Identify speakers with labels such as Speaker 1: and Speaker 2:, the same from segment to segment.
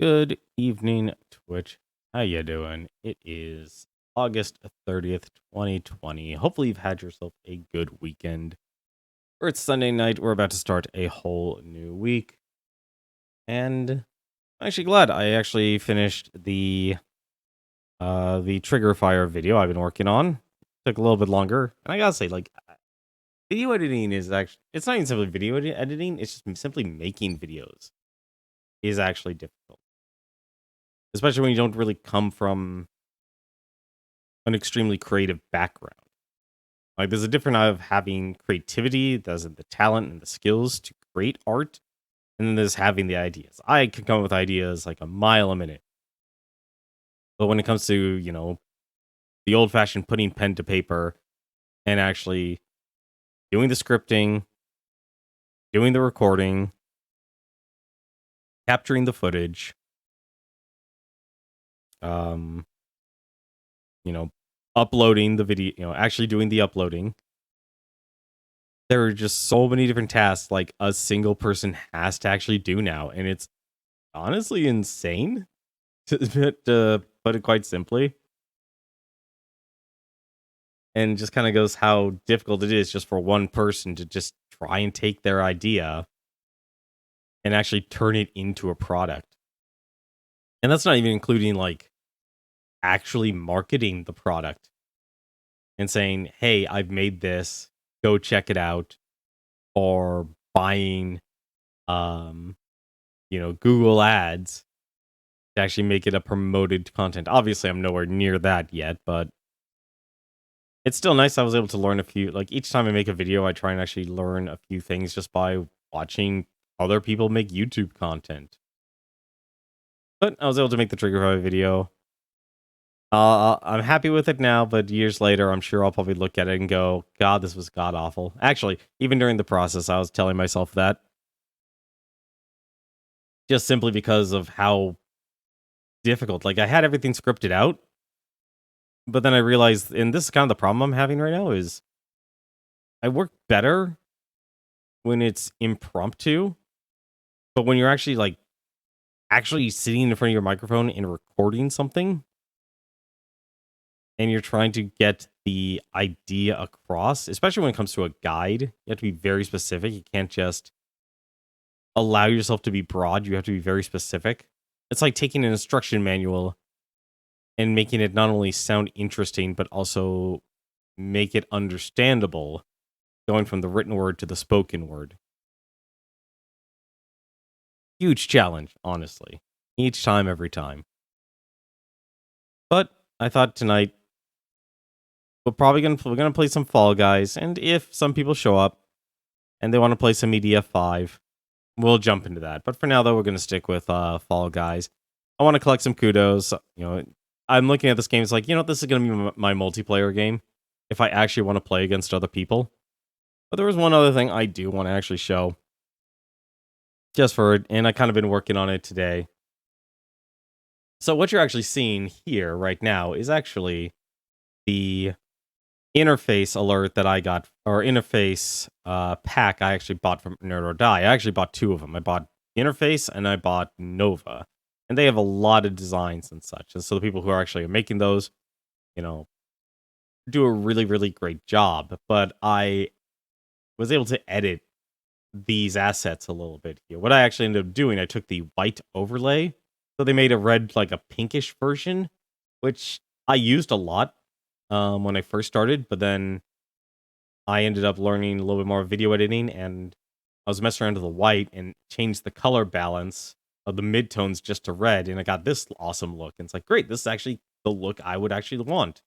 Speaker 1: Good evening, Twitch. How you doing? It is August 30th, 2020. Hopefully you've had yourself a good weekend. Or it's Sunday night. We're about to start a whole new week. And I'm actually glad I actually finished the trigger fire video I've been working on. Took a little bit longer. And I gotta say, video editing is actually, it's not even simply video editing, it's just simply making videos is actually difficult. Especially when you don't really come from an extremely creative background. Like, there's a difference of having creativity, there's the talent and the skills to create art, and then there's having the ideas. I can come up with ideas like a mile a minute. But when it comes to, the old fashioned putting pen to paper and actually doing the scripting, doing the recording, capturing the footage, um, uploading the video, actually doing the uploading. There are just so many different tasks like a single person has to actually do now, and it's honestly insane to put it quite simply. And just kind of goes how difficult it is just for one person to just try and take their idea and actually turn it into a product. And that's not even including like actually marketing the product and saying, "Hey, I've made this, go check it out," or buying Google Ads to actually make it a promoted content. Obviously, I'm nowhere near that yet, but it's still nice I was able to learn a few. Like, each time I make a video, I try and actually learn a few things just by watching other people make YouTube content. But I was able to make the Trigger Five video. I'm happy with it now, but years later, I'm sure I'll probably look at it and go, God, this was god awful. Actually, even during the process, I was telling myself that. Just simply because of how difficult. Like, I had everything scripted out, but then I realized, and this is kind of the problem I'm having right now, is I work better when it's impromptu, but when you're actually sitting in front of your microphone and recording something, and you're trying to get the idea across, especially when it comes to a guide, you have to be very specific. You can't just allow yourself to be broad. You have to be very specific. It's like taking an instruction manual and making it not only sound interesting, but also make it understandable, going from the written word to the spoken word. Huge challenge, honestly. Each time, every time. But I thought tonight we're gonna play some Fall Guys, and if some people show up and they want to play some EDF5, we'll jump into that. But for now, though, we're gonna stick with Fall Guys. I want to collect some kudos. I'm looking at this game. It's like, this is gonna be my multiplayer game if I actually want to play against other people. But there was one other thing I do want to actually show, just for it, and I kind of been working on it today. So what you're actually seeing here right now is actually the interface alert that I got, or interface pack I actually bought from Nerd or Die. I actually bought two of them. I bought Interface and I bought Nova. And they have a lot of designs and such. And so the people who are actually making those, do a really, really great job. But I was able to edit these assets a little bit here. What I actually ended up doing, I took the white overlay. So they made a red, like a pinkish version, which I used a lot when I first started, but then I ended up learning a little bit more video editing, and I was messing around with the white and changed the color balance of the midtones just to red, and I got this awesome look. And it's like, great, this is actually the look I would actually want.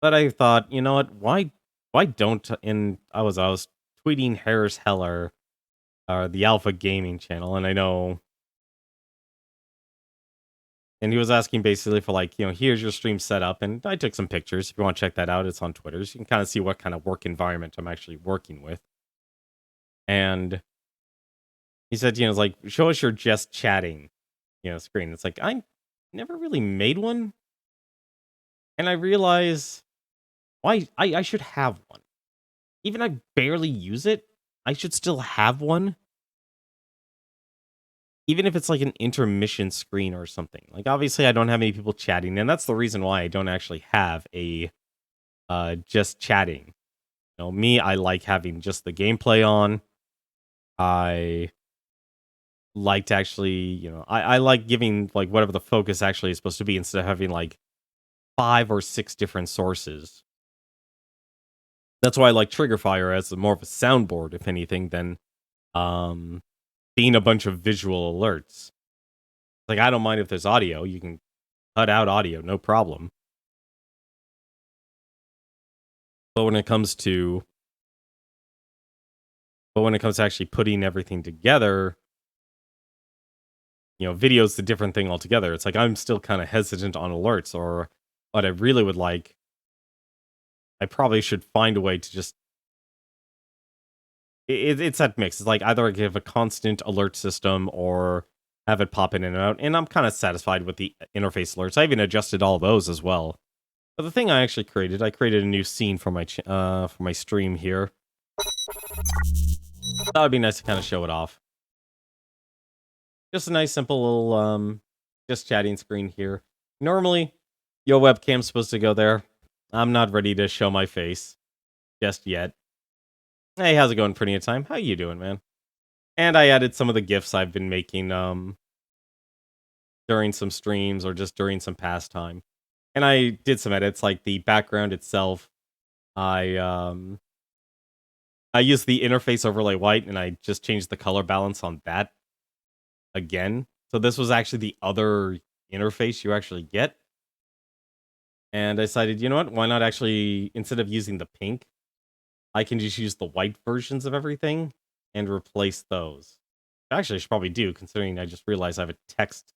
Speaker 1: But I thought, you know what? Why don't? And I was tweeting Harris Heller, the Alpha Gaming channel, and I know. And he was asking basically for here's your stream setup. And I took some pictures. If you want to check that out, it's on Twitter. So you can kind of see what kind of work environment I'm actually working with. And he said, it's like, show us your just chatting, screen. It's like, I never really made one. And I realize why I should have one. Even I barely use it, I should still have one. even if it's like an intermission screen or something. Like obviously I don't have many people chatting, and that's the reason why I don't actually have a just chatting. You know, me, I like having just the gameplay on. I like to actually, I like giving like whatever the focus actually is supposed to be instead of having like 5 or 6 different sources. That's why I like Triggerfire as more of a soundboard, if anything, than um being a bunch of visual alerts. Like I don't mind if there's audio, you can cut out audio, no problem. But when it comes to actually putting everything together, video's the different thing altogether. It's like I'm still kind of hesitant on alerts, or what I really would like, I probably should find a way to just it's that mix. It's like either I give a constant alert system or have it pop in and out, and I'm kind of satisfied with the interface alerts. I even adjusted all those as well. But the thing I actually created, I created a new scene for my stream here. That would be nice to kind of show it off. Just a nice, simple little, just chatting screen here. Normally, your webcam's supposed to go there. I'm not ready to show my face just yet. Hey, how's it going, Pretty of Time? How you doing, man? And I added some of the GIFs I've been making, during some streams or just during some pastime. And I did some edits, like the background itself. I used the interface overlay white, and I just changed the color balance on that again. So this was actually the other interface you actually get. And I decided, you know what? Why not actually, instead of using the pink, I can just use the white versions of everything and replace those. Actually, I should probably do, considering I just realized I have a text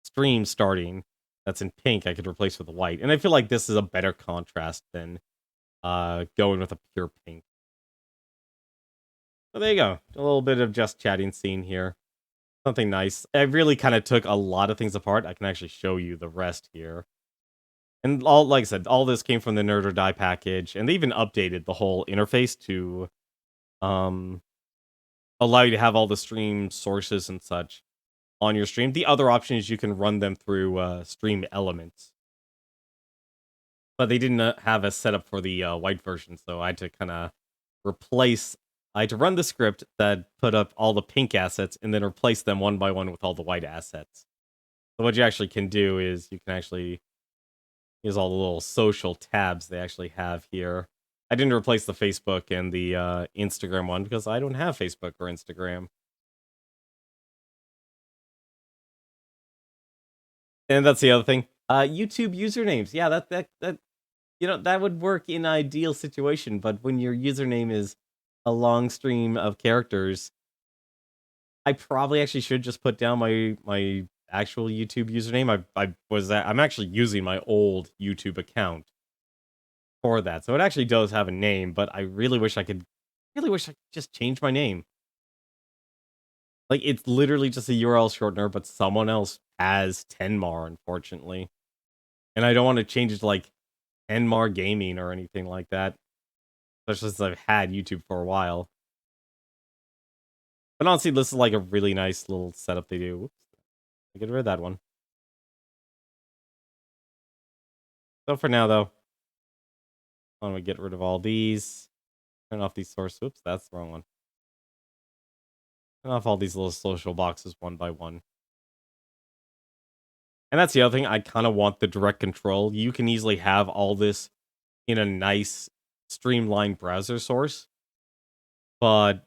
Speaker 1: stream starting that's in pink. I could replace with the white. And I feel like this is a better contrast than going with a pure pink. So there you go. A little bit of just chatting scene here. Something nice. I really kind of took a lot of things apart. I can actually show you the rest here. And like I said, all this came from the Nerd or Die package, and they even updated the whole interface to allow you to have all the stream sources and such on your stream. The other option is you can run them through Stream Elements. But they didn't have a setup for the white version, so I had to kind of I had to run the script that put up all the pink assets and then replace them one by one with all the white assets. So what you actually can do is you can actually use all the little social tabs they actually have here. I didn't replace the Facebook and the Instagram one because I don't have Facebook or Instagram. And that's the other thing. YouTube usernames. Yeah, that that would work in an ideal situation, but when your username is a long stream of characters, I probably actually should just put down my actual YouTube username. I'm actually using my old YouTube account for that. So it actually does have a name, but I really wish I could just change my name. Like it's literally just a URL shortener, but someone else has Tenmar, unfortunately. And I don't want to change it to like Tenmar Gaming or anything like that. Especially since I've had YouTube for a while. But honestly, this is like a really nice little setup they do. Whoops. I get rid of that one. So for now, though, I'm going to get rid of all these. Turn off these source. Oops, that's the wrong one. Turn off all these little social boxes one by one. And that's the other thing. I kind of want the direct control. You can easily have all this in a nice, streamlined browser source. But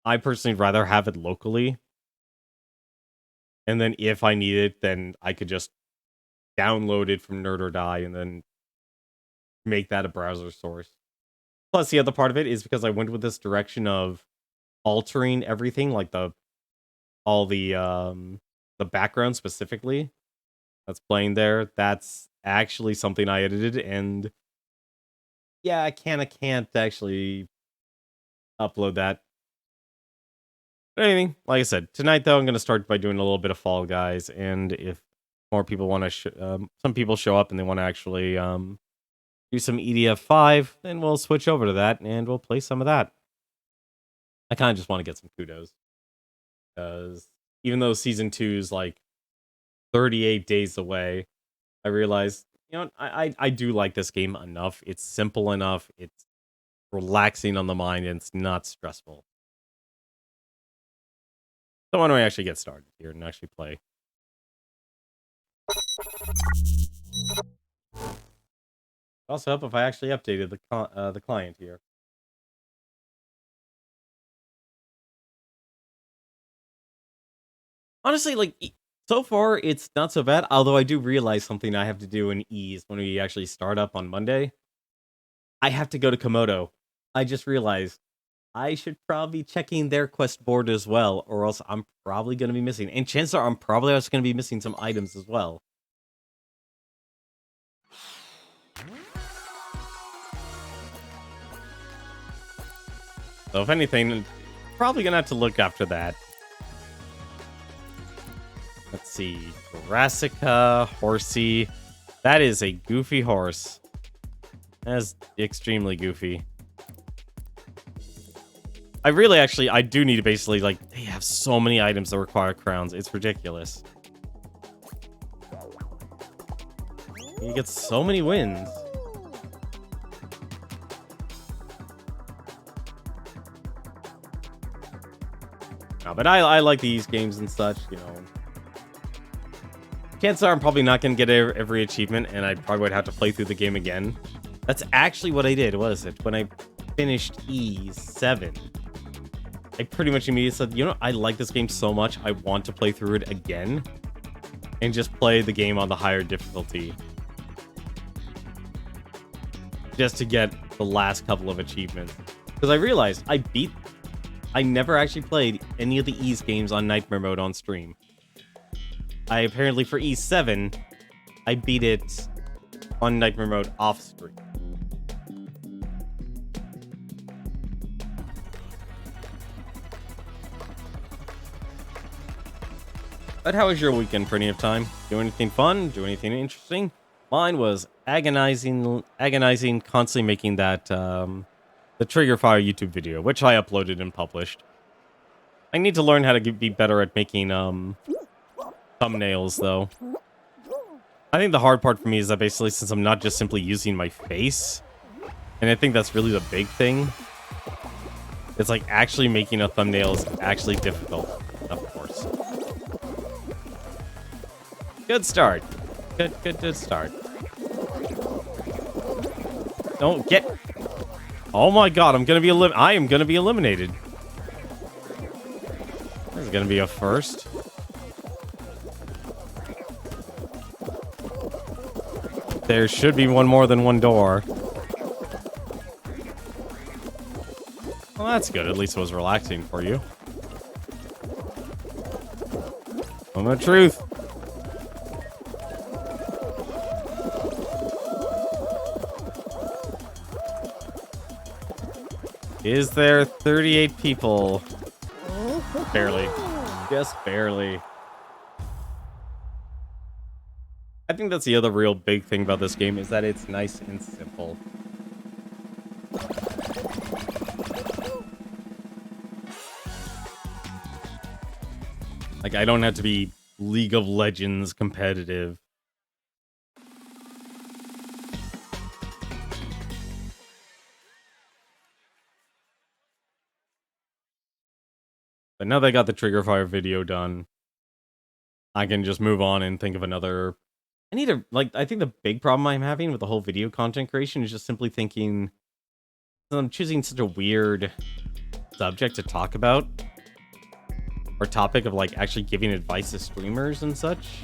Speaker 1: I personally would rather have it locally. And then if I need it, then I could just download it from Nerd or Die and then make that a browser source. Plus, the other part of it is because I went with this direction of altering everything, like all the background specifically that's playing there. That's actually something I edited, and yeah, I can't actually upload that. But anything, like I said, tonight though, I'm gonna start by doing a little bit of Fall Guys, and if more people want to, some people show up and they want to actually do some EDF 5, then we'll switch over to that and we'll play some of that. I kind of just want to get some kudos because even though season 2 is like 38 days away, I realized, you know, I do like this game enough. It's simple enough. It's relaxing on the mind, and it's not stressful. So why don't we actually get started here and actually play? Also help if I actually updated the client here. Honestly, like so far it's not so bad. Although I do realize something I have to do in ease when we actually start up on Monday. I have to go to Komodo. I just realized I should probably be checking their quest board as well, or else I'm probably going to be missing. And chances are I'm probably also going to be missing some items as well. So if anything, probably going to have to look after that. Let's see. Brassica, Horsey. That is a goofy horse. That is extremely goofy. I do need to basically, like, they have so many items that require crowns. It's ridiculous. You get so many wins. No, but I like these games and such, you know. Chances are I'm probably not going to get every achievement, and I probably would have to play through the game again. That's actually what I did, was it? When I finished E7, I pretty much immediately said, you know, I like this game so much, I want to play through it again. And just play the game on the higher difficulty. Just to get the last couple of achievements. Because I realized I never actually played any of the Ease games on Nightmare Mode on stream. I apparently, for E7, I beat it on Nightmare Mode off stream. But how was your weekend, Plenty of Time? Do anything fun? Do anything interesting? Mine was agonizing, constantly making that, the Trigger Fire YouTube video, which I uploaded and published. I need to learn how to be better at making, thumbnails, though. I think the hard part for me is that basically, since I'm not just simply using my face, and I think that's really the big thing, it's like actually making a thumbnail is actually difficult, of course. Good start. Good start. Don't get... Oh my god, I am gonna be eliminated. This is gonna be a first. There should be one more than one door. Well, that's good. At least it was relaxing for you. Moment of truth. Is there 38 people? Barely. Just barely. I think that's the other real big thing about this game, is that it's nice and simple. Like, I don't have to be League of Legends competitive. But now that I got the Trigger Fire video done, I can just move on and think of another... I need to, like, I think the big problem I'm having with the whole video content creation is just simply thinking... I'm choosing such a weird subject to talk about. Or topic of, like, actually giving advice to streamers and such.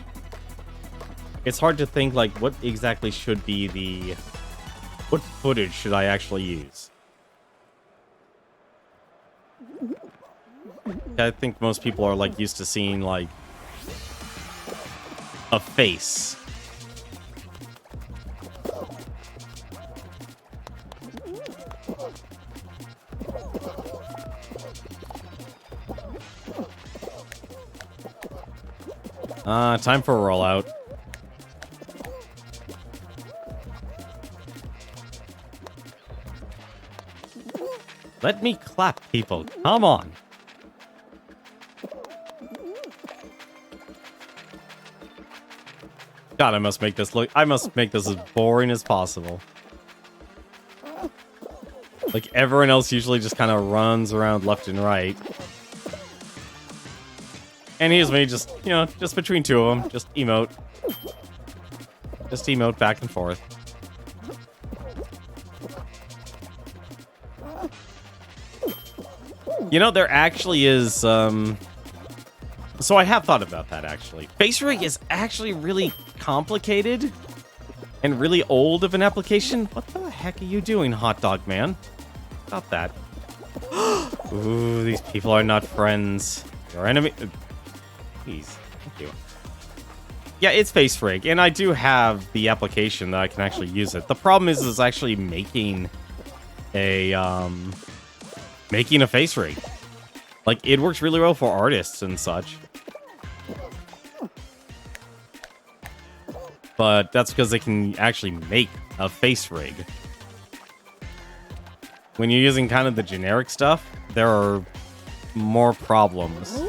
Speaker 1: It's hard to think, like, what exactly should be the... What footage should I actually use? I think most people are, like, used to seeing, like, a face. Time for a rollout. Let me clap, people. Come on. God, I must make this as boring as possible. Like, everyone else usually just kind of runs around left and right. And here's me just, you know, just between two of them. Just emote. Just emote back and forth. You know, there actually is, so I have thought about that, actually. Face rig is actually really complicated and really old of an application. What the heck are you doing, hot dog man? Stop that. Ooh, these people are not friends. Your enemy. Please. Thank you. Yeah, it's face rig, and I do have the application that I can actually use it. The problem is actually making a face rig. Like, it works really well for artists and such. But that's because they can actually make a face rig. When you're using kind of the generic stuff, there are more problems.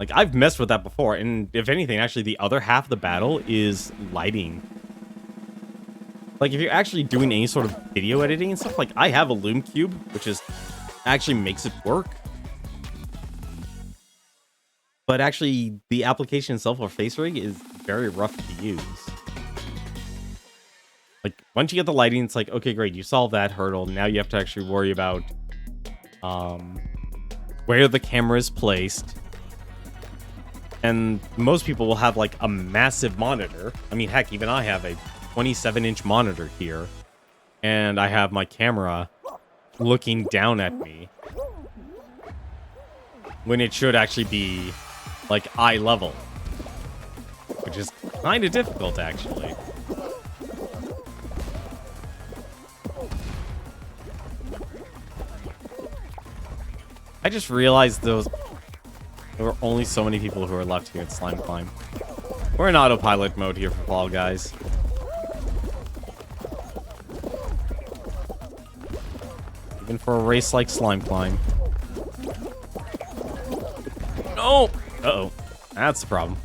Speaker 1: Like, I've messed with that before, and if anything, actually, the other half of the battle is lighting. Like, if you're actually doing any sort of video editing and stuff, like, I have a Loom Cube, which is actually makes it work. But actually, the application itself for face rig is very rough to use. Like, once you get the lighting, it's like, okay, great, you solve that hurdle. Now you have to actually worry about where the camera is placed. And most people will have, like, a massive monitor. I mean, heck, even I have a 27-inch monitor here. And I have my camera looking down at me. When it should actually be, like, eye level. Which is kind of difficult, actually. I just realized there were only so many people who are left here at Slime Climb. We're in autopilot mode here for Fall Guys. Even for a race like Slime Climb. No! Uh-oh. That's the problem.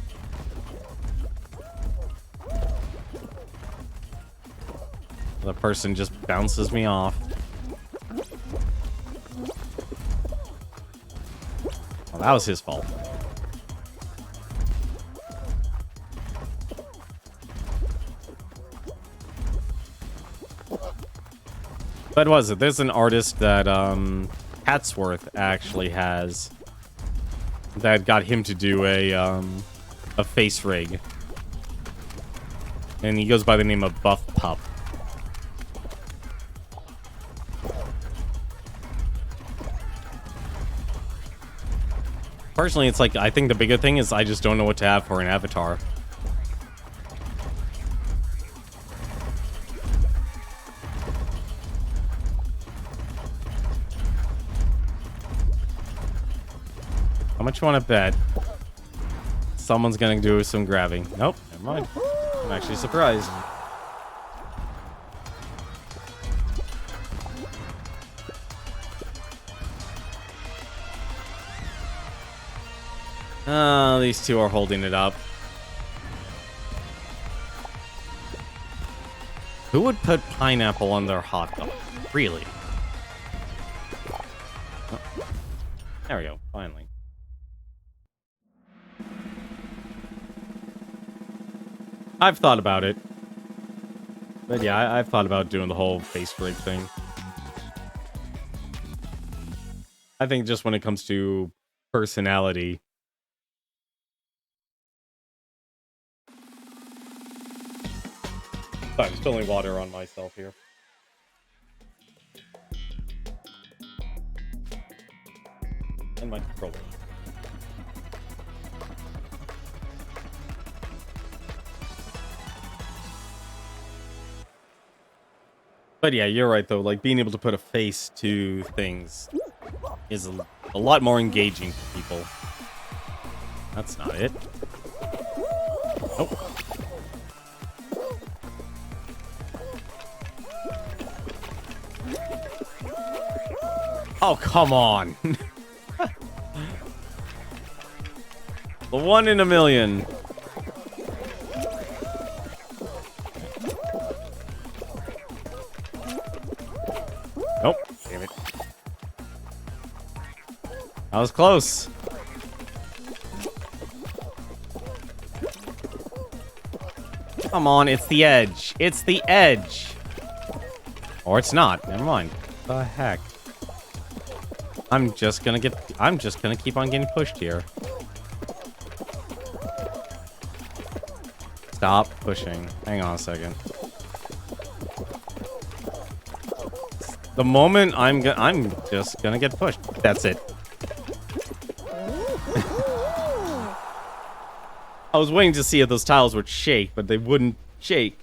Speaker 1: The person just bounces me off. Well, that was his fault. But was it? There's an artist that Hatsworth actually has that got him to do a face rig. And he goes by the name of Buff Pup. Personally, it's like, I think the bigger thing is I just don't know what to have for an avatar. How much you want to bet someone's gonna do some grabbing? Nope, never mind. I'm actually surprised. These two are holding it up. Who would put pineapple on their hot dog? Really? Oh. There we go, finally. I've thought about it. But yeah, I've thought about doing the whole face rig thing. I think just when it comes to personality. I'm spilling water on myself here. And my controller. But yeah, you're right though. Like, being able to put a face to things is a lot more engaging for people. That's not it. Nope. Oh, come on. The 1 in a million. Nope. Damn it. That was close. Come on, it's the edge. It's the edge. Or it's not. Never mind. What the heck? I'm just gonna keep on getting pushed here. Stop pushing. Hang on a second. The moment I'm just gonna get pushed. That's it. I was waiting to see if those tiles would shake, but they wouldn't shake.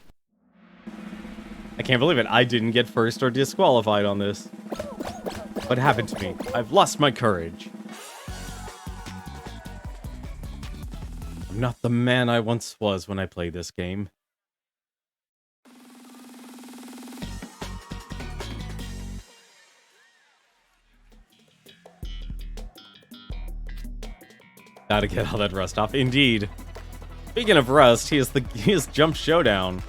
Speaker 1: I can't believe it. I didn't get first or disqualified on this. What happened to me? I've lost my courage. I'm not the man I once was when I played this game. Gotta get all that rust off. Indeed. Speaking of rust, he is Jump Showdown.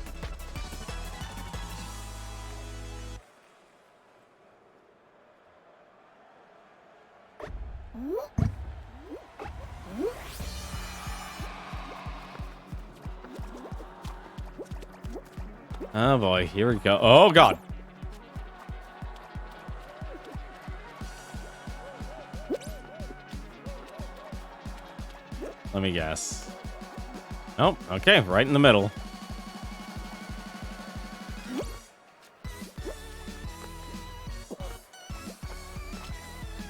Speaker 1: Oh boy, here we go. Oh god. Let me guess. Nope. Okay, right in the middle.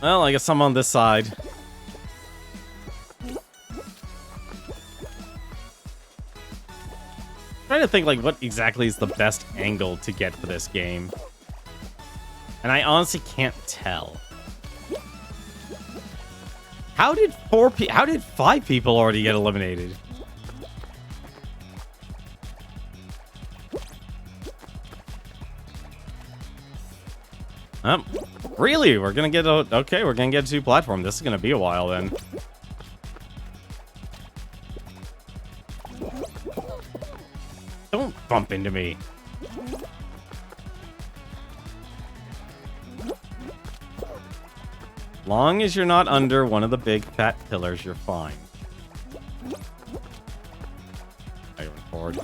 Speaker 1: Well, I guess I'm on this side. Trying to think like what exactly is the best angle to get for this game. And I honestly can't tell. How did 5 people already get eliminated? Really? We're gonna get a... Okay, we're gonna get a 2 platform. This is gonna be a while then. Don't bump into me. Long as you're not under one of the big fat pillars, you're fine. I went forward.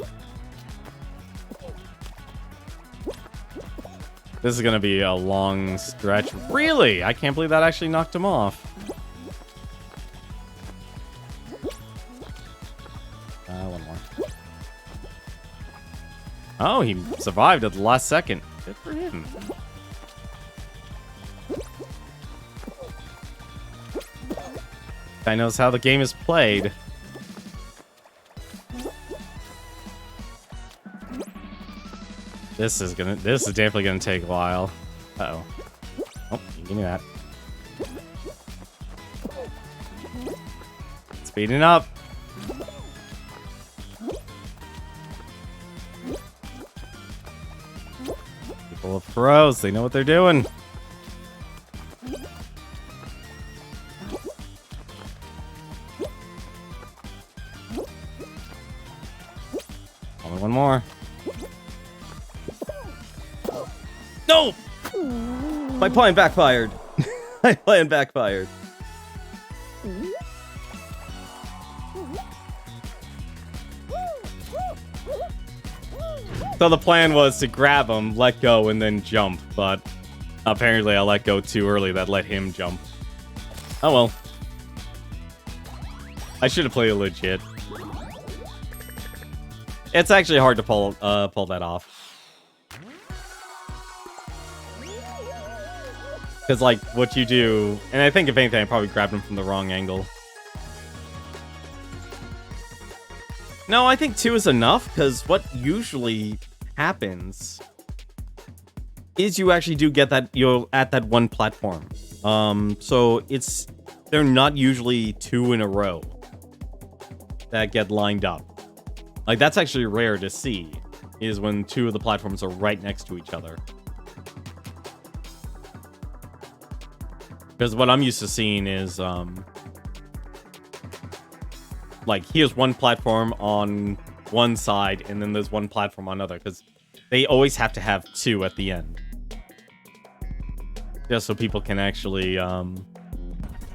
Speaker 1: This is gonna be a long stretch. Really? I can't believe that actually knocked him off. One more. Oh, he survived at the last second. Good for him. Guy knows how the game is played. This is definitely gonna take a while. Uh-oh. Oh, you give me that. Speeding up. People are pros, they know what they're doing. Only one more. No! My plan backfired. My plan backfired. So the plan was to grab him, let go, and then jump, but apparently I let go too early. That let him jump. Oh well. I should have played it legit. It's actually hard to pull that off. Because, like, what you do... And I think, if anything, I probably grabbed him from the wrong angle. No, I think 2 is enough, because what usually happens is you actually do get that, you're at that one platform. So it's... They're not usually 2 in a row that get lined up. Like, that's actually rare to see, is when 2 of the platforms are right next to each other. Because what I'm used to seeing is, like, here's one platform on one side, and then there's one platform on another, because they always have to have two at the end. Just so people can actually,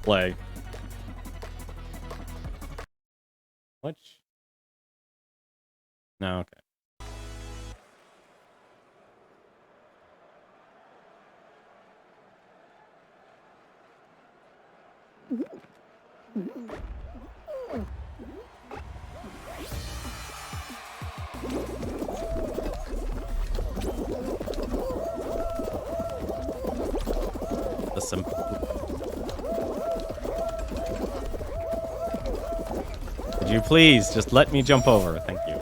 Speaker 1: play. What? No, okay. Could you please just let me jump over? Thank you.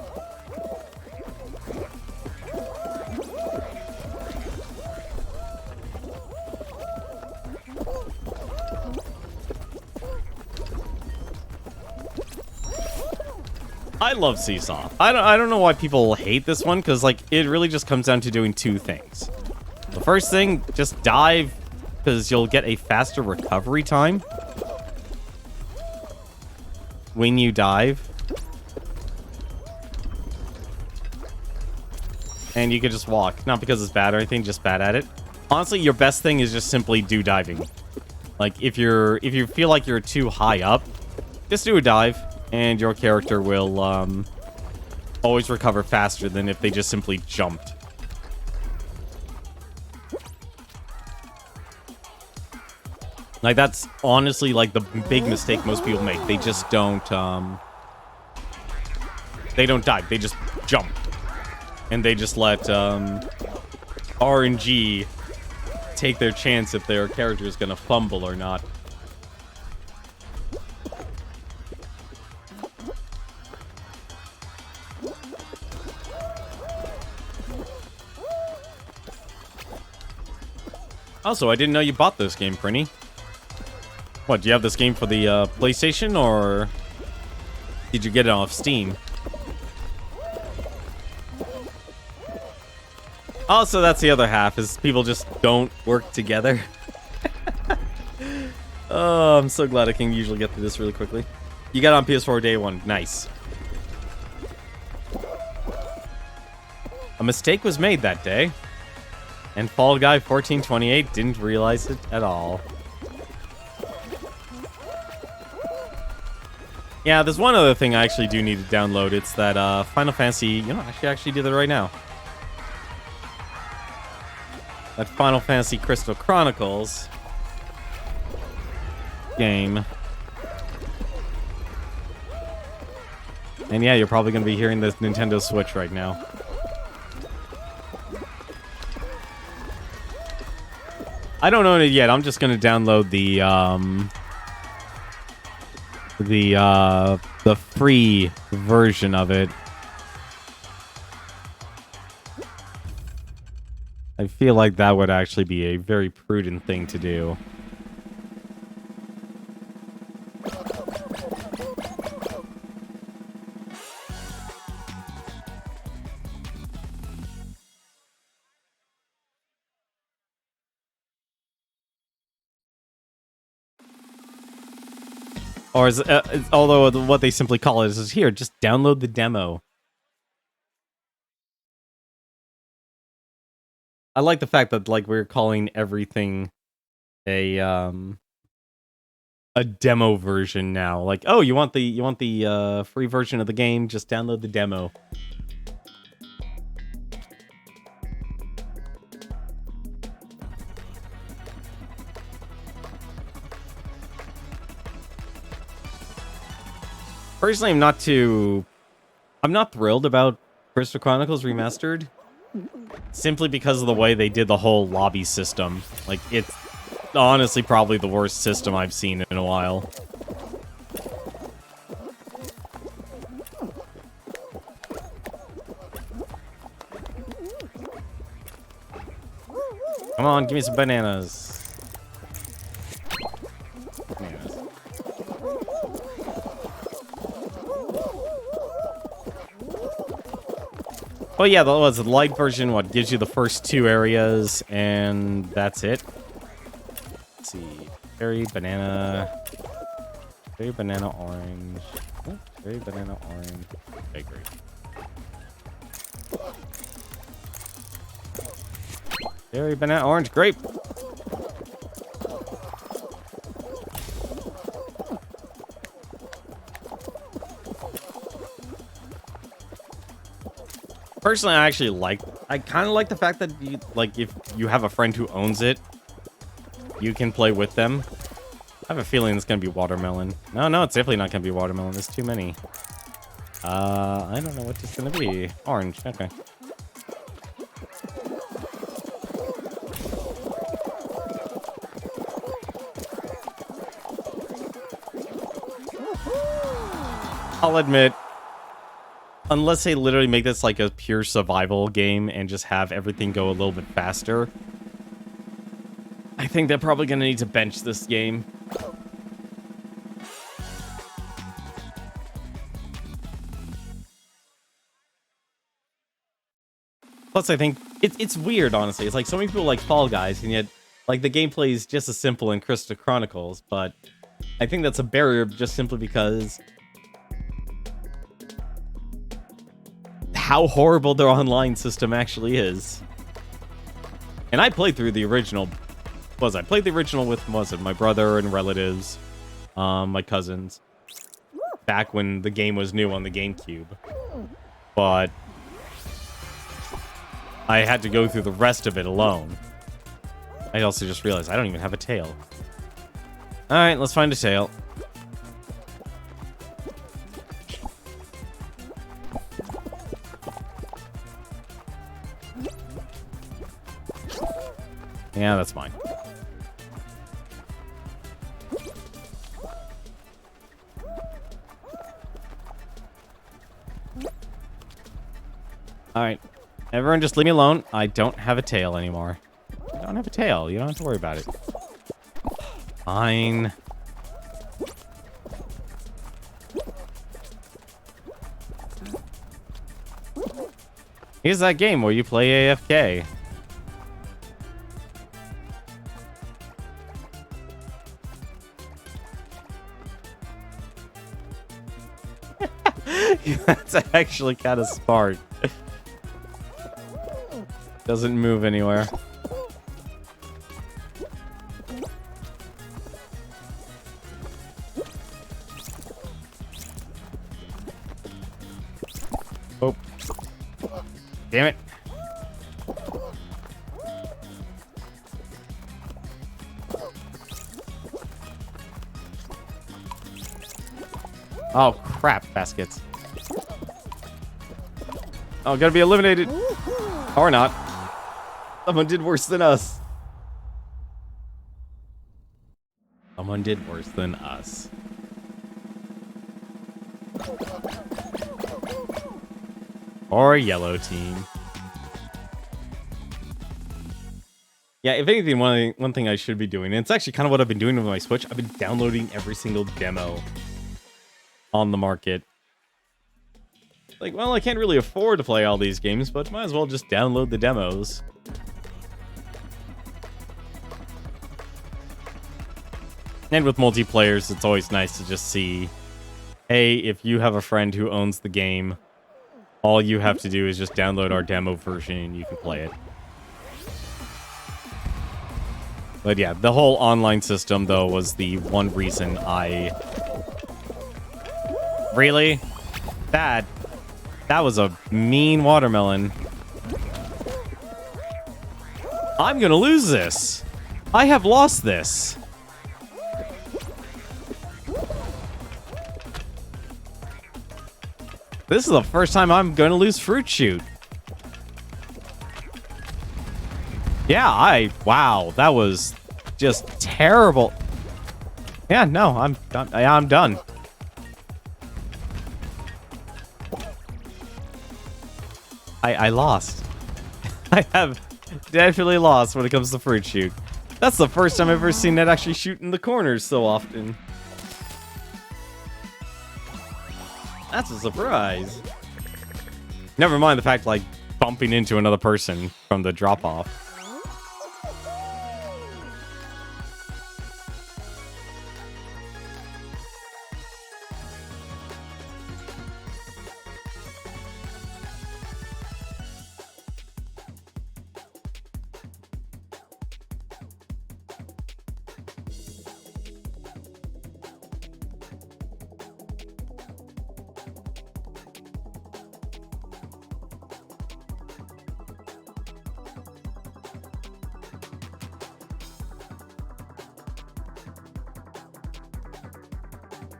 Speaker 1: I love Seesaw. I don't know why people hate this one, because, like, it really just comes down to doing two things. The first thing, just dive, because you'll get a faster recovery time when you dive. And you can just walk. Not because it's bad or anything, just bad at it. Honestly, your best thing is just simply do diving. Like, if you feel like you're too high up, just do a dive, and your character will always recover faster than if they just simply jumped. Like, that's honestly, like, the big mistake most people make. They just don't, they don't dive. They just jump. And they just let, RNG take their chance if their character is gonna fumble or not. Also, I didn't know you bought this game, Prinny. What, do you have this game for the PlayStation, or did you get it off Steam? Also, that's the other half, is people just don't work together. Oh, I'm so glad I can usually get through this really quickly. You got it on PS4 day one. Nice. A mistake was made that day, and Fall Guy 1428 didn't realize it at all. Yeah, there's one other thing I actually do need to download. It's that Final Fantasy... You know, I should actually do that right now. That Final Fantasy Crystal Chronicles game. And yeah, you're probably going to be hearing this Nintendo Switch right now. I don't own it yet. I'm just going to download the free version of it. I feel like that would actually be a very prudent thing to do. Or is, although what they simply call it is here, just download the demo. I like the fact that, like, we're calling everything a demo version now. Like, oh, you want the free version of the game? Just download the demo. Personally, I'm not thrilled about Crystal Chronicles Remastered. Simply because of the way they did the whole lobby system. Like, it's honestly probably the worst system I've seen in a while. Come on, give me some bananas. Oh yeah, that was the light version. What gives you the first two areas, and that's it. Let's see, berry, banana, orange. Oh, Cherry, banana, orange. Okay, great. Cherry, banana, orange, grape. Personally, I kind of like the fact that you, like, if you have a friend who owns it, you can play with them. I have a feeling it's gonna be watermelon. No, it's definitely not gonna be watermelon. There's too many. I don't know what it's gonna be. Orange. Okay. I'll admit, unless they literally make this like a pure survival game and just have everything go a little bit faster, I think they're probably gonna need to bench this game. Plus, I think it's weird, honestly. It's like so many people like Fall Guys, and yet, like, the gameplay is just as simple in Crystal Chronicles, but I think that's a barrier just simply because how horrible their online system actually is. And I played through the original. I played the original with, my brother and relatives, my cousins, back when the game was new on the GameCube. But I had to go through the rest of it alone. I also just realized I don't even have a tail. Alright, let's find a tail. Yeah, that's mine. Alright. Everyone just leave me alone. I don't have a tail anymore. I don't have a tail. You don't have to worry about it. Fine. Here's that game where you play AFK. That's actually kind of smart. Doesn't move anywhere. Oh. Damn it. Oh, crap, baskets. Oh, gotta be eliminated. Or not. Someone did worse than us. Someone did worse than us. Or yellow team. Yeah, if anything, one thing I should be doing, and it's actually kind of what I've been doing with my Switch, I've been downloading every single demo on the market. Like, well, I can't really afford to play all these games, but might as well just download the demos. And with multiplayers, it's always nice to just see, hey, if you have a friend who owns the game, all you have to do is just download our demo version and you can play it. But yeah, the whole online system, though, was the one reason I... Really? That was a mean watermelon. I'm gonna lose this. I have lost this. This is the first time I'm going to lose Fruit Shoot. Yeah, wow, that was just terrible. Yeah, no, I'm done. I'm done. I lost. I have definitely lost when it comes to Fruit Shoot. That's the first time I've ever seen that actually shoot in the corners so often. That's a surprise. Never mind the fact, like, bumping into another person from the drop-off.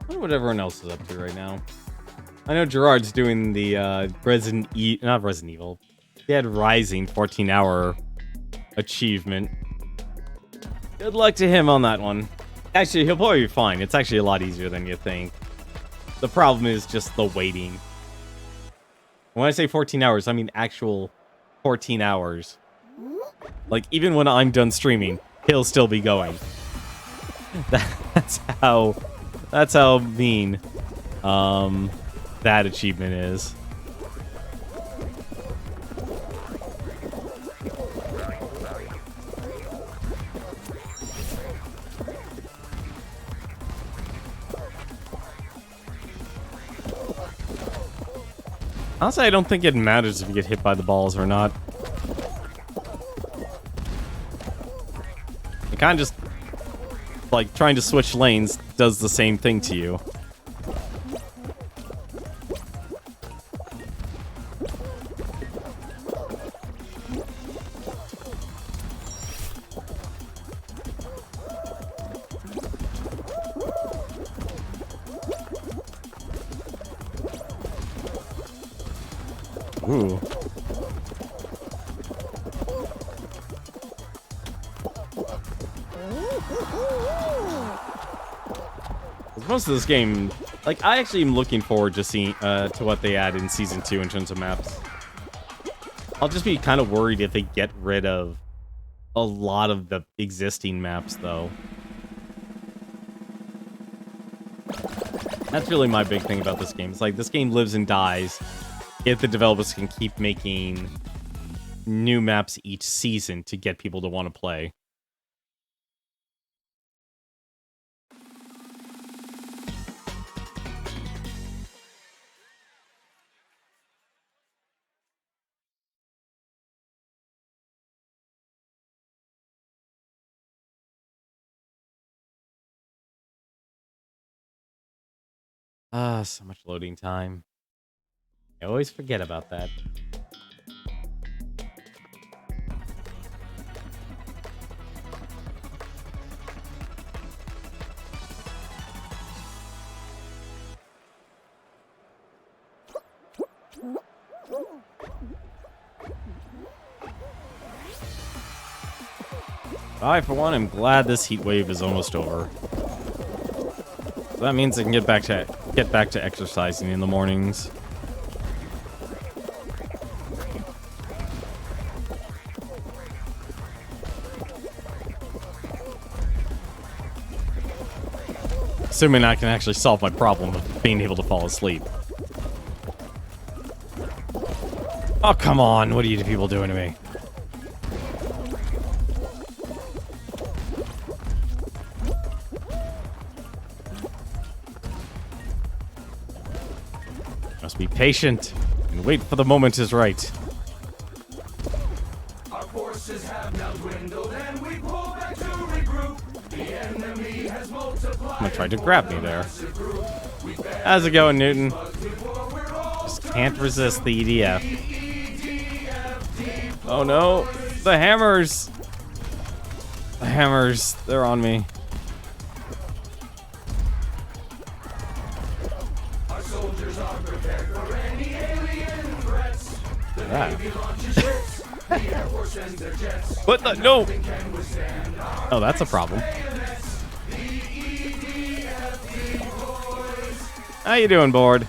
Speaker 1: wonder what everyone else is up to right now. I know Gerard's doing the not Resident Evil, Dead Rising 14-hour achievement. Good luck to him on that one. Actually, he'll probably be fine. It's actually a lot easier than you think. The problem is just the waiting. When I say 14 hours, I mean actual 14 hours. Like, even when I'm done streaming, he'll still be going. That's how mean that achievement is. Honestly, I don't think it matters if you get hit by the balls or not. It kind of just, like, trying to switch lanes does the same thing to you. Ooh. Most of this game, like, I actually am looking forward to seeing to what they add in Season 2 in terms of maps. I'll just be kind of worried if they get rid of a lot of the existing maps, though. That's really my big thing about this game. It's like, this game lives and dies if the developers can keep making new maps each season to get people to want to play. So much loading time. I always forget about that. I, for one, am glad this heat wave is almost over. That means I can get back to exercising in the mornings. Assuming I can actually solve my problem of being able to fall asleep. Oh, come on. What are you people doing to me? Must be patient and wait for the moment is right.
Speaker 2: Our forces have now dwindled and we pull back to regroup. The enemy has multiplied.
Speaker 1: I'm gonna try to grab me there. How's it going, Newton? Just can't resist the EDF. Oh no, the hammers! The hammers, they're on me.
Speaker 2: Our soldiers are prepared for any alien threats. The Navy launches ships. The Air Force sends their jets.
Speaker 1: What the? No! Oh, that's a problem. How you doing, board?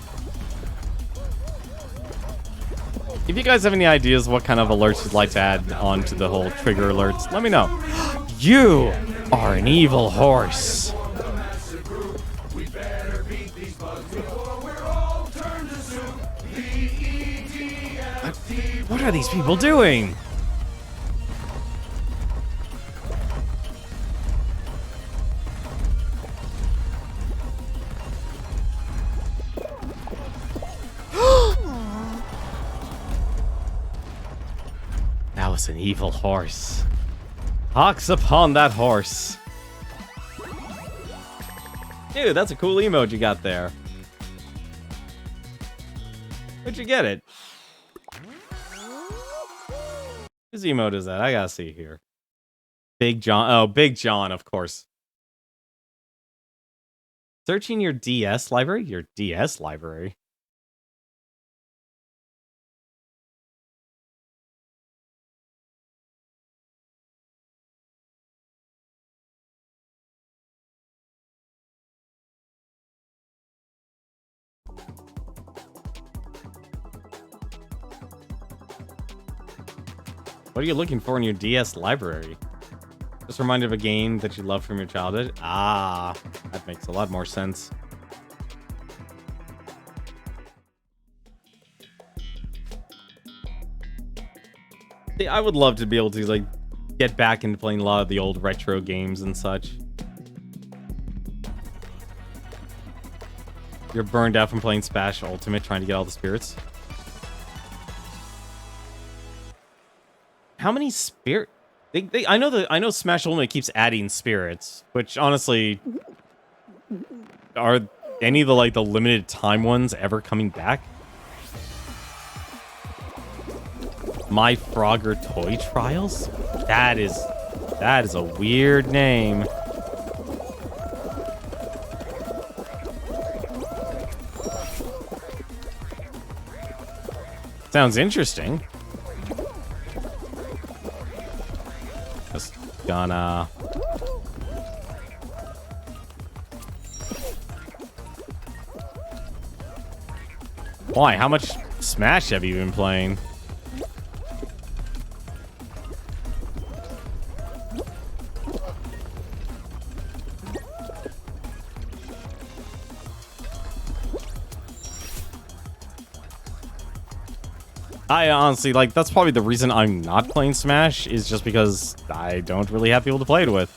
Speaker 1: If you guys have any ideas what kind of alerts you'd like to add on to the whole trigger alerts, let me know. You are an evil horse. What are these people doing? That was an evil horse. Hawks upon that horse. Dude, that's a cool emote you got there. Where'd you get it? Whose emote is that? I gotta see here. Big John. Oh, Big John, of course. Searching your DS library? Your DS library? What are you looking for in your DS library? Just reminded of a game that you loved from your childhood? Ah, that makes a lot more sense. See, I would love to be able to, like, get back into playing a lot of the old retro games and such. You're burned out from playing Smash Ultimate trying to get all the spirits. How many spirit? I know Smash Ultimate keeps adding spirits, which honestly, are any of the limited time ones ever coming back? My Frogger Toy Trials? That is a weird name. Sounds interesting. Just gonna... Why? How much Smash have you been playing? I honestly, that's probably the reason I'm not playing Smash, is just because I don't really have people to play it with.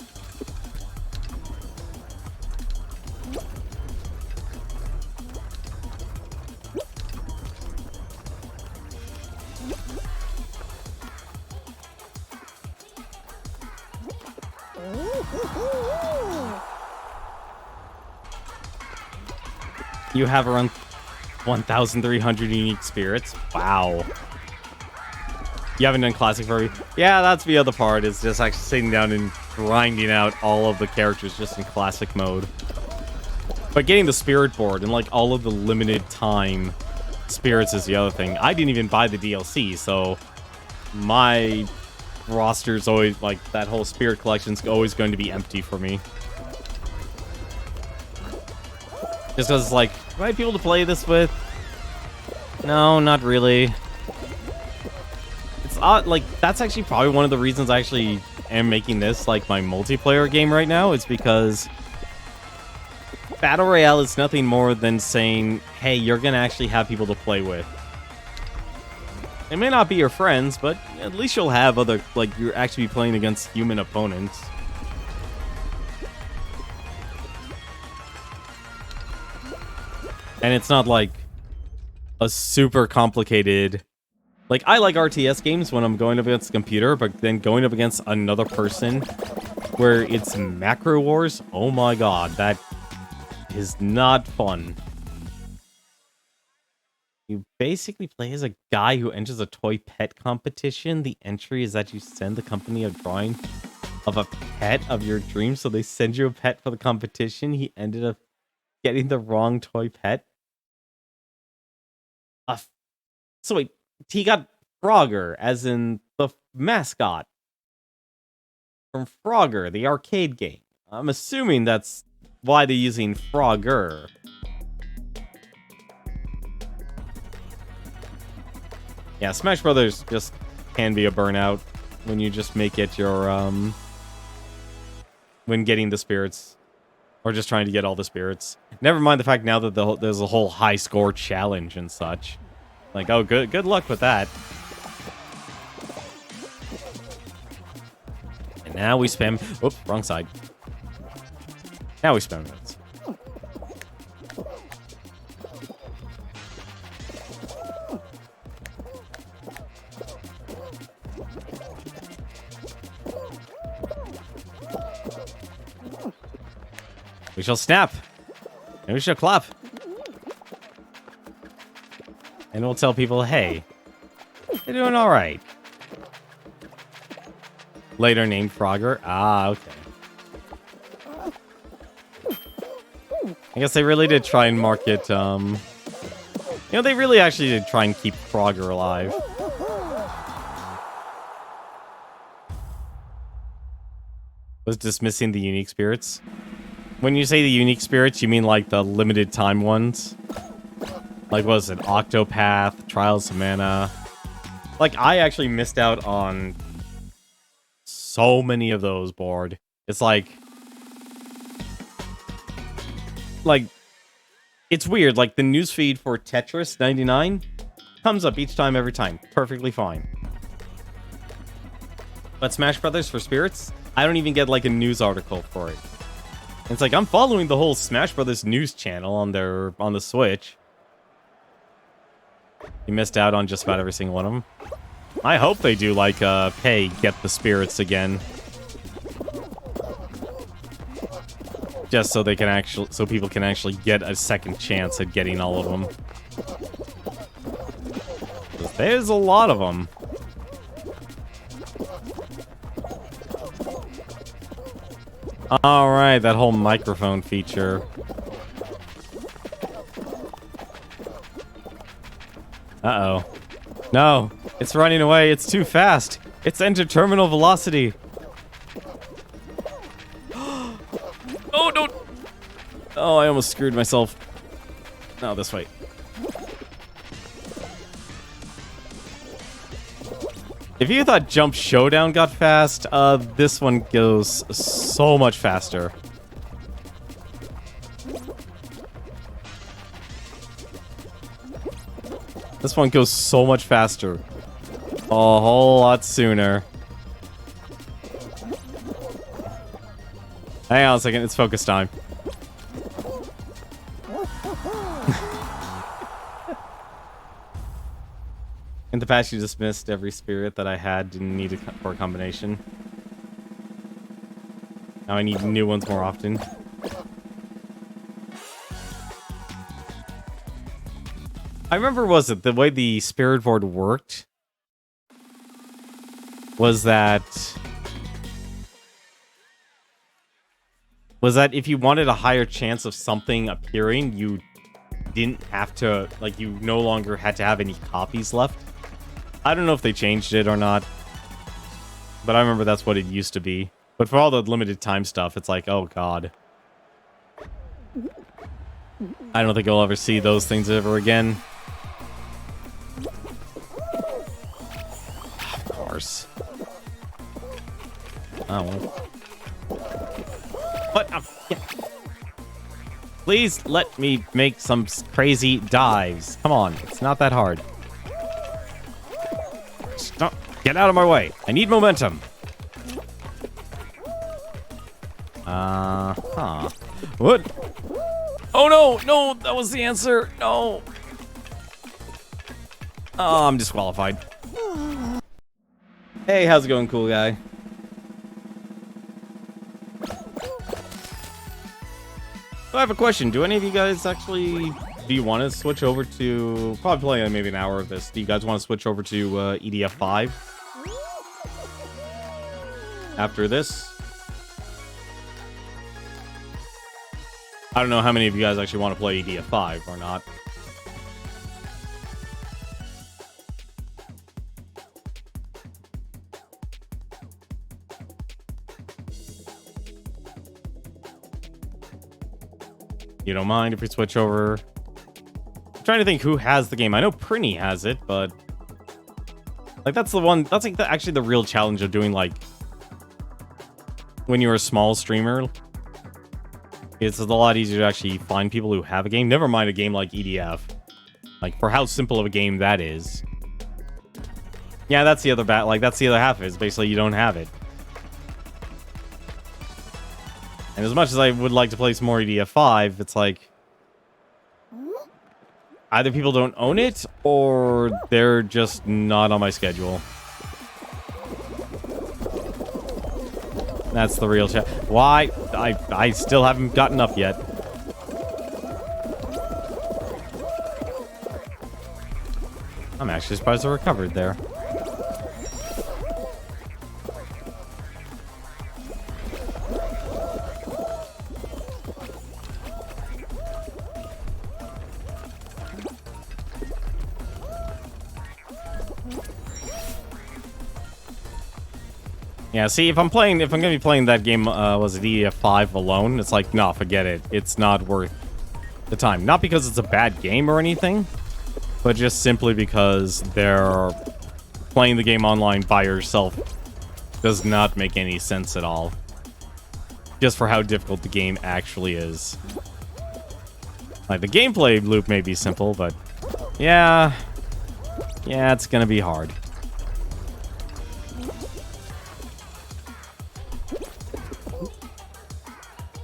Speaker 1: You have around 1,300 unique spirits. Wow. You haven't done Classic Furby? Yeah, that's the other part, is just actually sitting down and grinding out all of the characters just in Classic mode. But getting the Spirit Board and, all of the limited time spirits is the other thing. I didn't even buy the DLC, so my roster's always, that whole Spirit collection's always going to be empty for me. Just because it's do I have people to play this with? No, not really. It's odd, that's actually probably one of the reasons I actually am making this, my multiplayer game right now, is because Battle Royale is nothing more than saying, hey, you're gonna actually have people to play with. It may not be your friends, but at least you'll have other, you're actually playing against human opponents. And it's not a super complicated... I like RTS games when I'm going up against a computer, but then going up against another person where it's macro wars, oh my god, that is not fun. You basically play as a guy who enters a toy pet competition. The entry is that you send the company a drawing of a pet of your dreams, so they send you a pet for the competition. He ended up getting the wrong toy pet. So wait, he got Frogger, as in the mascot from Frogger, the arcade game. I'm assuming that's why they're using Frogger. Yeah, Smash Brothers just can be a burnout when you just make it your, when getting the spirits. Or just trying to get all the spirits. Never mind the fact now that there's a whole high score challenge and such. Oh, good luck with that. And now we spam... Oops, wrong side. Now we spam minutes. We shall snap. And we shall clap. And we'll tell people, hey, you're doing all right. Later named Frogger. Ah, okay. I guess they really did try and market, they really actually did try and keep Frogger alive. Was dismissing the unique spirits. When you say the unique spirits, you mean like the limited time ones? Like, what was it? Octopath, Trials of Mana. Like, I actually missed out on so many of those, board. It's like, it's weird. Like, the newsfeed for Tetris 99 comes up each time, every time. Perfectly fine. But Smash Brothers for Spirits, I don't even get, like, a news article for it. It's like, I'm following the whole Smash Brothers news channel on the Switch. You missed out on just about every single one of them. I hope they do, like, hey, get the spirits again. Just so they can so people can actually get a second chance at getting all of them. There's a lot of them. Alright, that whole microphone feature. Uh-oh. No, it's running away. It's too fast. It's entered terminal velocity. Oh, no. Oh, I almost screwed myself. No, this way. If you thought Jump Showdown got fast, this one goes so much faster. This one goes so much faster. A whole lot sooner. Hang on a second, it's focus time. In the past, you dismissed every spirit that I had, didn't need it for a combination. Now I need new ones more often. I remember, was it the way the spirit board worked? Was that if you wanted a higher chance of something appearing, you didn't have to, like, you no longer had to have any copies left? I don't know if they changed it or not, but I remember that's what it used to be. But for all the limited time stuff, it's like, oh god. I don't think I'll ever see those things ever again. Of course. Oh, well. What? Yeah. Please let me make some crazy dives. Come on, it's not that hard. Stop. Get out of my way. I need momentum. Huh. What? Oh, no. No, that was the answer. No. Oh, I'm disqualified. Hey, how's it going, cool guy? So I have a question. Do any of you guys actually... Do you want to switch over to... Probably play maybe an hour of this. Do you guys want to switch over to EDF 5? After this? I don't know how many of you guys actually want to play EDF 5 or not. You don't mind if we switch over? I'm trying to think who has the game. I know Prinny has it, but... Like, that's the one... That's, like, actually the real challenge of doing, like... When you're a small streamer. It's a lot easier to actually find people who have a game. Never mind a game like EDF. Like, for how simple of a game that is. Yeah, that's the other that's the other half of it. Is basically you don't have it. And as much as I would like to play some more EDF 5, it's like... Either people don't own it, or they're just not on my schedule. That's the real chat. Why? I still haven't gotten up yet. I'm actually surprised I recovered there. Yeah, see, if I'm gonna be playing that game, was it EF5 alone? It's like, nah, forget it. It's not worth the time. Not because it's a bad game or anything, but just simply because they're playing the game online by yourself does not make any sense at all. Just for how difficult the game actually is. Like, the gameplay loop may be simple, but yeah, it's gonna be hard.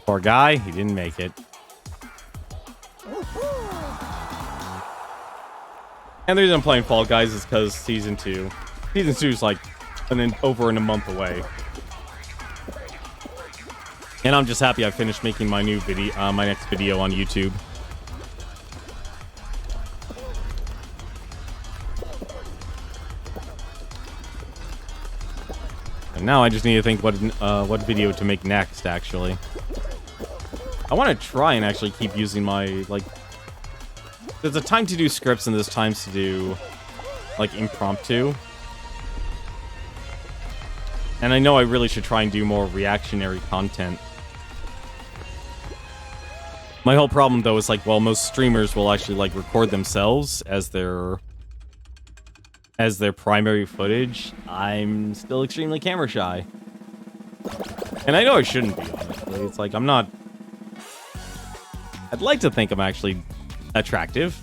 Speaker 1: Poor guy, he didn't make it. And the reason I'm playing Fall Guys is because Season 2 is like over in a month away. And I'm just happy I finished making my new video, my next video on YouTube. And now I just need to think what video to make next, actually. I want to try and actually keep using my, like... There's a time to do scripts and there's times to do, like, impromptu. And I know I really should try and do more reactionary content. My whole problem, though, is, like, well, most streamers will actually, like, record themselves as their primary footage. I'm still extremely camera shy. And I know I shouldn't be, honestly. It's like, I'm not... I'd like to think I'm actually attractive.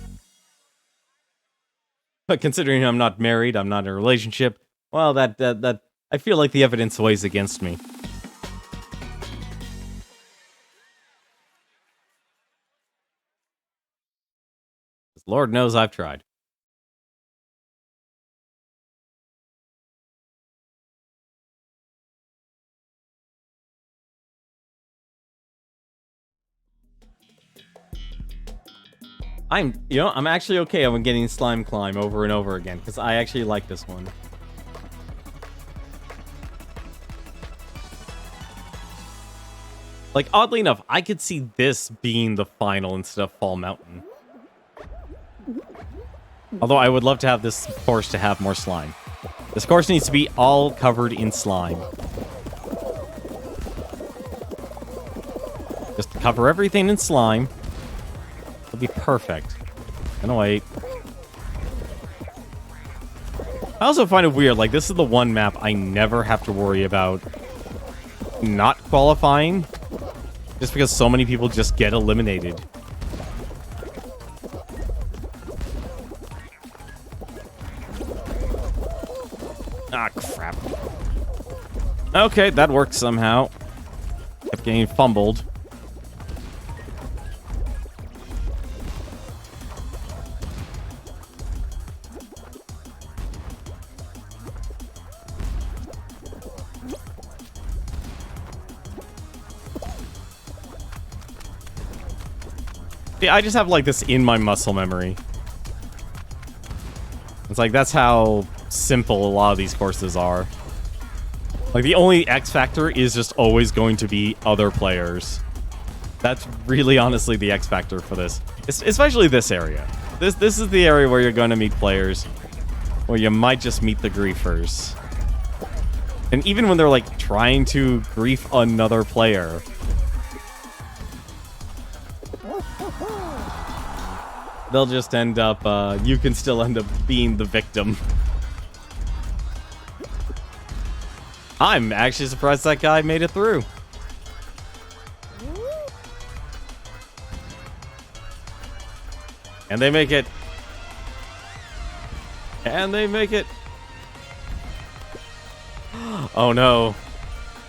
Speaker 1: But considering I'm not married, I'm not in a relationship, well, that I feel like the evidence weighs against me. Lord knows I've tried. I'm actually okay. I'm getting Slime Climb over and over again, because I actually like this one. Like, oddly enough, I could see this being the final instead of Fall Mountain. Although I would love to have this course to have more slime. This course needs to be all covered in slime. Just to cover everything in slime. It'll be perfect. And wait. I also find it weird, like, this is the one map I never have to worry about not qualifying. Just because so many people just get eliminated. Ah, crap. Okay, that worked somehow. Kept getting fumbled. Yeah, I just have, like, this in my muscle memory. It's like, that's how simple a lot of these courses are. Like, the only X factor is just always going to be other players. That's really, honestly, the X factor for this. Especially this area. This is the area where you're going to meet players. Where you might just meet the griefers. And even when they're, like, trying to grief another player... they'll just end up, you can still end up being the victim. I'm actually surprised that guy made it through. And they make it. And they make it. Oh no.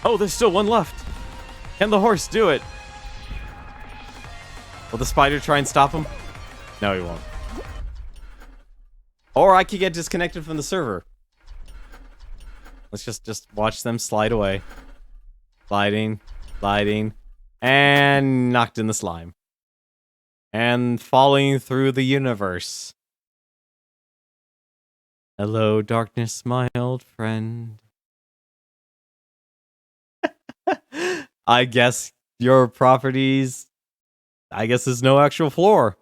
Speaker 1: Oh, there's still one left. Can the horse do it? Will the spider try and stop him? No, he won't. Or I could get disconnected from the server. Let's just watch them slide away. Sliding, sliding, and knocked in the slime. And falling through the universe. Hello, darkness, my old friend. I guess your properties... I guess there's no actual floor.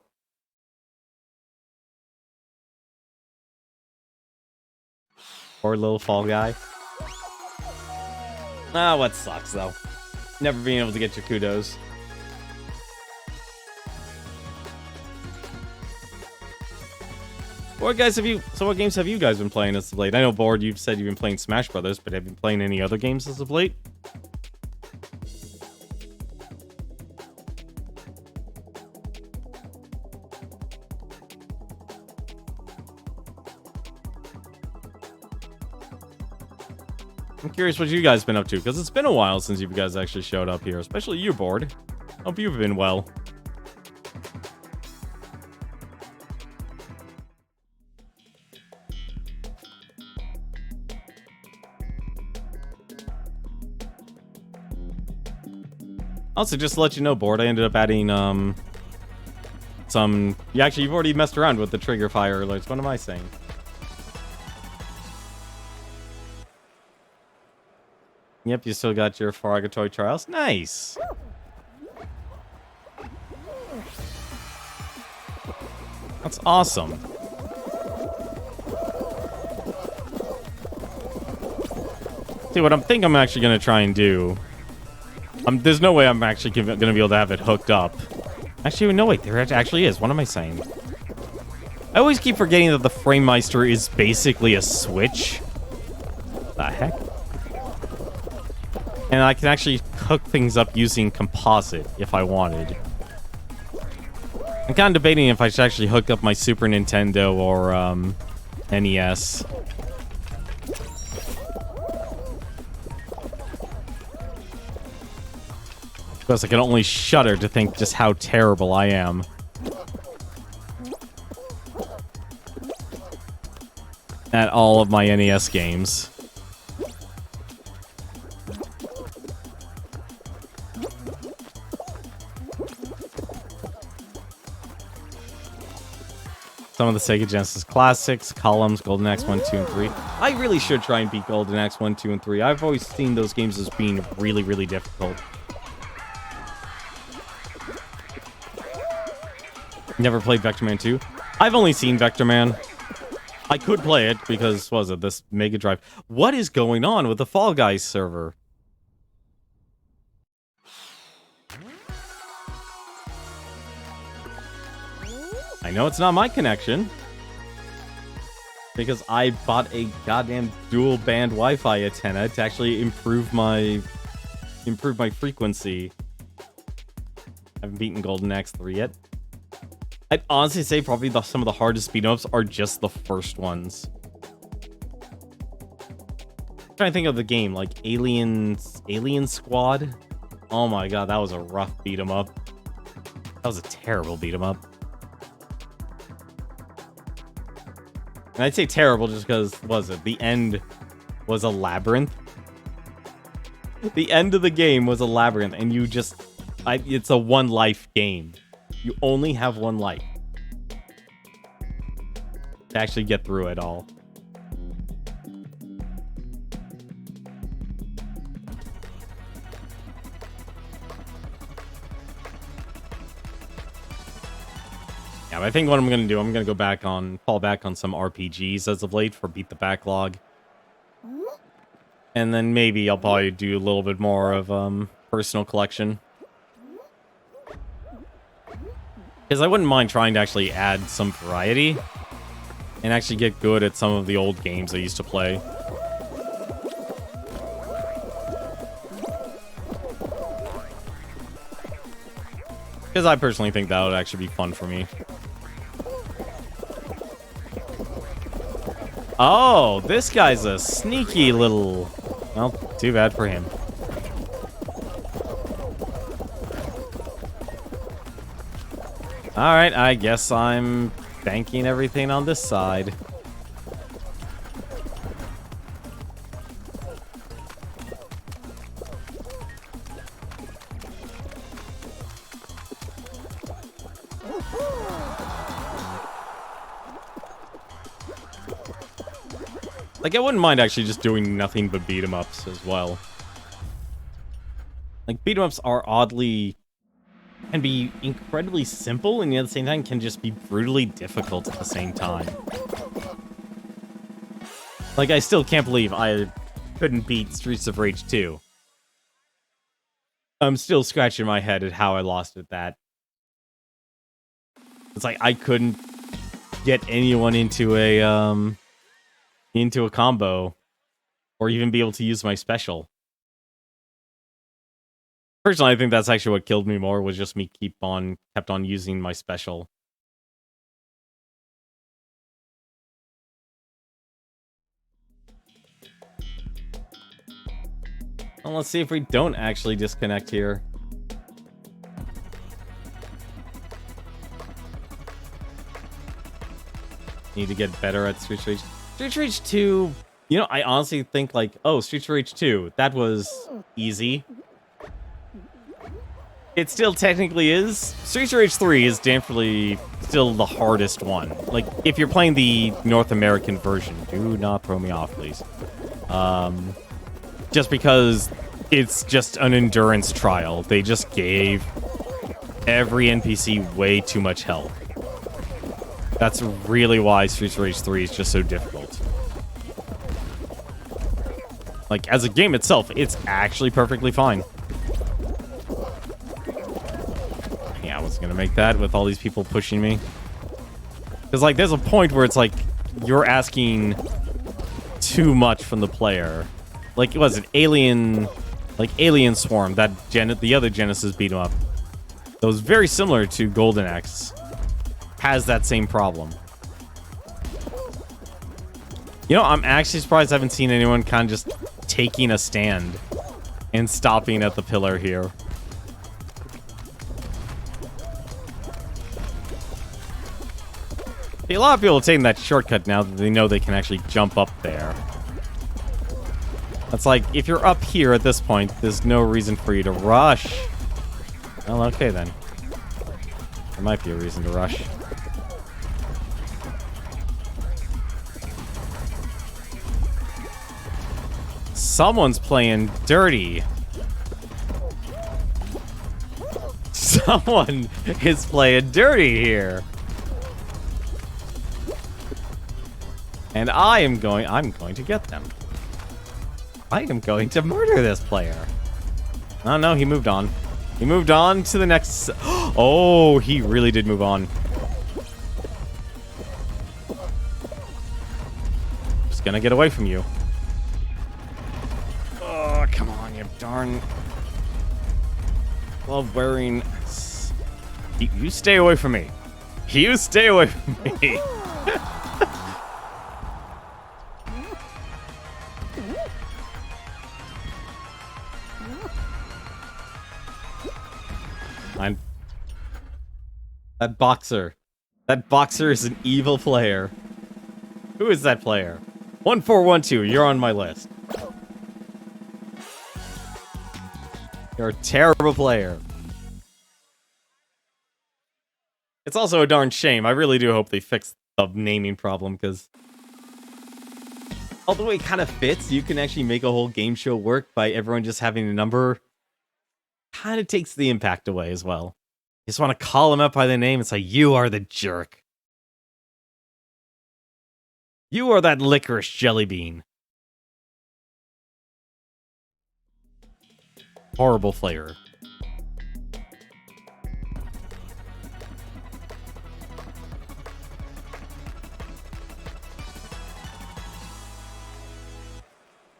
Speaker 1: Poor little fall guy. Ah, what sucks, though? Never being able to get your kudos. What guys have you? So what games have you guys been playing as of late? I know, Bored, you've said you've been playing Smash Brothers, but have you been playing any other games as of late? I'm curious what you guys been up to, because it's been a while since you guys actually showed up here, especially you, Bored. Hope you've been well. Also, just to let you know, Bored, I ended up adding, some... Yeah, actually, you've already messed around with the trigger fire alerts. What am I saying? Yep, you still got your Faragatoy trials. Nice! That's awesome. See, what I'm actually going to try and do... there's no way I'm actually going to be able to have it hooked up. Actually, no, wait, there actually is. What am I saying? I always keep forgetting that the Frame Meister is basically a switch. The heck? And I can actually hook things up using composite if I wanted. I'm kind of debating if I should actually hook up my Super Nintendo or NES. Because I can only shudder to think just how terrible I am. At all of my NES games. Some of the Sega Genesis classics, Columns, Golden Axe 1, 2, and 3. I really should try and beat Golden Axe 1, 2, and 3. I've always seen those games as being really, really difficult. Never played Vector Man 2. I've only seen Vector Man. I could play it because, what was it, this Mega Drive. What is going on with the Fall Guys server? I know it's not my connection. Because I bought a goddamn dual band Wi-Fi antenna to actually improve my frequency. I haven't beaten Golden Axe 3 yet. I'd honestly say probably some of the hardest beat-ups are just the first ones. I'm trying to think of the game, like Alien Squad. Oh my god, that was a rough beat-em-up. That was a terrible beat-em-up. And I'd say terrible just because, the end was a labyrinth. The end of the game was a labyrinth, and you just... it's a one-life game. You only have one life to actually get through it all. Yeah, but I think what I'm going to do, I'm going to fall back on some RPGs as of late for Beat the Backlog. And then maybe I'll probably do a little bit more of personal collection. Because I wouldn't mind trying to actually add some variety and actually get good at some of the old games I used to play. Because I personally think that would actually be fun for me. Oh, this guy's a sneaky little... Well, too bad for him. Alright, I guess I'm banking everything on this side. Like, I wouldn't mind actually just doing nothing but beat-em-ups as well. Like, beat-em-ups are oddly... can be incredibly simple, and at the same time can just be brutally difficult at the same time. Like, I still can't believe I couldn't beat Streets of Rage 2. I'm still scratching my head at how I lost at that. It's like I couldn't get anyone into a combo or even be able to use my special. Personally, I think that's actually what killed me more, was just me kept on using my special. Well, let's see if we don't actually disconnect here. Need to get better at Streets of Rage. Streets of Rage 2, you know, I honestly think like, oh, Streets of Rage 2, that was easy. It still technically is. Streets of Rage 3 is definitely still the hardest one. Like, if you're playing the North American version, do not throw me off, please. Just because it's just an endurance trial. They just gave every NPC way too much health. That's really why Streets of Rage 3 is just so difficult. Like, as a game itself, it's actually perfectly fine. Yeah, I was gonna make that with all these people pushing me. Because, like, there's a point where it's like, you're asking too much from the player. Like, it was an Alien Swarm, the other Genesis beat 'em up. That was very similar to Golden Axe. Has that same problem. You know, I'm actually surprised I haven't seen anyone kind of just taking a stand and stopping at the pillar here. A lot of people are taking that shortcut now that they know they can actually jump up there. That's like, if you're up here at this point, there's no reason for you to rush. Well, okay then. There might be a reason to rush. Someone's playing dirty. Someone is playing dirty here. And I'm going to get them. I am going to murder this player. Oh no, he moved on. He moved on to the next... Oh, he really did move on. Just gonna get away from you. Oh, come on, you darn... Glove wearing... You stay away from me. You stay away from me. That boxer. That boxer is an evil player. Who is that player? 1412, you're on my list. You're a terrible player. It's also a darn shame. I really do hope they fix the naming problem, because although it kind of fits, you can actually make a whole game show work by everyone just having a number. Kind of takes the impact away as well. You just want to call him up by the name. It's like, you are the jerk. You are that licorice jelly bean. Horrible flavor.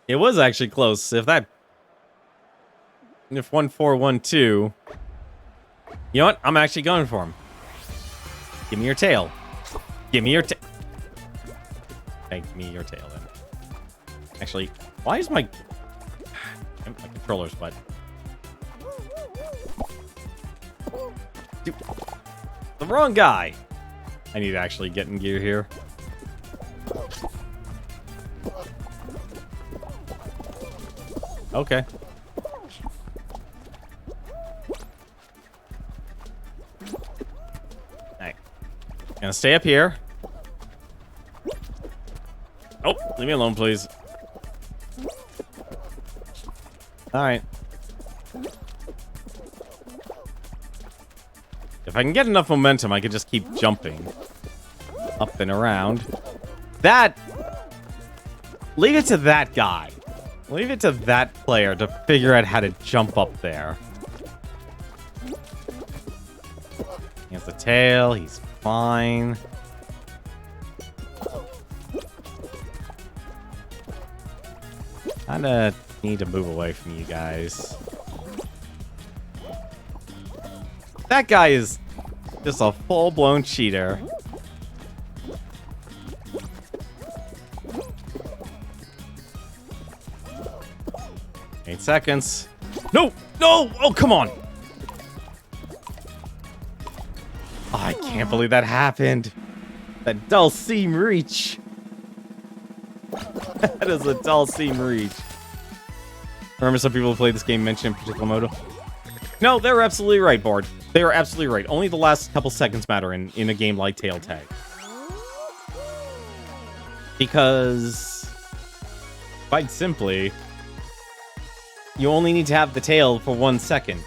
Speaker 1: It was actually close. If 1412... You know what? I'm actually going for him. Give me your tail. Give me your tail. Give me your tail, then. Actually, why is my controller's butt? Dude, the wrong guy. I need to actually get in gear here. Okay. Gonna stay up here. Oh, leave me alone, please. Alright. If I can get enough momentum, I could just keep jumping. Up and around. That... Leave it to that guy. Leave it to that player to figure out how to jump up there. has a tail. He's fine. Kinda need to move away from you guys. That guy is just a full-blown cheater. Eight seconds. No! No! Oh, come on! Oh, I can't believe that happened. That dull seam reach. That is a dull seam reach. Remember some people who play this game mention in particular mode? No, they were absolutely right, Board. They were absolutely right. Only the last couple seconds matter in a game like Tail Tag. Because, quite simply, you only need to have the tail for 1 second.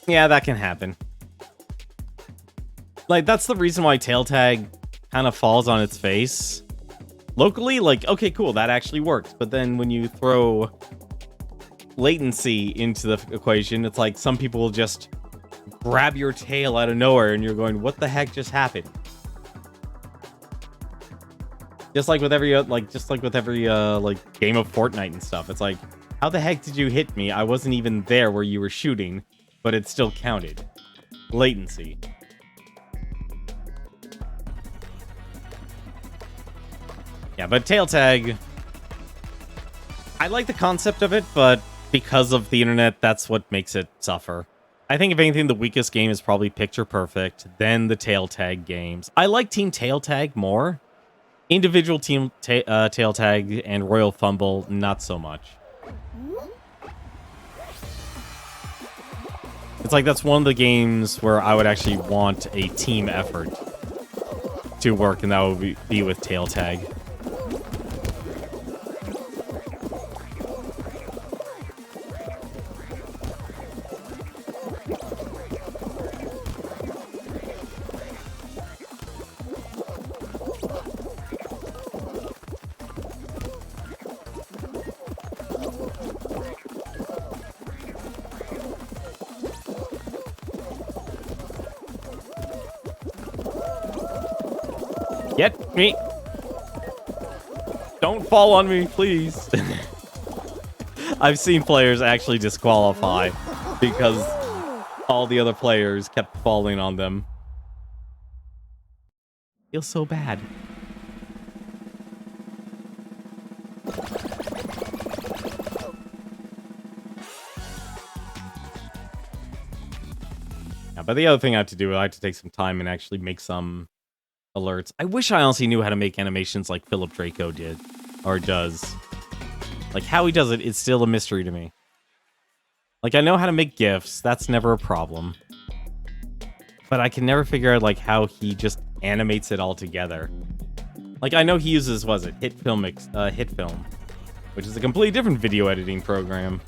Speaker 1: Yeah, that can happen. Like, that's the reason why Tail Tag kind of falls on its face. Locally, like, okay, cool, that actually works. But then when you throw latency into the equation, it's like some people will just grab your tail out of nowhere and you're going, what the heck just happened? Just like with every like game of Fortnite and stuff. It's like, how the heck did you hit me? I wasn't even there where you were shooting, but it still counted. Latency. Yeah, but Tail Tag, I like the concept of it, but because of the internet, that's what makes it suffer. I think if anything, the weakest game is probably Picture Perfect, then the Tail Tag games. I like Team Tail Tag more. Individual Team Tail Tag and Royal Fumble, not so much. It's like that's one of the games where I would actually want a team effort to work, and that would be with Tail Tag. Get me! Don't fall on me, please. I've seen players actually disqualify because all the other players kept falling on them. Feels so bad. Yeah, but the other thing I have to do, I have to take some time and actually make some alerts. I wish I honestly knew how to make animations like Philip Draco did, or does. Like, how he does it, it's still a mystery to me. Like, I know how to make GIFs, that's never a problem. But I can never figure out, like, how he just animates it all together. Like, I know he uses, what is it, HitFilm, which is a completely different video editing program.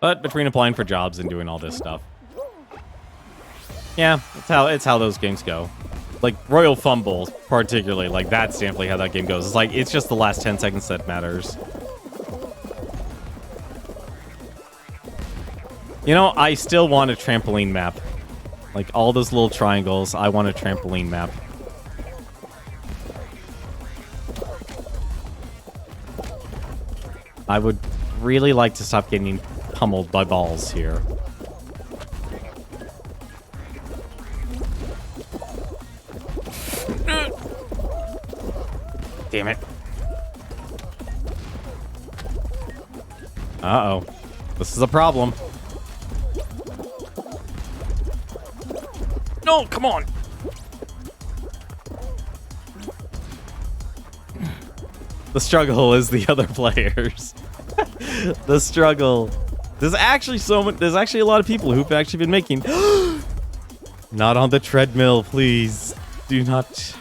Speaker 1: But between applying for jobs and doing all this stuff, yeah, it's how those games go. Like Royal Fumble, particularly, like that's definitely how that game goes. It's like it's just the last 10 seconds that matters. You know, I still want a trampoline map. Like all those little triangles, I want a trampoline map. I would really like to stop getting pummeled by balls here. Damn it. Uh-oh. This is a problem. No, come on! The struggle is the other players. The struggle. There's actually a lot of people who've actually been making... Not on the treadmill, please. Do not...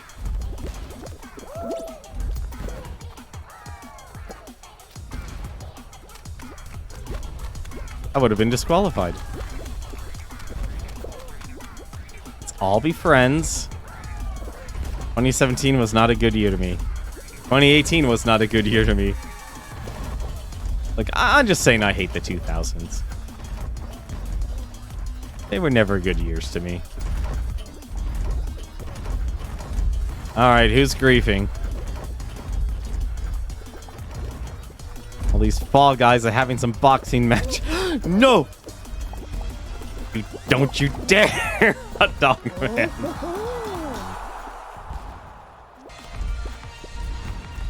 Speaker 1: I would have been disqualified. all be friends. 2017 was not a good year to me. 2018 was not a good year to me. Like, I'm just saying I hate the 2000s. They were never good years to me. Alright, who's griefing? All these Fall Guys are having some boxing match. No! Don't you dare! Hot dog man.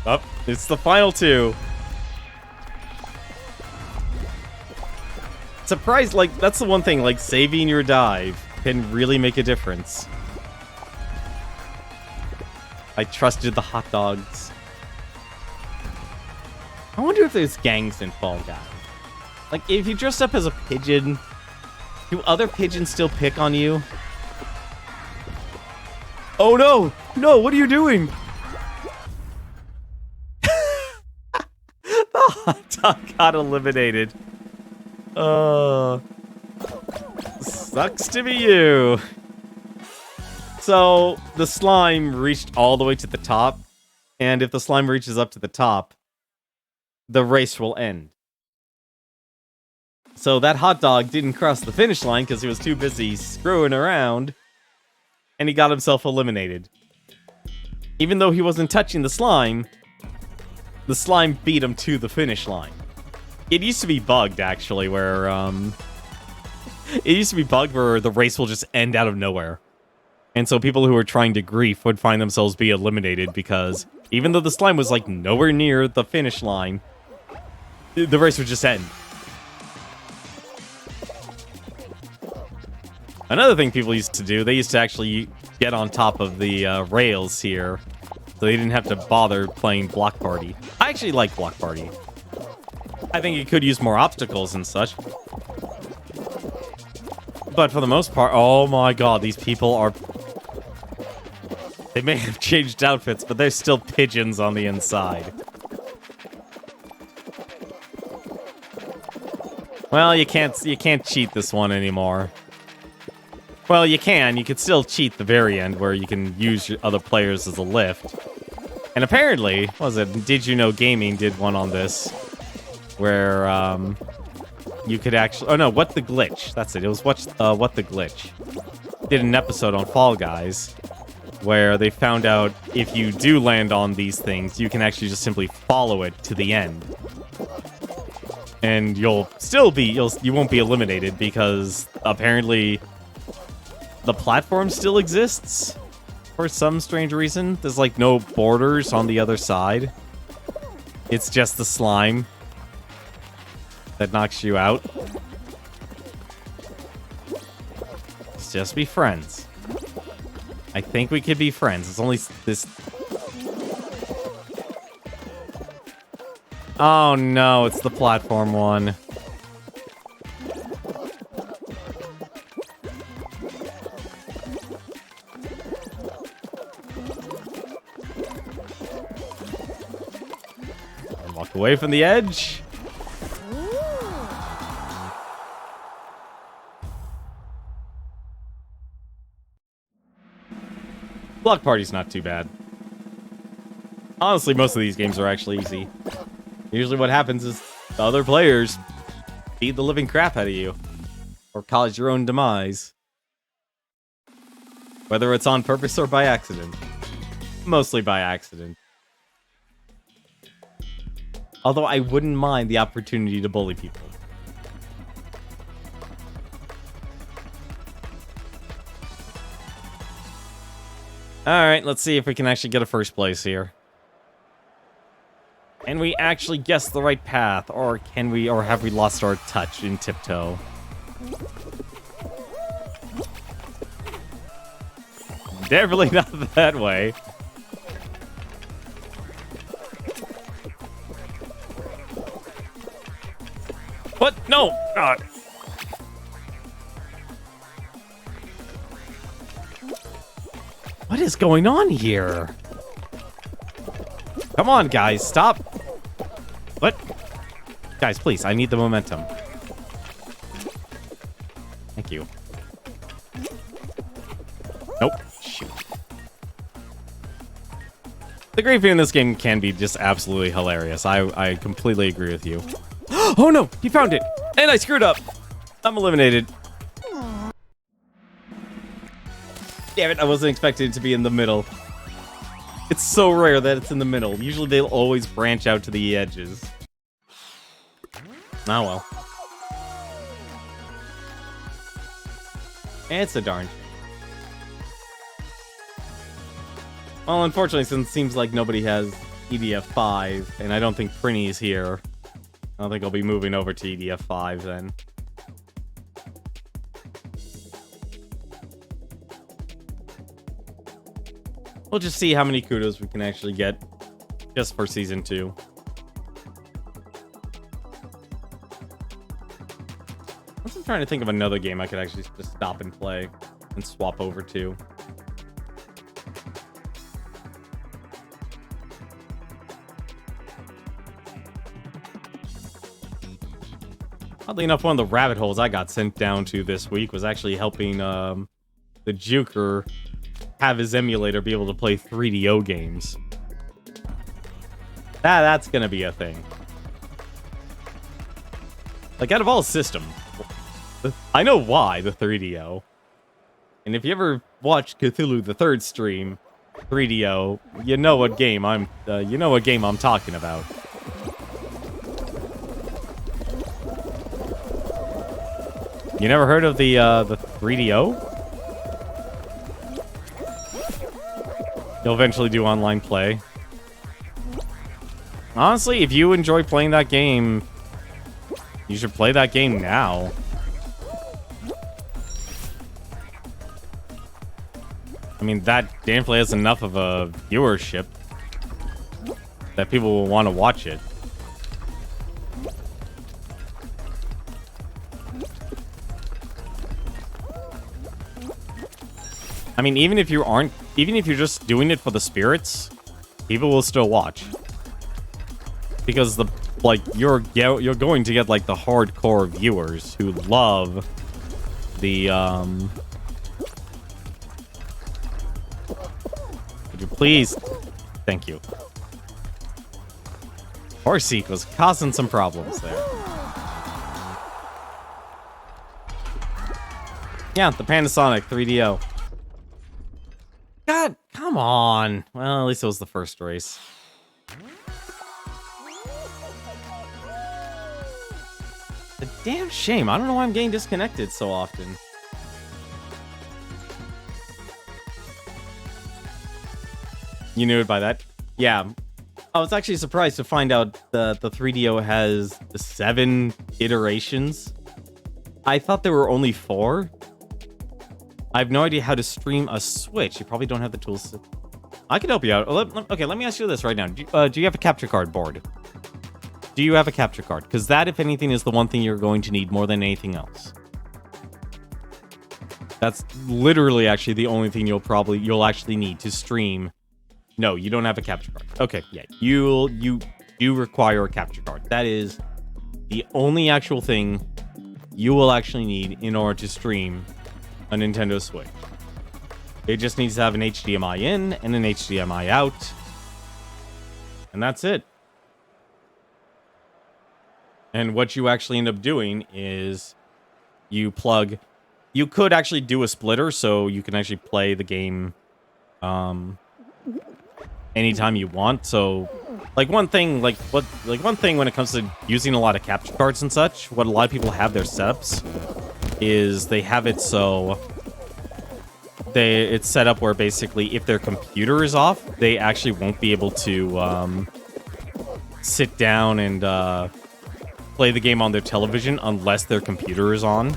Speaker 1: Oh, it's the final two. Surprised, like, that's the one thing, like, saving your dive can really make a difference. I trusted the hot dogs. I wonder if there's gangs in Fall Guys. Like, if you dressed up as a pigeon, do other pigeons still pick on you? Oh no! No, what are you doing? The hot dog got eliminated. Sucks to be you. So, the slime reached all the way to the top, and if the slime reaches up to the top, the race will end. So that hot dog didn't cross the finish line because he was too busy screwing around, and he got himself eliminated. Even though he wasn't touching the slime beat him to the finish line. It used to be bugged, actually, where, the race will just end out of nowhere. And so people who were trying to grief would find themselves be eliminated because even though the slime was, like, nowhere near the finish line, the race would just end. Another thing people used to do, they used to actually get on top of the rails here, so they didn't have to bother playing Block Party. I actually like Block Party. I think it could use more obstacles and such. But for the most part, oh my god, these people are... They may have changed outfits, but they're still pigeons on the inside. Well, you can't cheat this one anymore. Well, you can. You could still cheat the very end where you can use your other players as a lift. And apparently, what was it? Did You Know Gaming did one on this where you could actually... Oh no, What the Glitch. That's it. It was What the Glitch. Did an episode on Fall Guys where they found out if you do land on these things, you can actually just simply follow it to the end. And you'll still be... You won't be eliminated because apparently the platform still exists for some strange reason. There's like no borders on the other side. It's just the slime that knocks you out. Let's just be friends. I think we could be friends. It's only this... Oh no, it's the platform one. Walk away from the edge. Block Party's not too bad. Honestly, most of these games are actually easy. Usually what happens is the other players beat the living crap out of you. Or cause your own demise. Whether it's on purpose or by accident. Mostly by accident. Although I wouldn't mind the opportunity to bully people. Alright, let's see if we can actually get a first place here. Can we actually guess the right path? Or can we, or have we lost our touch in Tiptoe? Definitely not that way. What? No! God. What is going on here? Come on, guys, stop. What? Guys, please, I need the momentum. Thank you. The griefing in this game can be just absolutely hilarious. I completely agree with you. Oh no, he found it, and I screwed up. I'm eliminated. Damn it, I wasn't expecting it to be in the middle. It's so rare that it's in the middle. Usually they'll always branch out to the edges. Oh well. It's a darn shame. Well, unfortunately, since it seems like nobody has EDF 5, and I don't think Prinny's here, I don't think I'll be moving over to EDF 5 then. We'll just see how many kudos we can actually get just for Season 2. I'm trying to think of another game I could actually just stop and play and swap over to. Oddly enough, one of the rabbit holes I got sent down to this week was actually helping the Juker have his emulator be able to play 3DO games. That's gonna be a thing. Like, out of all systems, I know why the 3DO. And if you ever watched Cthulhu the Third stream, 3DO, you know what game I'm talking about. You never heard of the 3DO? You'll eventually do online play. Honestly, if you enjoy playing that game, you should play that game now. I mean, that definitely has enough of a viewership that people will want to watch it. I mean, even if you're just doing it for the spirits, people will still watch. Because you're going to get like the hardcore viewers who love the Could you please? Thank you. Horseek was causing some problems there. Yeah, the Panasonic 3DO. God, come on. Well, at least it was the first race. A damn shame. I don't know why I'm getting disconnected so often. You knew it by that? Yeah. I was actually surprised to find out that the 3DO has 7 iterations. I thought there were only 4. I have no idea how to stream a Switch. You probably don't have the tools. I can help you out. Okay, let me ask you this right now. Do you have a capture card board? Do you have a capture card? Because that, if anything, is the one thing you're going to need more than anything else. That's literally actually the only thing you'll actually need to stream. No, you don't have a capture card. Okay, yeah, you do require a capture card. That is the only actual thing you will actually need in order to stream a Nintendo Switch. It just needs to have an HDMI in and an HDMI out. And that's it. And what you actually end up doing is you could actually do a splitter so you can actually play the game anytime you want. So one thing when it comes to using a lot of capture cards and such, what a lot of people have their setups is they have it so it's set up where basically if their computer is off, they actually won't be able to sit down and play the game on their television unless their computer is on.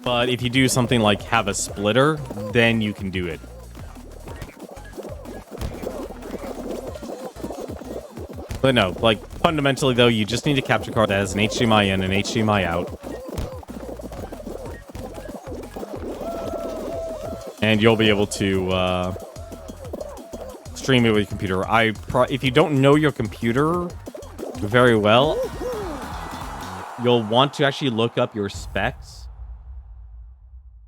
Speaker 1: But if you do something like have a splitter, then you can do it. But no, fundamentally though, you just need a capture card that has an HDMI in and an HDMI out. And you'll be able to stream it with your computer. If you don't know your computer very well, you'll want to actually look up your specs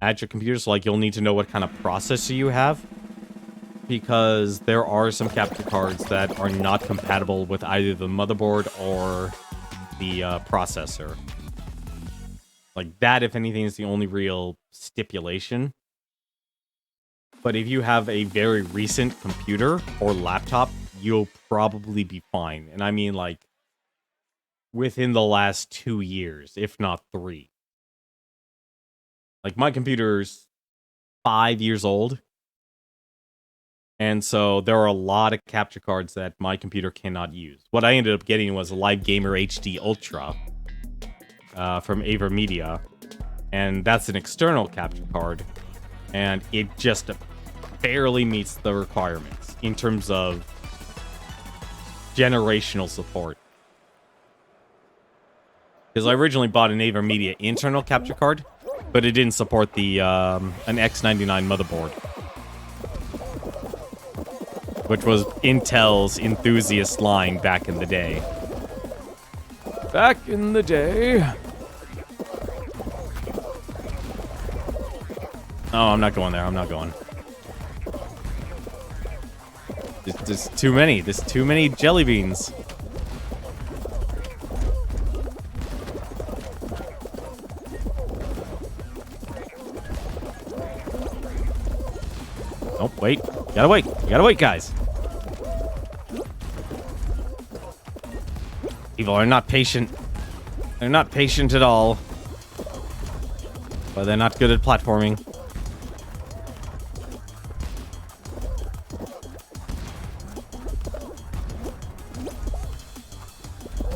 Speaker 1: at your computer. So, like, you'll need to know what kind of processor you have. Because there are some capture cards that are not compatible with either the motherboard or the processor. Like, that, if anything, is the only real stipulation. But if you have a very recent computer or laptop, you'll probably be fine. And I mean, like, within the last 2 years, if not 3. Like, my computer's 5 years old. And so there are a lot of capture cards that my computer cannot use. What I ended up getting was a Live Gamer HD Ultra from AverMedia. And that's an external capture card. And it just barely meets the requirements in terms of generational support. Because I originally bought an AverMedia internal capture card, but it didn't support the an X99 motherboard, which was Intel's enthusiast line back in the day. Back in the day. Oh, I'm not going there. I'm not going. There's too many. There's too many jelly beans. Oh, wait. You gotta wait. You gotta wait, guys. People are not patient. They're not patient at all. But they're not good at platforming.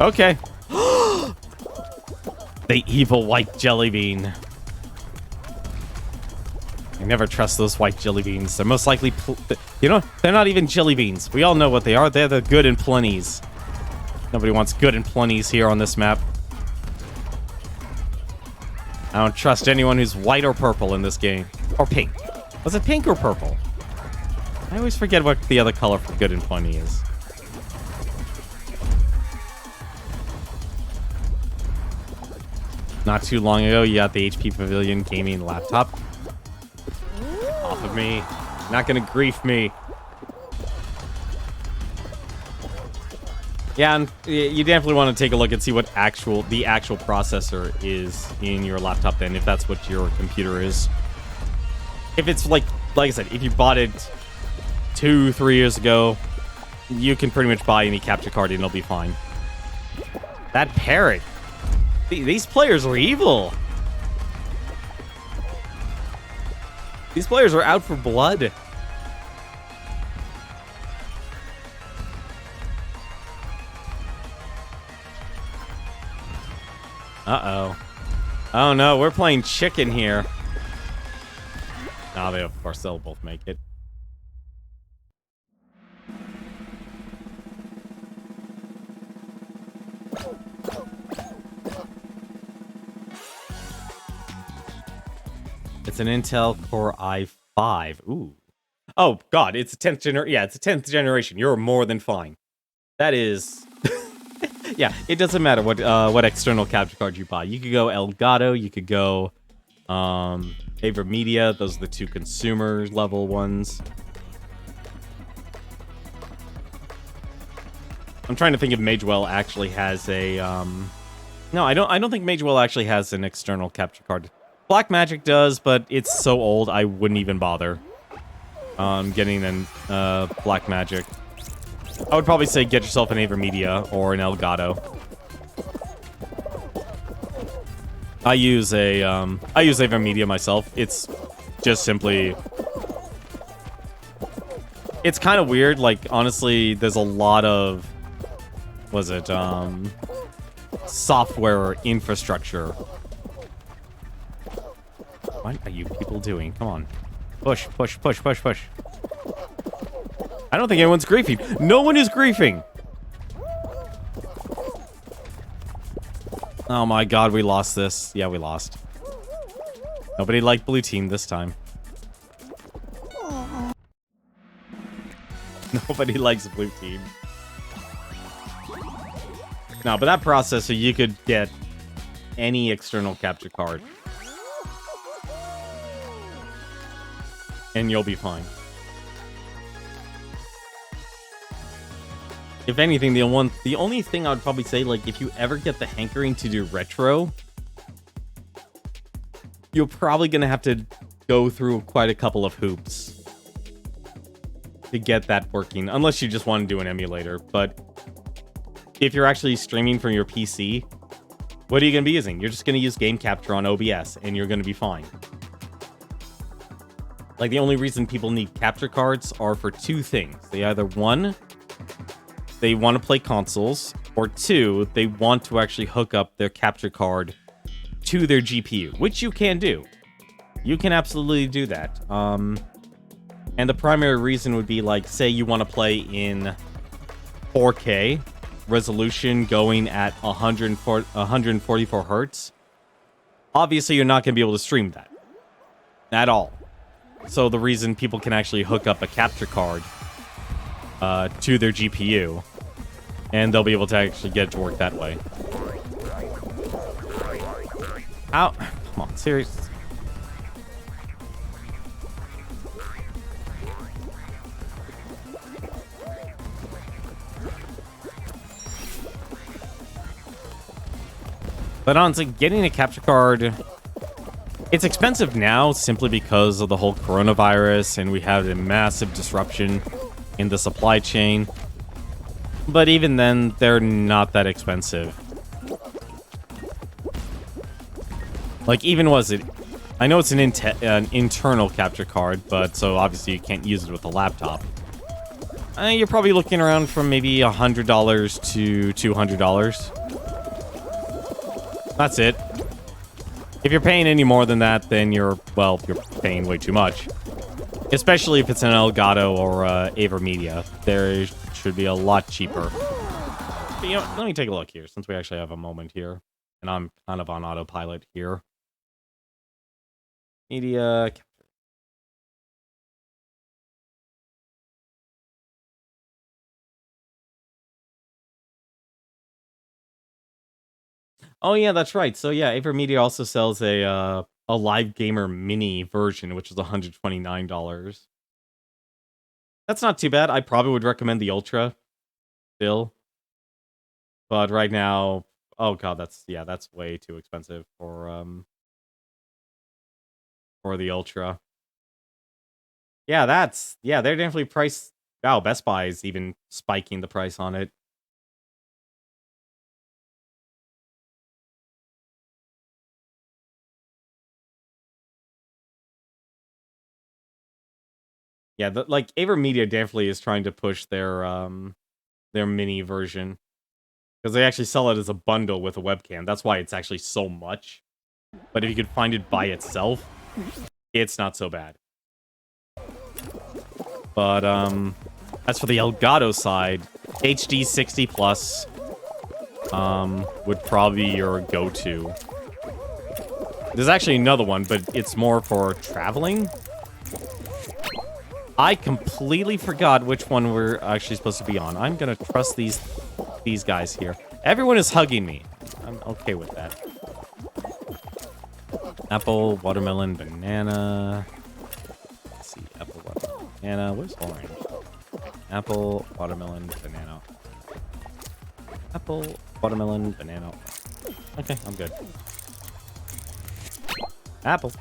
Speaker 1: Okay. The evil white jelly bean. I never trust those white jelly beans. They're most likely... you know, they're not even jelly beans. We all know what they are. They're the good and plenties. Nobody wants good and plenties here on this map. I don't trust anyone who's white or purple in this game. Or pink. Was it pink or purple? I always forget what the other color for good and plenty is. Not too long ago, you got the HP Pavilion gaming laptop. Off of me. You're not gonna grief me. Yeah, and you definitely want to take a look and see what the actual processor is in your laptop then, if that's what your computer is. If it's like I said, if you bought it 2-3 years ago, you can pretty much buy any capture card and it'll be fine. That parrot. These players were evil. These players were out for blood. Uh-oh. Oh no, we're playing chicken here. No, they of course they'll both make it. It's an Intel Core i5. Ooh. Oh god, it's a 10th generation. Yeah, it's a 10th generation. You're more than fine. That is yeah, it doesn't matter what external capture card you buy. You could go Elgato, you could go AverMedia. Those are the two consumer level ones. I'm trying to think if Magewell actually has a no, I don't think Magewell actually has an external capture card. Blackmagic does, but it's so old I wouldn't even bother getting an Blackmagic. I would probably say get yourself an AverMedia or an Elgato. I use AverMedia myself. It's just simply... It's kind of weird. Like, honestly, there's a lot of... Was it, software infrastructure. What are you people doing? Come on. Push, push, push, push, push. I don't think anyone's griefing. No one is griefing. Oh my god, we lost this. Yeah, we lost. Nobody liked blue team this time. Nobody likes blue team. No, but that processor, you could get any external capture card. and you'll be fine. If anything, the only thing I would probably say, like, if you ever get the hankering to do retro, you're probably gonna have to go through quite a couple of hoops to get that working, unless you just want to do an emulator. But if you're actually streaming from your PC, what are you gonna be using? You're just gonna use game capture on OBS, and you're gonna be fine. Like, the only reason people need capture cards are for two things. They either, one, they want to play consoles, or two, they want to actually hook up their capture card to their GPU, which you can do. You can absolutely do that. And the primary reason would be, like, say you want to play in 4K resolution going at 144 hertz. Obviously, you're not going to be able to stream that at all. So the reason people can actually hook up a capture card to their GPU, and they'll be able to actually get it to work that way. Ow. Come on, serious. But honestly, getting a capture card, it's expensive now simply because of the whole coronavirus, and we have a massive disruption in the supply chain. But even then, they're not that expensive. Like, even was it... I know it's an internal capture card, but so obviously you can't use it with a laptop. You're probably looking around from maybe $100 to $200. That's it. If you're paying any more than that, then you're paying way too much. Especially if it's an Elgato or AverMedia. There should be a lot cheaper. But, you know, let me take a look here, since we actually have a moment here. And I'm kind of on autopilot here. Media... Oh, yeah, that's right. So, yeah, AverMedia also sells a Live Gamer Mini version, which is $129. That's not too bad. I probably would recommend the Ultra still. But right now, oh god, that's way too expensive for the Ultra. Yeah, they're definitely priced. Wow, Best Buy is even spiking the price on it. Yeah, like AverMedia definitely is trying to push their mini version, because they actually sell it as a bundle with a webcam. That's why it's actually so much. But if you could find it by itself, it's not so bad. But as for the Elgato side, HD 60 plus would probably be your go-to. There's actually another one, but it's more for traveling. I completely forgot which one we're actually supposed to be on. I'm gonna trust these guys here. Everyone is hugging me. I'm okay with that. Apple, watermelon, banana. Let's see, apple, watermelon, banana. Where's orange? Apple, watermelon, banana. Apple, watermelon, banana. Okay, I'm good. Apple.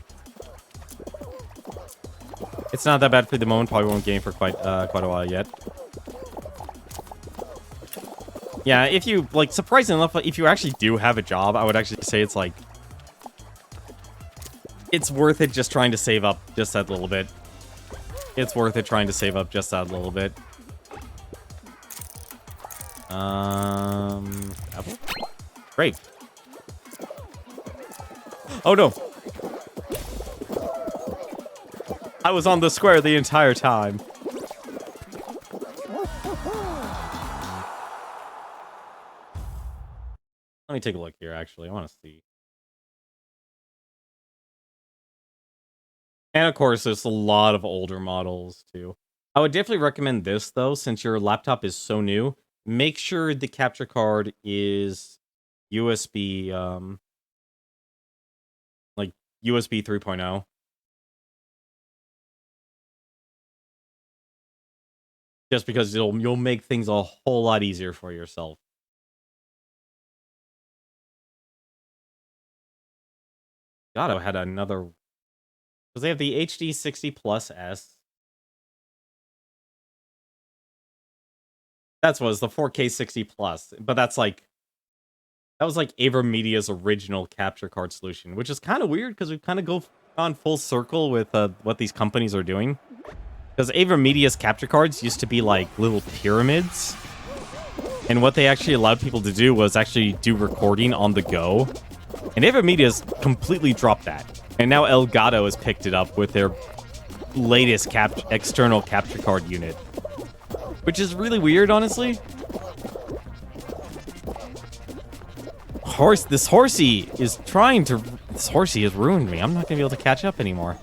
Speaker 1: It's not that bad for the moment. Probably won't game for quite a while yet. Yeah, if you, like, surprisingly enough, if you actually do have a job, I would actually say it's, like, it's worth it just trying to save up just that little bit. It's worth it trying to save up just that little bit. Apple? Great. Oh, no. I was on the square the entire time. Let me take a look here, actually. I want to see. And, of course, there's a lot of older models, too. I would definitely recommend this, though, since your laptop is so new. Make sure the capture card is USB, like, USB 3.0. just because you'll make things a whole lot easier for yourself. God, I had another, because they have the HD 60 Plus S. That's what was the 4K 60 Plus, but that was like AverMedia's original capture card solution, which is kind of weird because we've kind of gone full circle with what these companies are doing. Because AverMedia's capture cards used to be like little pyramids, and what they actually allowed people to do was actually do recording on the go. And AverMedia's completely dropped that, and now Elgato has picked it up with their latest external capture card unit, which is really weird, honestly. This horsey has ruined me. I'm not gonna be able to catch up anymore.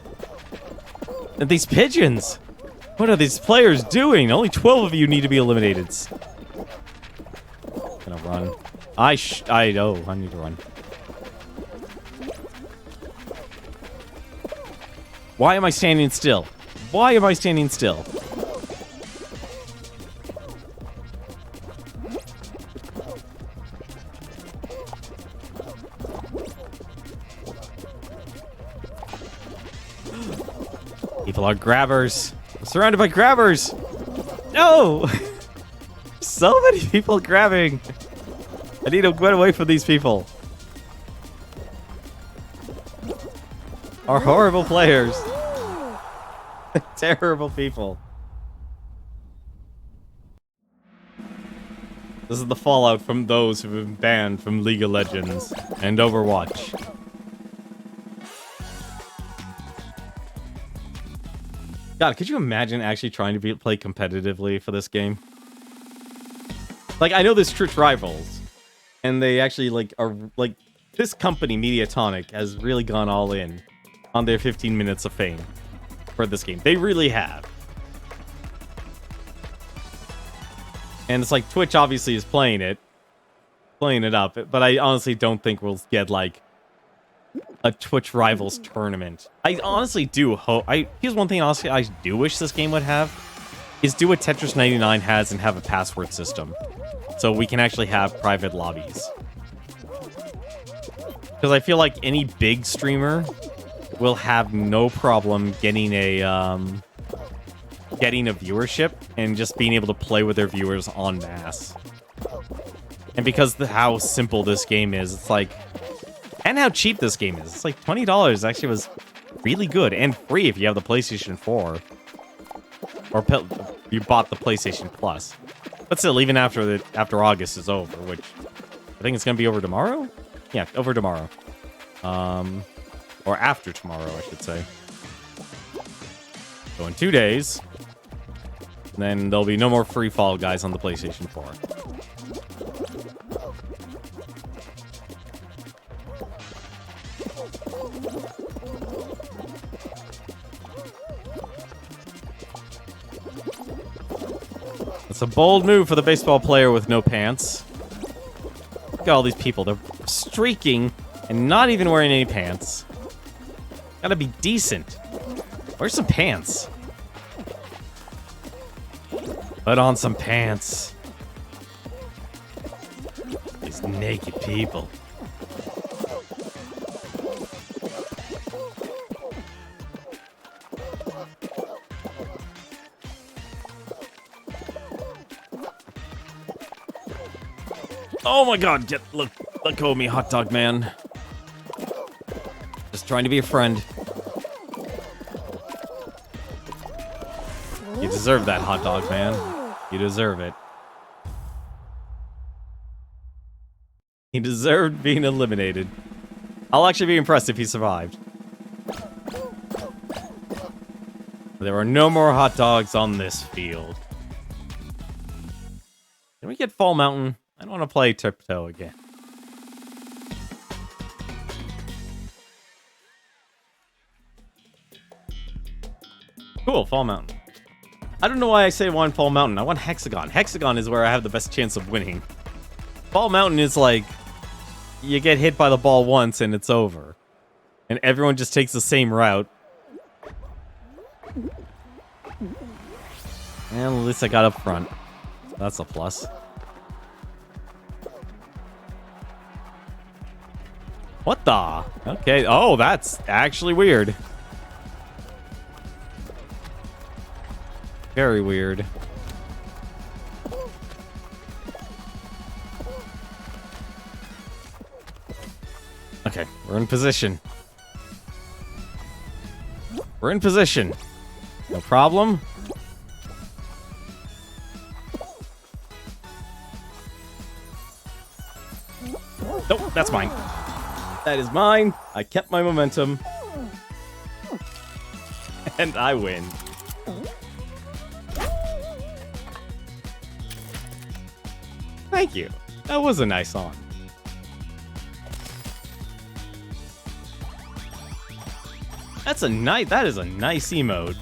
Speaker 1: And these pigeons, what are these players doing? Only 12 of you need to be eliminated. I'm gonna run. I need to run. Why am I standing still? Why am I standing still? People are grabbers. I'm surrounded by grabbers. No! So many people grabbing. I need to get away from these people. Are horrible players. Terrible people. This is the fallout from those who have been banned from League of Legends and Overwatch. God, could you imagine actually trying to play competitively for this game? Like, I know there's Twitch rivals, and they actually are this company, Mediatonic, has really gone all in on their 15 minutes of fame for this game. They really have. And it's like Twitch obviously is playing it up, but I honestly don't think we'll get like a Twitch Rivals tournament. I honestly do hope. Here's one thing honestly I do wish this game would have, is do what Tetris 99 has and have a password system, so we can actually have private lobbies. Because I feel like any big streamer will have no problem getting a viewership and just being able to play with their viewers en masse. And because how simple this game is, it's like, and how cheap this game is. It's like $20 actually was really good and free if you have the PlayStation 4. Or you bought the PlayStation Plus. But still, even after August is over, which I think it's going to be over tomorrow? Yeah, over tomorrow. Or after tomorrow, I should say. So in 2 days, then there'll be no more free Fall Guys on the PlayStation 4. It's a bold move for the baseball player with no pants. Look at all these people. They're streaking and not even wearing any pants. Gotta be decent. Where's some pants? Put on some pants. These naked people. Oh my god, let go of me, hot dog man. Just trying to be a friend. You deserve that, hot dog man. You deserve it. He deserved being eliminated. I'll actually be impressed if he survived. There are no more hot dogs on this field. Can we get Fall Mountain? I don't want to play Tiptoe again. Cool, Fall Mountain. I don't know why I say I want Fall Mountain. I want Hexagon. Hexagon is where I have the best chance of winning. Fall Mountain is like, you get hit by the ball once and it's over. And everyone just takes the same route. And at least I got up front. That's a plus. What the? Okay. Oh, that's actually weird. Very weird. Okay, we're in position. We're in position. No problem. Nope, that's mine. That is mine. I kept my momentum. And I win. Thank you. That was a nice song. That is a nice emote.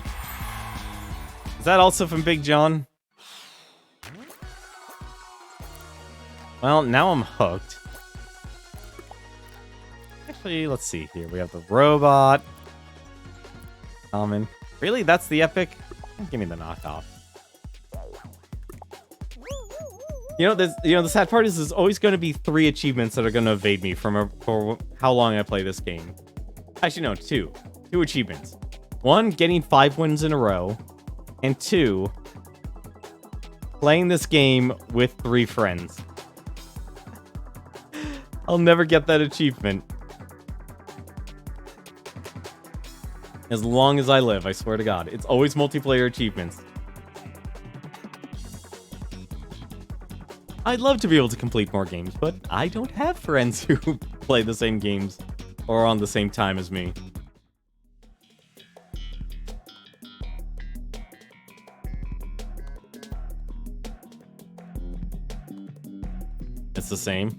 Speaker 1: Is that also from Big John? Well, now I'm hooked. Actually, let's see here. We have the robot. Common. Really? That's the epic? Give me the knockoff. The sad part is there's always going to be 3 achievements that are going to evade me for how long I play this game. Actually, no, 2. 2 achievements. 1, getting 5 wins in a row. And 2, playing this game with 3 friends. I'll never get that achievement. As long as I live, I swear to God. It's always multiplayer achievements. I'd love to be able to complete more games, but I don't have friends who play the same games or on the same time as me. It's the same.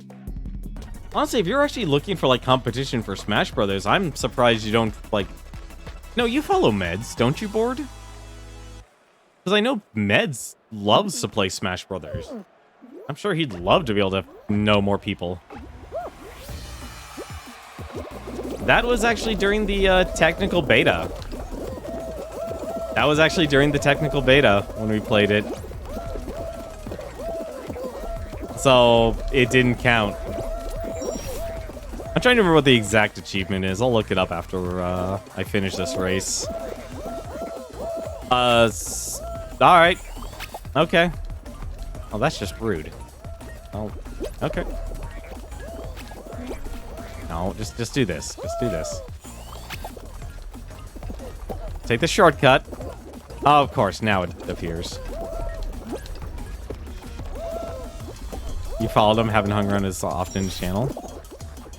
Speaker 1: Honestly, if you're actually looking for, like, competition for Smash Brothers, I'm surprised you don't, like... No, you follow Meds, don't you, Board? Because I know Meds loves to play Smash Brothers. I'm sure he'd love to be able to know more people. That was actually during the technical beta. That was actually during the technical beta when we played it. So, it didn't count. I'm trying to remember what the exact achievement is. I'll look it up after I finish this race. Alright. Okay. Oh, that's just rude. Oh, okay. No, just do this. Just do this. Take the shortcut. Oh, of course, now it appears. You followed him, haven't hung around as often in his channel.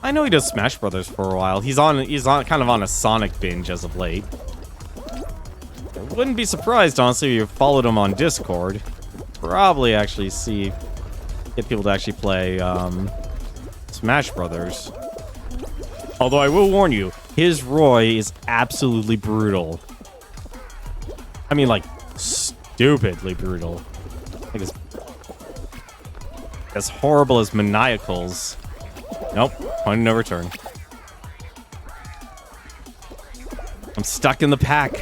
Speaker 1: I know he does Smash Brothers for a while. He's on kind of on a Sonic binge as of late. I wouldn't be surprised, honestly, if you followed him on Discord. Probably actually get people to actually play Smash Brothers. Although I will warn you, his Roy is absolutely brutal. I mean, like, stupidly brutal. Like, as horrible as Maniacal's. Nope, point of no return. I'm stuck in the pack.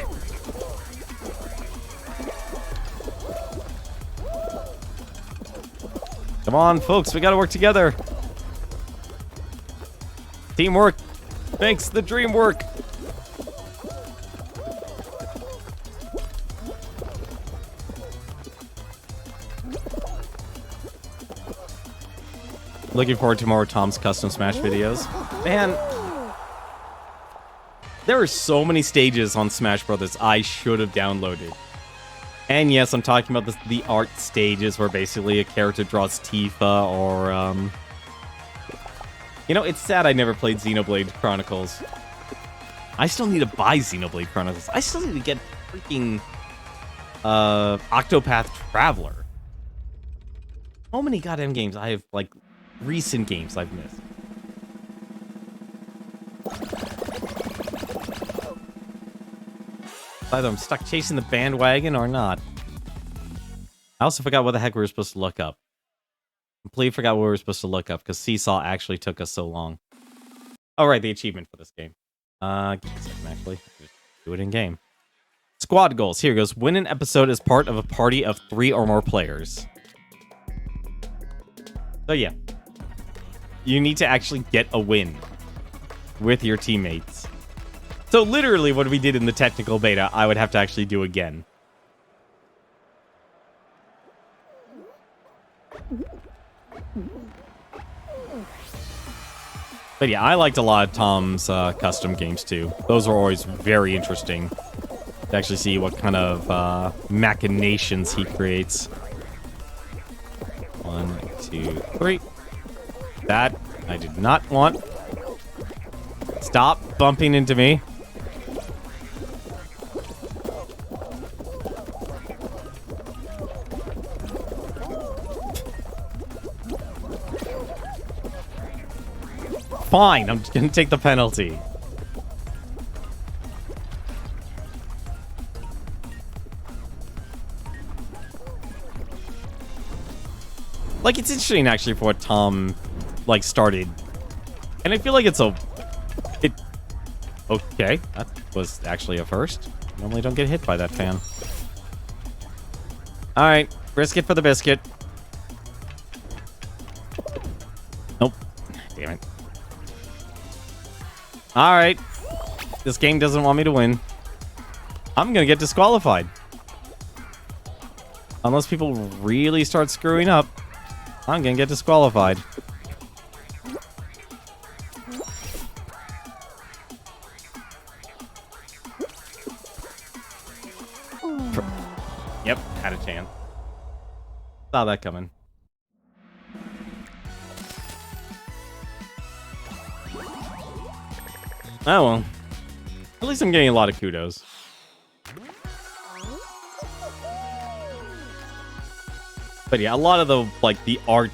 Speaker 1: Come on, folks, we gotta work together. Teamwork makes the dream work. Looking forward to more Tom's Custom Smash videos. Man, there are so many stages on Smash Brothers I should have downloaded. And yes, I'm talking about the art stages where basically a character draws Tifa or, You know, it's sad I never played Xenoblade Chronicles. I still need to buy Xenoblade Chronicles. I still need to get freaking, Octopath Traveler. How many goddamn games I have, like, recent games I've missed. Either I'm stuck chasing the bandwagon or not. I also forgot what the heck we were supposed to look up. Completely forgot what we were supposed to look up because Seesaw actually took us so long. Oh, right, the achievement for this game. Give me a second, actually. Just do it in game. Squad goals. Here goes. Win an episode as part of a party of 3 or more players. So yeah. You need to actually get a win with your teammates. So literally what we did in the technical beta, I would have to actually do again. But yeah, I liked a lot of Tom's custom games too. Those are always very interesting to actually see what kind of machinations he creates. 1, 2, 3. That I did not want. Stop bumping into me. Fine, I'm gonna take the penalty. Like, it's interesting actually for what Tom like started, and I feel like okay, that was actually a first. Normally don't get hit by that fan. All right, risk it for the biscuit. Nope, damn it. All right, this game doesn't want me to win. I'm gonna get disqualified unless people really start screwing up. I'm gonna get disqualified. Yep, had a chance. Saw that coming. Oh well. At least I'm getting a lot of kudos. But yeah, a lot of the the art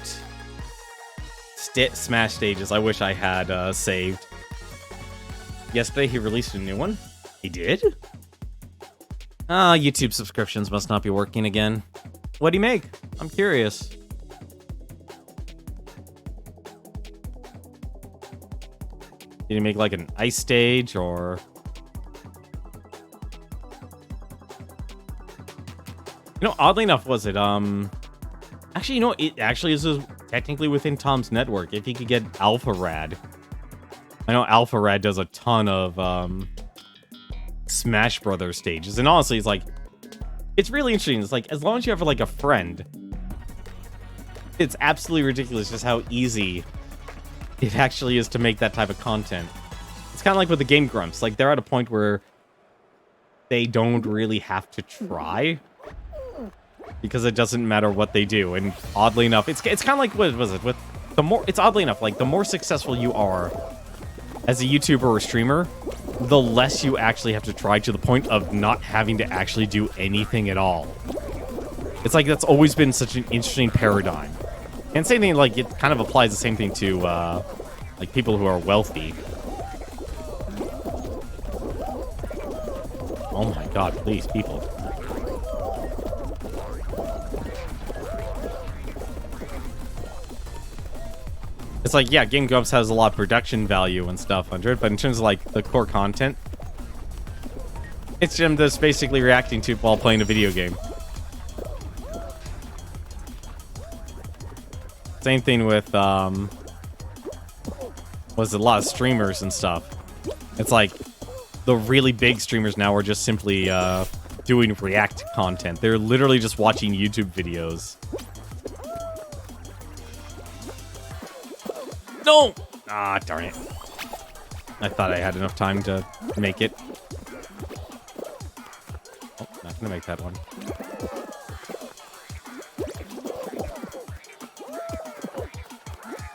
Speaker 1: Smash stages I wish I had saved. Yesterday he released a new one. He did? Ah, YouTube subscriptions must not be working again. What'd he make? I'm curious. Did he make like an ice stage or... You know, oddly enough, was it, Actually, you know, it actually is technically within Tom's network. If he could get Alpha Rad. I know Alpha Rad does a ton of, Smash Brothers stages. And honestly, it's like... It's really interesting. It's like, as long as you have, like, a friend... It's absolutely ridiculous just how easy it actually is to make that type of content. It's kind of like with the Game Grumps. Like, they're at a point where they don't really have to try, because it doesn't matter what they do. And oddly enough, it's kind of like, what was it? With the more, it's oddly enough, like, the more successful you are as a YouTuber or streamer, the less you actually have to try, to the point of not having to actually do anything at all. It's like, that's always been such an interesting paradigm. And same thing, like, it kind of applies the same thing to, like, people who are wealthy. Oh my god, please, people. It's like, yeah, Game Grumps has a lot of production value and stuff under it, but in terms of, like, the core content, it's Jim just basically reacting to while playing a video game. Same thing with, was a lot of streamers and stuff. It's like, the really big streamers now are just simply, doing React content. They're literally just watching YouTube videos. No! Ah, darn it. I thought I had enough time to make it. Oh, not gonna make that one.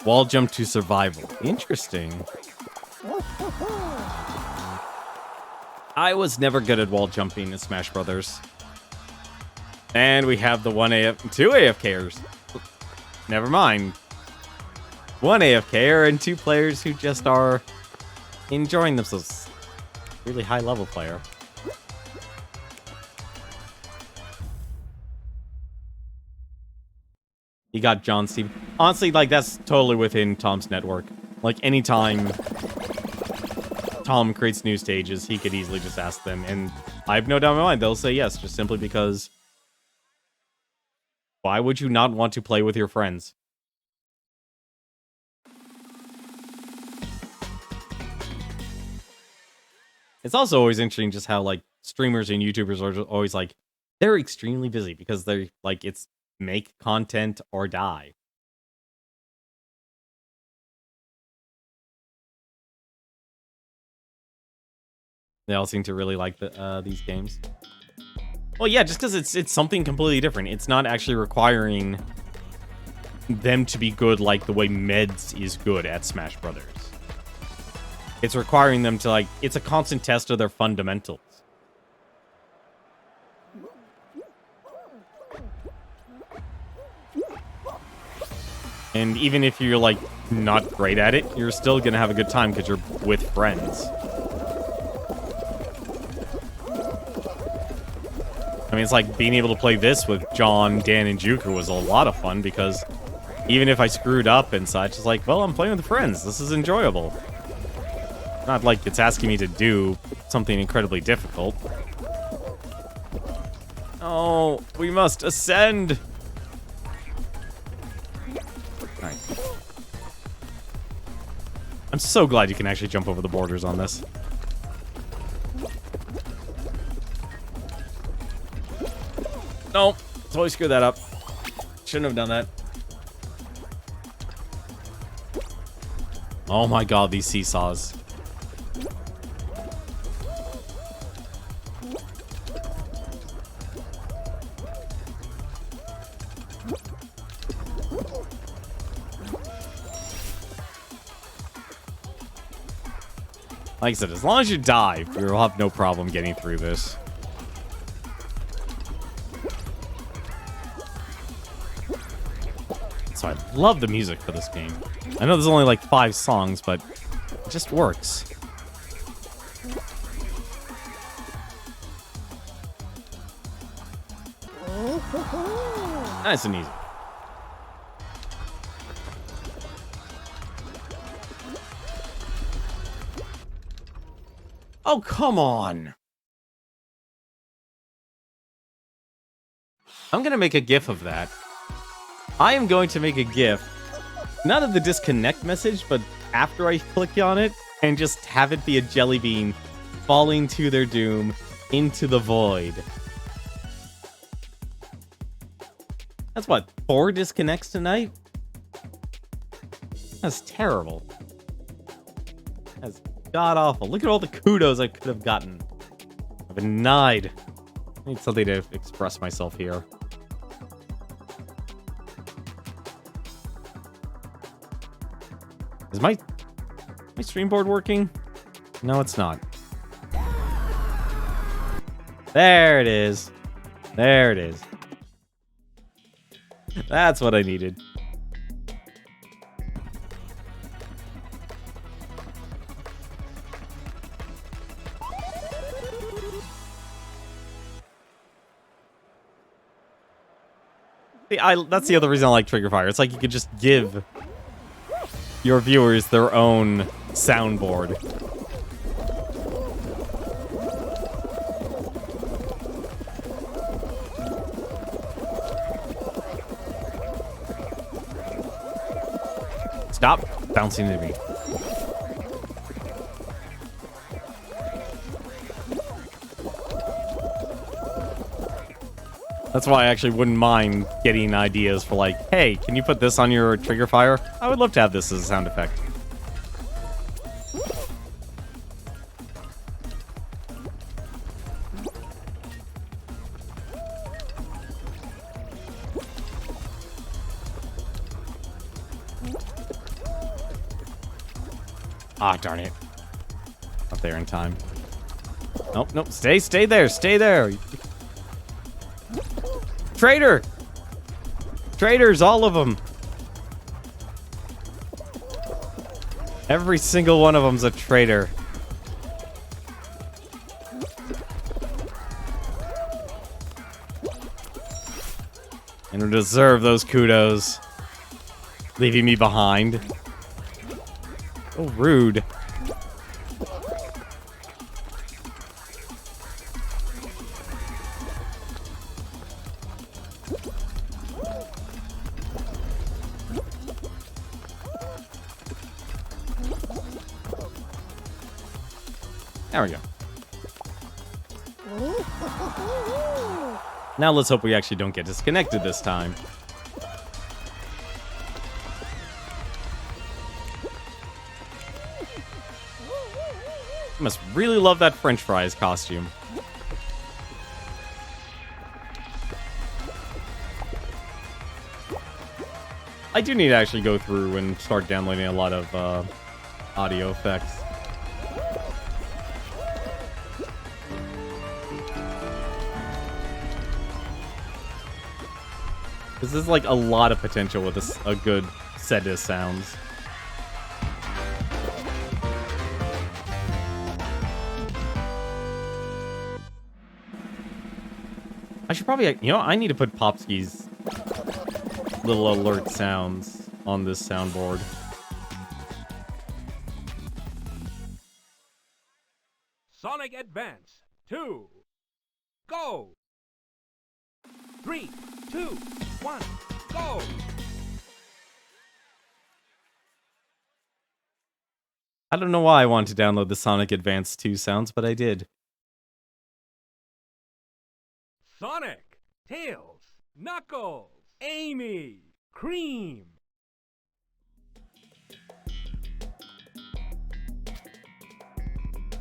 Speaker 1: Wall jump to survival. Interesting. I was never good at wall jumping in Smash Brothers. And we have the 2 AFKers. Never mind. 1 AFKer and 2 players who just are enjoying themselves. Really high level player. You got John Steve. Honestly, like, that's totally within Tom's network. Like, anytime Tom creates new stages, he could easily just ask them, and I have no doubt in my mind they'll say yes, just simply because why would you not want to play with your friends? It's also always interesting just how, like, streamers and YouTubers are just always, like, they're extremely busy because they're, like, it's make content or die. They all seem to really like these games. Well, yeah, just because it's something completely different. It's not actually requiring them to be good like the way Meds is good at Smash Brothers. It's requiring them to, like, it's a constant test of their fundamentals. And even if you're, like, not great at it, you're still gonna have a good time because you're with friends. I mean, it's like being able to play this with John, Dan, and Juku was a lot of fun because even if I screwed up and such, it's like, well, I'm playing with friends. This is enjoyable. Not like it's asking me to do something incredibly difficult. Oh, we must ascend. Alright. I'm so glad you can actually jump over the borders on this. No, totally screwed that up. Shouldn't have done that. Oh my god, these seesaws. Like I said, as long as you dive, you'll have no problem getting through this. So I love the music for this game. I know there's only like 5 songs, but it just works. Nice and easy. Oh, come on. I'm going to make a GIF of that. I am going to make a GIF, not of the disconnect message, but after I click on it, and just have it be a jelly bean falling to their doom into the void. That's what, 4 disconnects tonight? That's terrible. That's god-awful. Look at all the kudos I could have gotten. I've been denied. I need something to express myself here. Is my stream board working? No, it's not. There it is. There it is. That's what I needed. See, that's the other reason I like Trigger Fire. It's like you could just give your viewers their own soundboard. Stop bouncing into me. That's why I actually wouldn't mind getting ideas for, like, hey, can you put this on your Trigger Fire? I would love to have this as a sound effect. Ah, darn it. Up there in time. Nope, nope. Stay there. Stay there. Traitor! Traitors, all of them. Every single one of them's a traitor. And to deserve those kudos. Leaving me behind. Oh, rude. There we go. Now let's hope we actually don't get disconnected this time. I must really love that French fries costume. I do need to actually go through and start downloading a lot of audio effects. This is like a lot of potential with a good set of sounds. I should probably, you know, I need to put Popsky's little alert sounds on this soundboard.
Speaker 2: Sonic Advance 2. Go! 3, 2, 1, go!
Speaker 1: I don't know why I wanted to download the Sonic Advance 2 sounds, but I did.
Speaker 2: Sonic, Tails, Knuckles, Amy, Cream.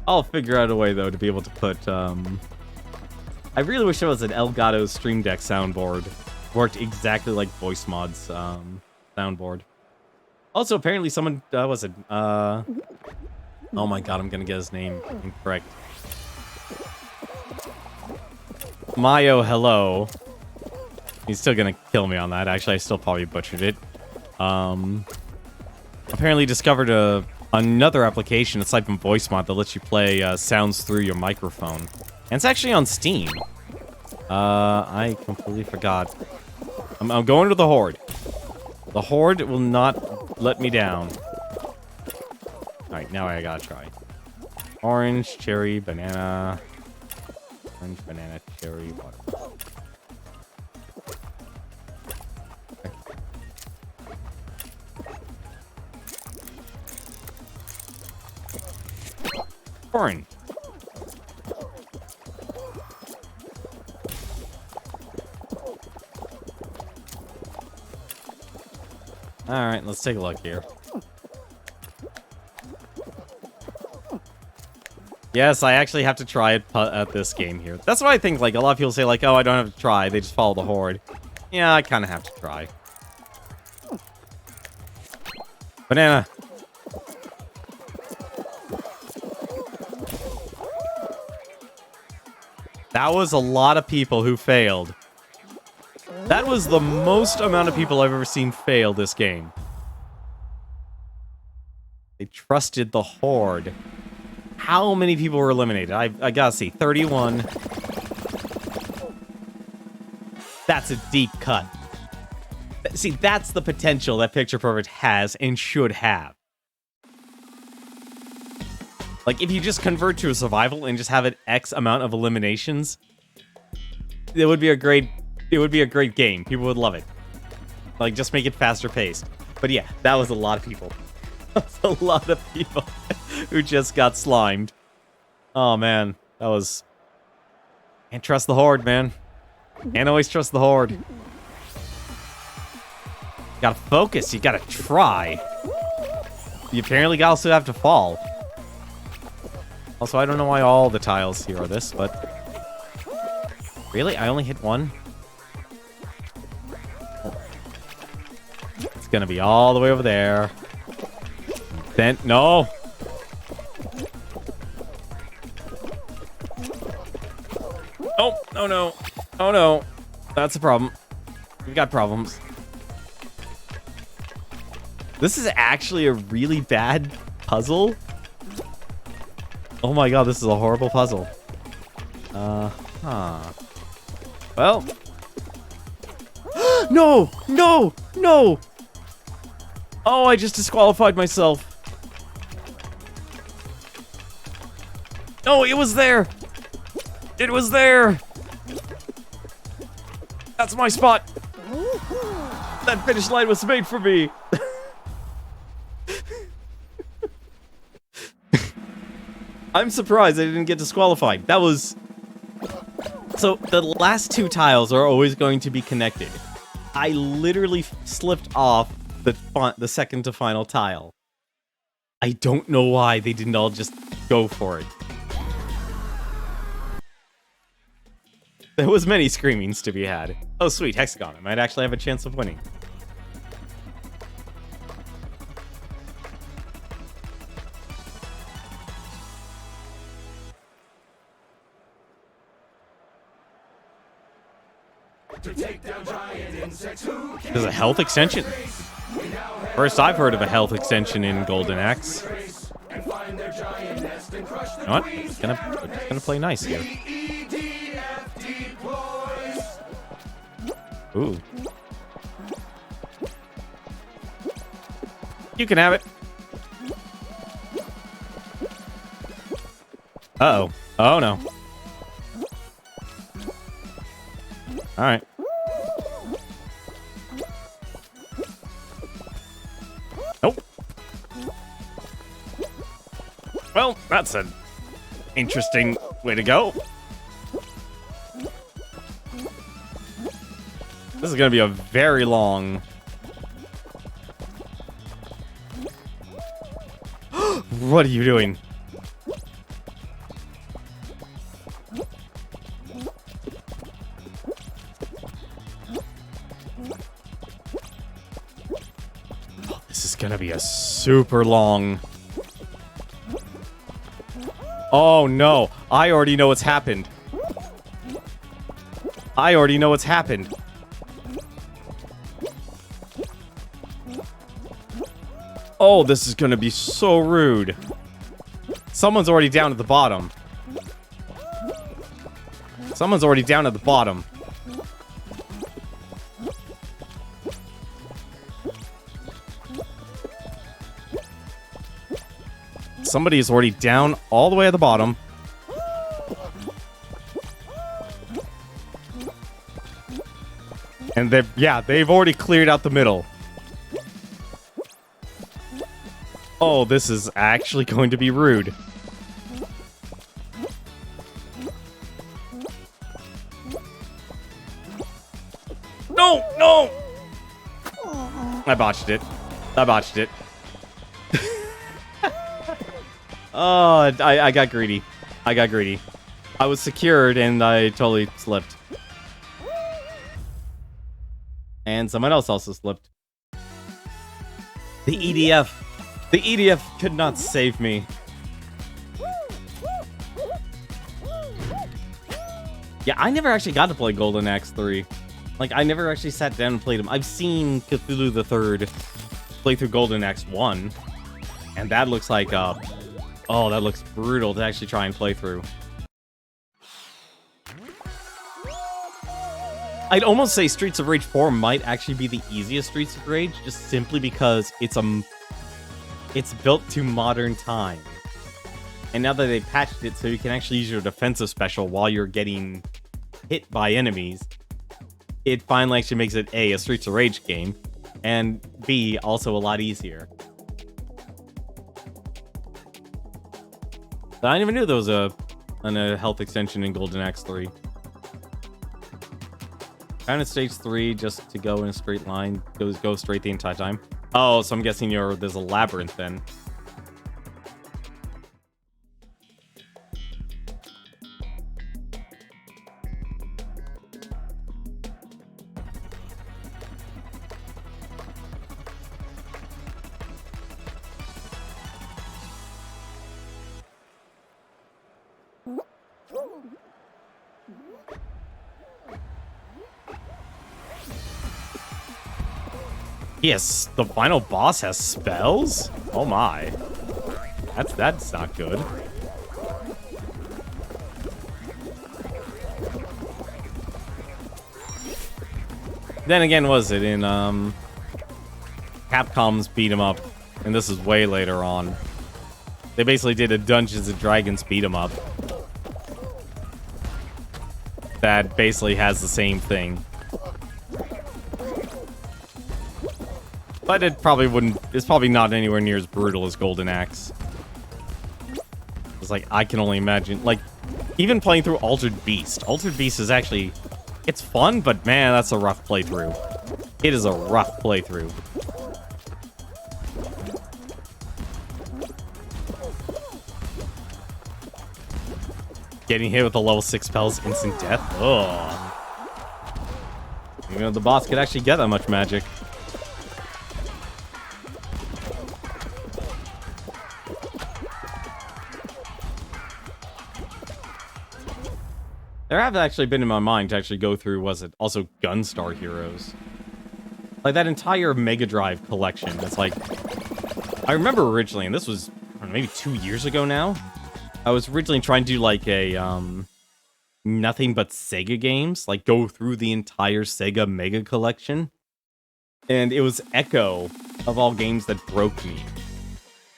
Speaker 1: I'll figure out a way, though, to be able to put, I really wish there was an Elgato Stream Deck soundboard. Worked exactly like Voice Mod's, soundboard. Also, apparently someone, was it, oh my god, I'm gonna get his name incorrect. Mayo Hello. He's still gonna kill me on that. Actually, I still probably butchered it. Apparently discovered another application aside from Voice Mod that lets you play sounds through your microphone. And it's actually on Steam. I completely forgot. I'm going to the Horde. The Horde will not let me down. Alright, now I gotta try. Orange, cherry, banana. Orange, banana, cherry, water. Orange. Alright, let's take a look here. Yes, I actually have to try it at this game here. That's what I think, like, a lot of people say, like, oh, I don't have to try. They just follow the Horde. Yeah, I kind of have to try. Banana. That was a lot of people who failed. That was the most amount of people I've ever seen fail this game. They trusted the Horde. How many people were eliminated? I gotta see. 31. That's a deep cut. See, that's the potential that Picture Perfect has and should have. Like, if you just convert to a survival and just have an X amount of eliminations, it would be a great game. People would love it. Like, just make it faster paced. But yeah, that was a lot of people. That's a lot of people who just got slimed. Oh, man. That was... Can't trust the Horde, man. Can't always trust the Horde. Gotta focus. You gotta try. You apparently also have to fall. Also, I don't know why all the tiles here are this, but... Really? I only hit one? It's gonna be all the way over there. Then... No! Oh, no, no. Oh, no. That's a problem. We got problems. This is actually a really bad puzzle. Oh my god, this is a horrible puzzle. Huh. Well. No! No! No! Oh, I just disqualified myself. No, it was there! It was there! That's my spot! That finish line was made for me! I'm surprised I didn't get disqualified. That was... So, the last two tiles are always going to be connected. I literally slipped off the second to final tile. I don't know why they didn't all just go for it. There was many screamings to be had. Oh, sweet, Hexagon. I might actually have a chance of winning. There's a health extension. First I've heard of a health extension in Golden Axe. You know what? It's gonna play nice here. Ooh. You can have it. Uh-oh. Oh, no. All right. Nope. Well, that's an interesting way to go. This is going to be a very long... What are you doing? Oh, this is going to be a super long... Oh, no. I already know what's happened. I already know what's happened. Oh, this is gonna be so rude. Someone's already down at the bottom. Someone's already down at the bottom. Somebody is already down all the way at the bottom. And they've already cleared out the middle. Oh, this is actually going to be rude. No, no! I botched it. I botched it. Oh, I got greedy. I got greedy. I was secured and I totally slipped. And someone else also slipped. The EDF. The EDF could not save me. Yeah, I never actually got to play Golden Axe 3. Like, I never actually sat down and played them. I've seen Cthulhu the Third play through Golden Axe 1. And that looks like, oh, that looks brutal to actually try and play through. I'd almost say Streets of Rage 4 might actually be the easiest Streets of Rage, just simply because it's built to modern time. And now that they patched it so you can actually use your defensive special while you're getting hit by enemies, it finally actually makes it A, a Streets of Rage game, and B, also a lot easier. But I didn't even knew there was a health extension in Golden Axe 3. Kind of stage 3 just to go in a straight line, go straight the entire time. Oh, so I'm guessing there's a labyrinth then. Yes, the final boss has spells? Oh my. That's not good. Then again, was it in Capcom's beat 'em up, and this is way later on. They basically did a Dungeons and Dragons beat 'em up that basically has the same thing. But it probably wouldn't... It's probably not anywhere near as brutal as Golden Axe. It's like, I can only imagine, like, even playing through Altered Beast. Altered Beast is actually, it's fun, but man, that's a rough playthrough. It is a rough playthrough. Getting hit with a level 6 spells, instant death. Ugh. You know, the boss could actually get that much magic. There have actually been in my mind to actually go through, was it also Gunstar Heroes? Like that entire Mega Drive collection. It's like, I remember originally, and this was I don't know, maybe 2 years ago now, I was originally trying to do like a, nothing but Sega games, like go through the entire Sega Mega collection. And it was Echo of all games that broke me.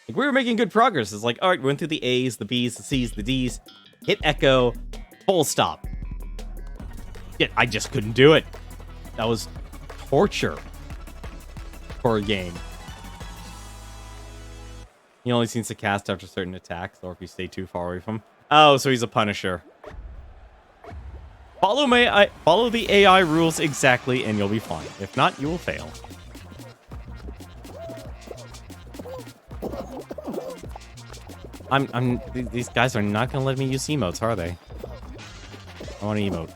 Speaker 1: Like, we were making good progress. It's like, all right, we went through the A's, the B's, the C's, the D's, hit Echo, full stop. Yet I just couldn't do it. That was torture for a game. He only seems to cast after certain attacks, or if you stay too far away from him. Oh, so he's a Punisher. Follow the AI rules exactly, and you'll be fine. If not, you will fail. These guys are not gonna let me use emotes, are they? I want to emote.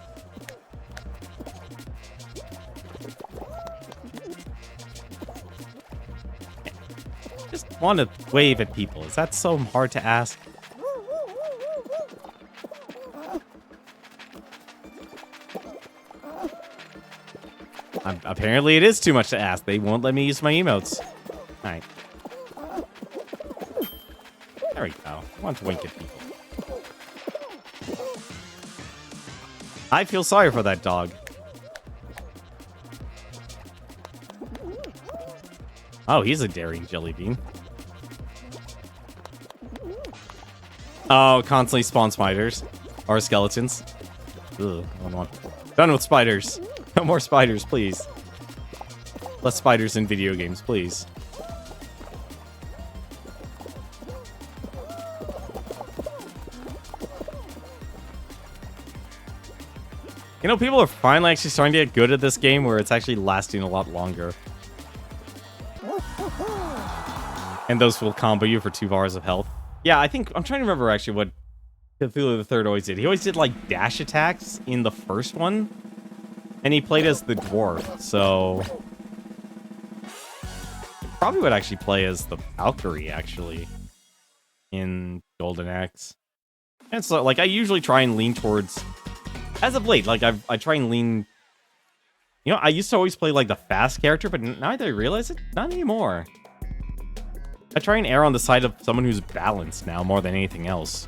Speaker 1: Just want to wave at people. Is that so hard to ask? Apparently it is too much to ask. They won't let me use my emotes. Alright. There we go. I want to wink at people. I feel sorry for that dog. Oh, he's a daring jelly bean. Oh, constantly spawn spiders. Or skeletons. Ugh, I don't want... Done with spiders. No more spiders, please. Less spiders in video games, please. You know, people are finally actually starting to get good at this game where it's actually lasting a lot longer. And those will combo you for 2 bars of health. Yeah, I think... I'm trying to remember actually what Cthulhu the Third always did. He always did, like, dash attacks in the first one. And he played as the dwarf, so... Probably would actually play as the Valkyrie, actually. In Golden Axe. And so, like, I usually try and lean towards... As of late, like, I try and lean... You know, I used to always play, like, the fast character, but now that I realize it, not anymore. I try and err on the side of someone who's balanced now, more than anything else.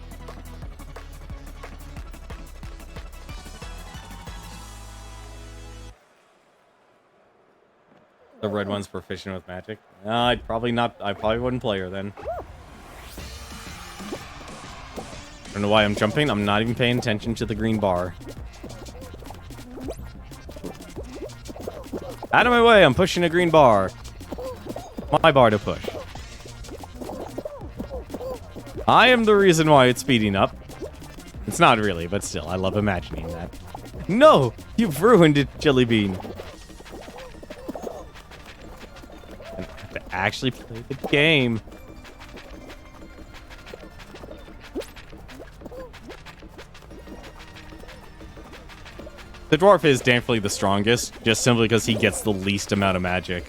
Speaker 1: The red one's proficient with magic? I'd probably not. I probably wouldn't play her then. I don't know why I'm jumping. I'm not even paying attention to the green bar. Out of my way, I'm pushing a green bar. My bar to push. I am the reason why it's speeding up. It's not really, but still, I love imagining that. No! You've ruined it, Jelly Bean. I have to actually play the game. The dwarf is definitely the strongest, just simply because he gets the least amount of magic.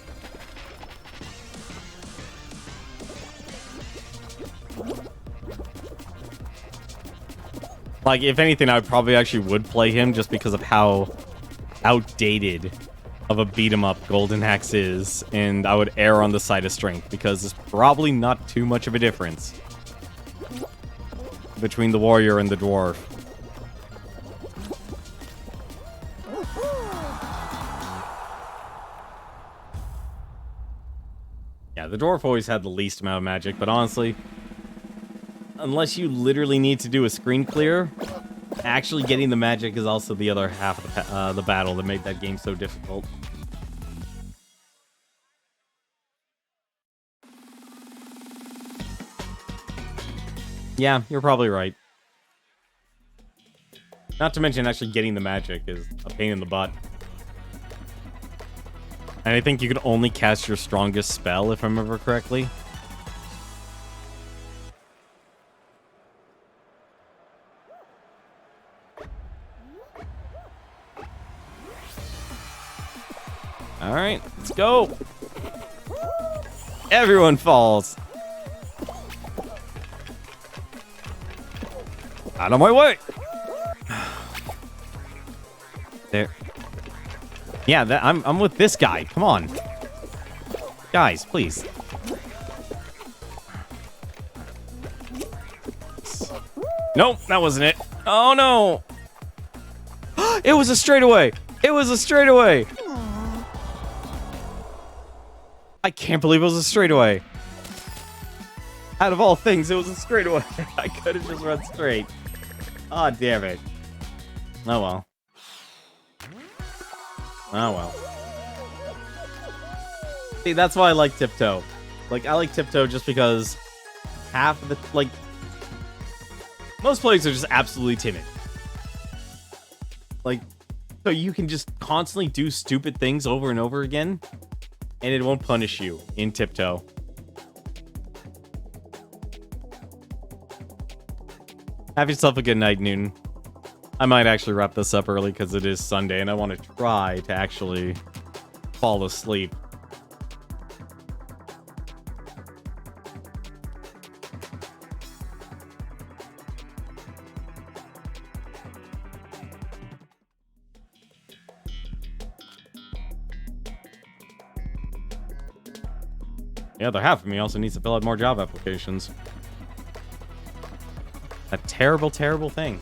Speaker 1: Like, if anything, I probably actually would play him just because of how outdated of a beat-em-up Golden Axe is, and I would err on the side of strength, because there's probably not too much of a difference between the warrior and the dwarf. Yeah, the dwarf always had the least amount of magic, but honestly, unless you literally need to do a screen clear, actually getting the magic is also the other half of the battle that made that game so difficult. Yeah, you're probably right. Not to mention actually getting the magic is a pain in the butt. And I think you can only cast your strongest spell, if I remember correctly. Alright, let's go. Everyone falls. Out of my way. There. Yeah, I'm with this guy. Come on. Guys, please. Nope, that wasn't it. Oh, no. It was a straightaway. It was a straightaway. I can't believe it was a straightaway. Out of all things, it was a straightaway. I could have just run straight. Ah, oh, damn it. Oh, well. Oh, well. See, that's why I like Tiptoe. Like, I like Tiptoe just because half of the, like, most players are just absolutely timid. Like, so you can just constantly do stupid things over and over again, and it won't punish you in Tiptoe. Have yourself a good night, Newton. I might actually wrap this up early because it is Sunday, and I want to try to actually fall asleep. The other half of me also needs to fill out more job applications. A terrible, terrible thing.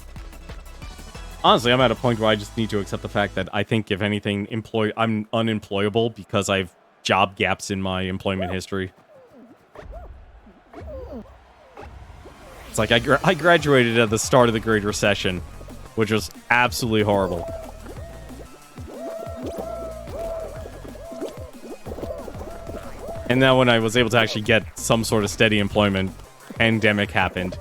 Speaker 1: Honestly, I'm at a point where I just need to accept the fact that I think, if anything, I'm unemployable because I have job gaps in my employment history. It's like I graduated at the start of the Great Recession, which was absolutely horrible. And now when I was able to actually get some sort of steady employment, pandemic happened.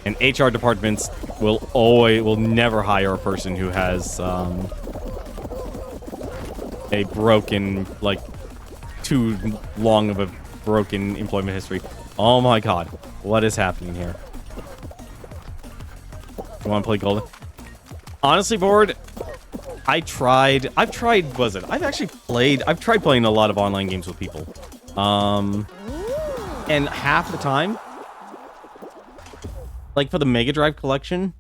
Speaker 1: And HR departments will never hire a person who has a broken, like, too long of a broken employment history. Oh my god, what is happening here? You want to play Golden? Honestly, board. I've tried playing a lot of online games with people. And half the time, like for the Mega Drive collection,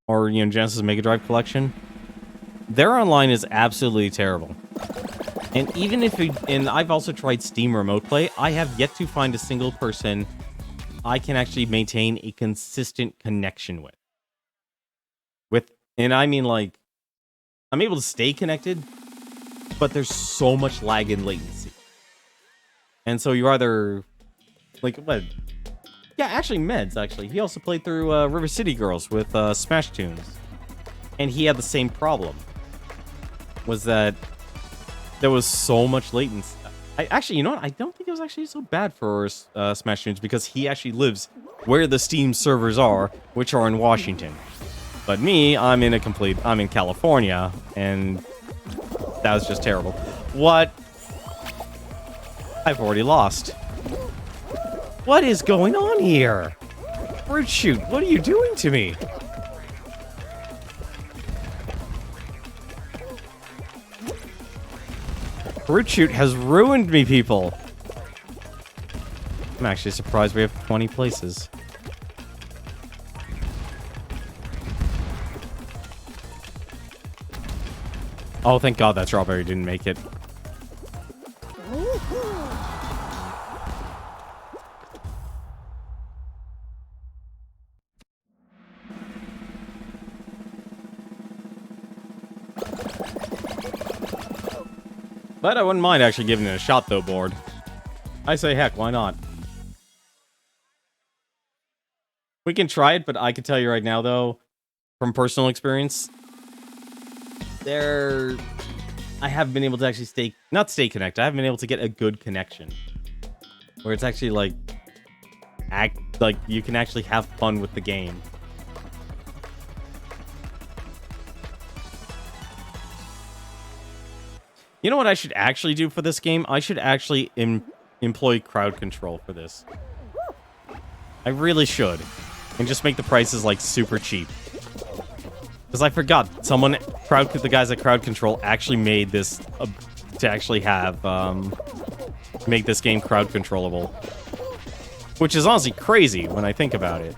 Speaker 1: or, you know, Genesis Mega Drive collection, their online is absolutely terrible. And even if and I've also tried Steam Remote Play, I have yet to find a single person I can actually maintain a consistent connection with. And I mean, like, I'm able to stay connected, but there's so much lag and latency. And so you're either, like, what? Yeah, actually, Meds, actually. He also played through River City Girls with Smash Tunes. And he had the same problem. Was that there was so much latency. Actually, you know what? I don't think it was actually so bad for Smash Tunes, because he actually lives where the Steam servers are, which are in Washington. But me, I'm in California, and that was just terrible. What? I've already lost. What is going on here? Fruit Shoot, what are you doing to me? Fruit Shoot has ruined me, people. I'm actually surprised we have 20 places. Oh, thank God that strawberry didn't make it. But I wouldn't mind actually giving it a shot, though, board. I say, heck, why not? We can try it, but I can tell you right now, though, from personal experience, I haven't been able to actually not stay connected. I haven't been able to get a good connection. where it's actually like you can actually have fun with the game. You know what I should actually do for this game? I should actually employ crowd control for this. I really should. And just make the prices, like, super cheap. Because I forgot, the guys at Crowd Control actually made this, to actually have, make this game crowd controllable. Which is honestly crazy when I think about it.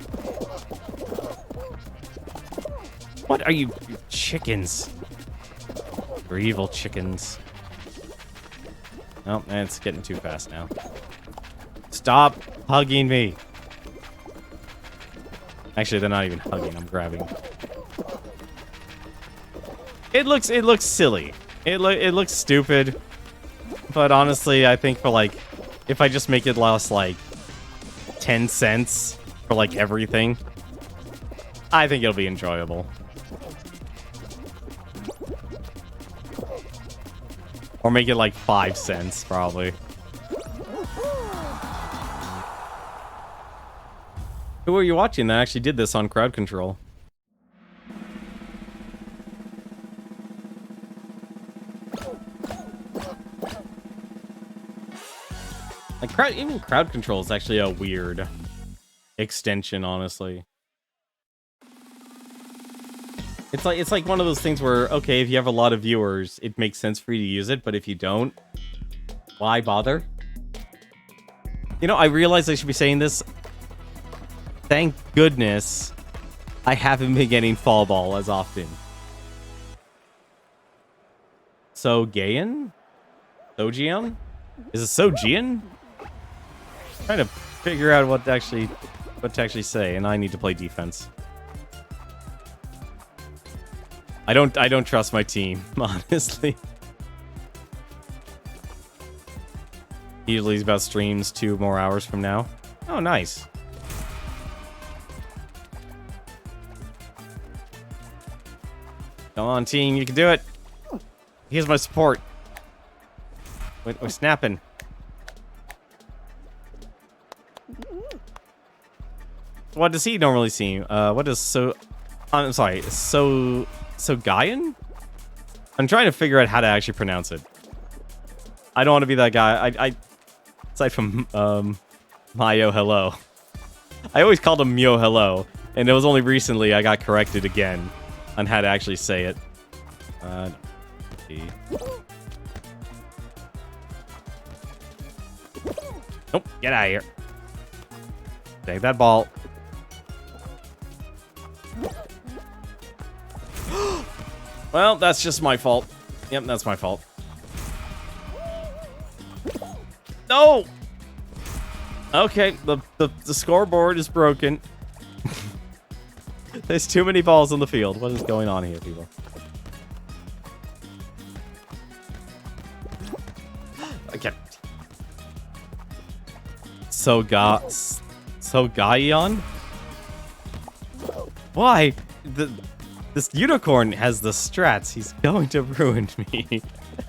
Speaker 1: What are you chickens? You're evil chickens. Oh, man, it's getting too fast now. Stop hugging me. Actually, they're not even hugging. I'm grabbing. It looks silly. It looks stupid. But honestly, I think for like, if I just make it last like 10 cents for like everything, I think it'll be enjoyable. Or make it like 5 cents, probably. Who are you watching that actually did this on crowd control? Like, even crowd control is actually a weird extension, honestly. It's like one of those things where, okay, if you have a lot of viewers, it makes sense for you to use it, but if you don't, why bother? You know, I realize I should be saying this. Thank goodness I haven't been getting Fall Ball as often. Sogean? Sogeon? Is it Sogean? I'm trying to figure out what to actually say, and I need to play defense. I don't trust my team, honestly. Usually he's about streams 2 more hours from now. Oh, nice. Come on, team, you can do it. Here's my support. We're snapping. What does he normally see? What is I'm sorry, Sogean? I'm trying to figure out how to actually pronounce it. I don't want to be that guy. Aside from Mayo Hello. I always called him Mio Hello, and it was only recently I got corrected again on how to actually say it. Nope, get out of here. Take that ball. Well, that's just my fault. Yep, that's my fault. No! Okay, the scoreboard is broken. There's too many balls on the field. What is going on here, people? Okay. Sogeon? Why? This unicorn has the strats. He's going to ruin me.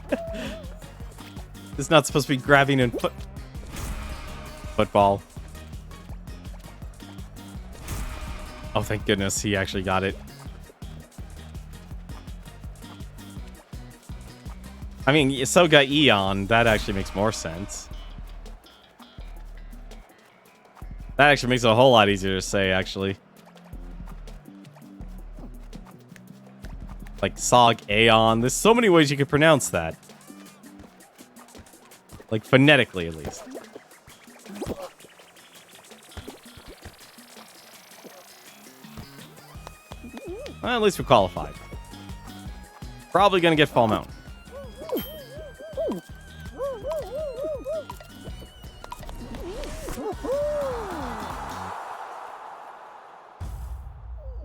Speaker 1: This is not supposed to be grabbing in football. Oh, thank goodness he actually got it. I mean, Sogeon, that actually makes more sense. That actually makes it a whole lot easier to say, actually. Like Sog-Aeon. There's so many ways you could pronounce that. Like phonetically, at least. Well, at least we qualified. Probably gonna get Fall Mountain.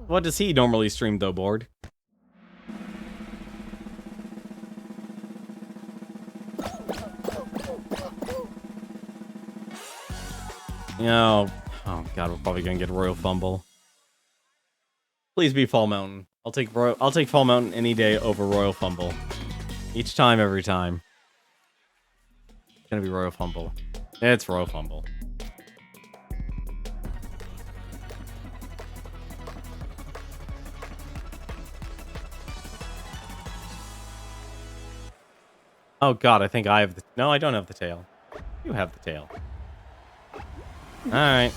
Speaker 1: What does he normally stream, though, Board? Oh god, we're probably gonna get Royal Fumble. Please be Fall Mountain. I'll take Fall Mountain any day over Royal Fumble. Each time, every time. It's gonna be Royal Fumble. It's Royal Fumble. Oh god, I think I have the... No, I don't have the tail. You have the tail. Alright.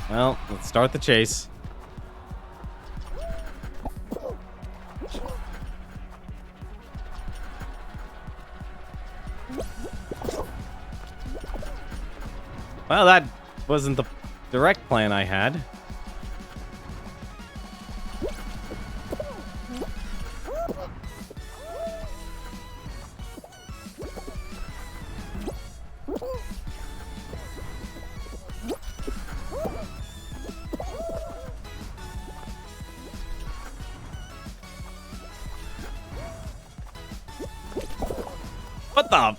Speaker 1: Well, let's start the chase. Well, that wasn't the direct plan I had. What the...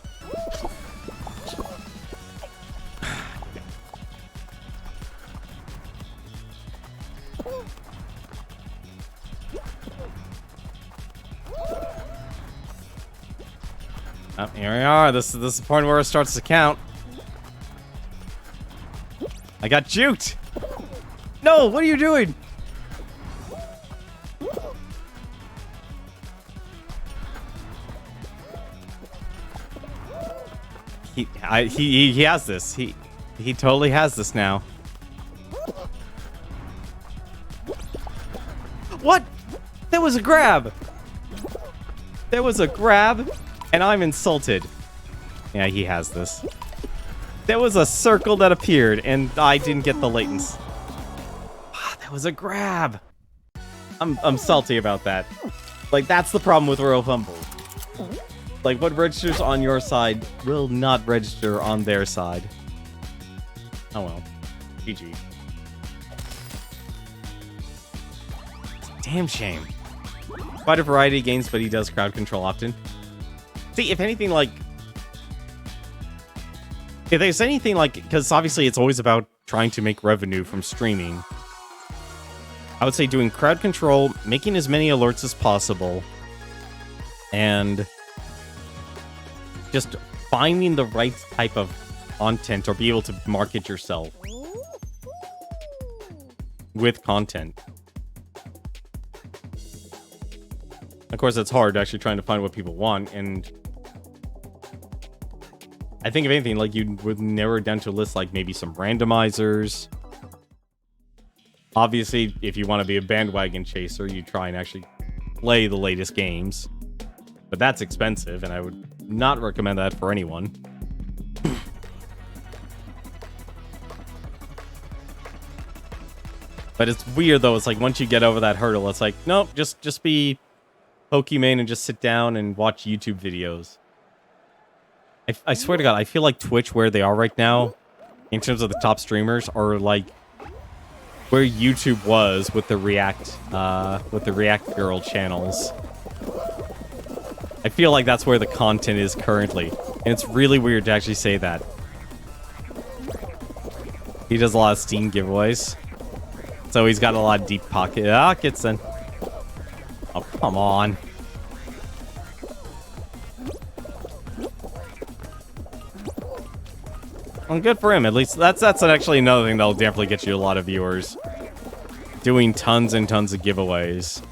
Speaker 1: Oh, here we are. This is the point where it starts to count. I got juked. No, what are you doing? He has this. He totally has this now. What? There was a grab. There was a grab. And I'm insulted. Yeah, he has this. There was a circle that appeared, and I didn't get the latency. Ah, that was a grab. I'm salty about that. Like, that's the problem with Royal Fumble. Like, what registers on your side will not register on their side. Oh well. GG. Damn shame. Quite a variety of games, but he does crowd control often. See, if anything, like... If there's anything, like... Because obviously it's always about trying to make revenue from streaming. I would say doing crowd control, making as many alerts as possible, and just finding the right type of content or be able to market yourself with content. Of course, it's hard actually trying to find what people want, and I think if anything, like, you would narrow it down to a list like maybe some randomizers. Obviously, if you want to be a bandwagon chaser, you try and actually play the latest games. But that's expensive, and I would not recommend that for anyone. But it's weird, though. It's like, once you get over that hurdle, it's like, nope, just be Pokemon and just sit down and watch YouTube videos. I swear to God, I feel like Twitch, where they are right now, in terms of the top streamers, are like where YouTube was with the React Girl channels. I feel like that's where the content is currently, and it's really weird to actually say that. He does a lot of Steam giveaways, so he's got a lot of deep pockets. Then, oh come on. Well, good for him. At least that's actually another thing that'll definitely get you a lot of viewers. Doing tons and tons of giveaways.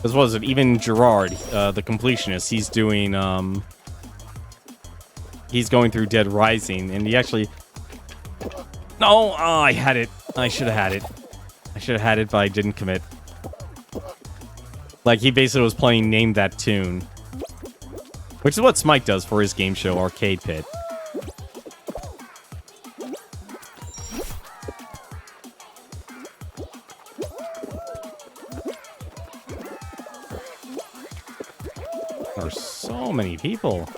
Speaker 1: As well as it, even Gerard, the completionist, he's doing he's going through Dead Rising, and he actually... No, oh, I had it. I should have had it. I should have had it, but I didn't commit. Like, he basically was playing Name That Tune. Which is what Smite does for his game show, Arcade Pit. There are so many people.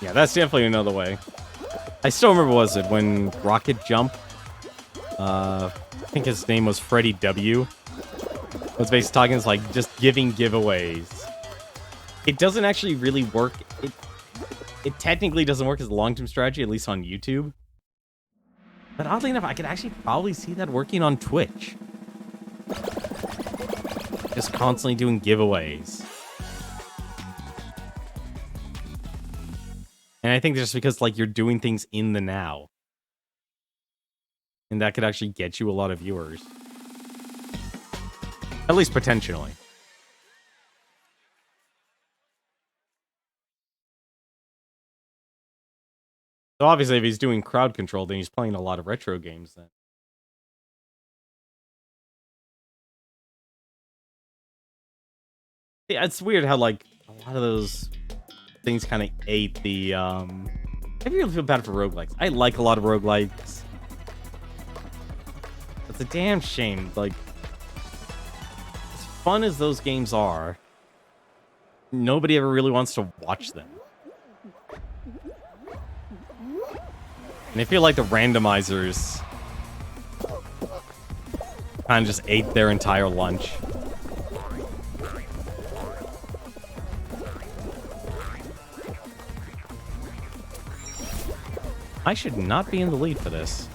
Speaker 1: Yeah, that's definitely another way. I still remember, was it when Rocket Jump? I think his name was Freddie W. Was basically talking, it's like just giving giveaways. It doesn't actually really work. It technically doesn't work as a long-term strategy, at least on YouTube. But oddly enough, I could actually probably see that working on Twitch. Just constantly doing giveaways. And I think just because, like, you're doing things in the now. And that could actually get you a lot of viewers. At least potentially. So obviously, if he's doing crowd control, then he's playing a lot of retro games then. Yeah, it's weird how, like, a lot of those things kind of ate the, I really feel bad for roguelikes. I like a lot of roguelikes. It's a damn shame. Like, as fun as those games are, nobody ever really wants to watch them. And I feel like the randomizers kind of just ate their entire lunch. I should not be in the lead for this.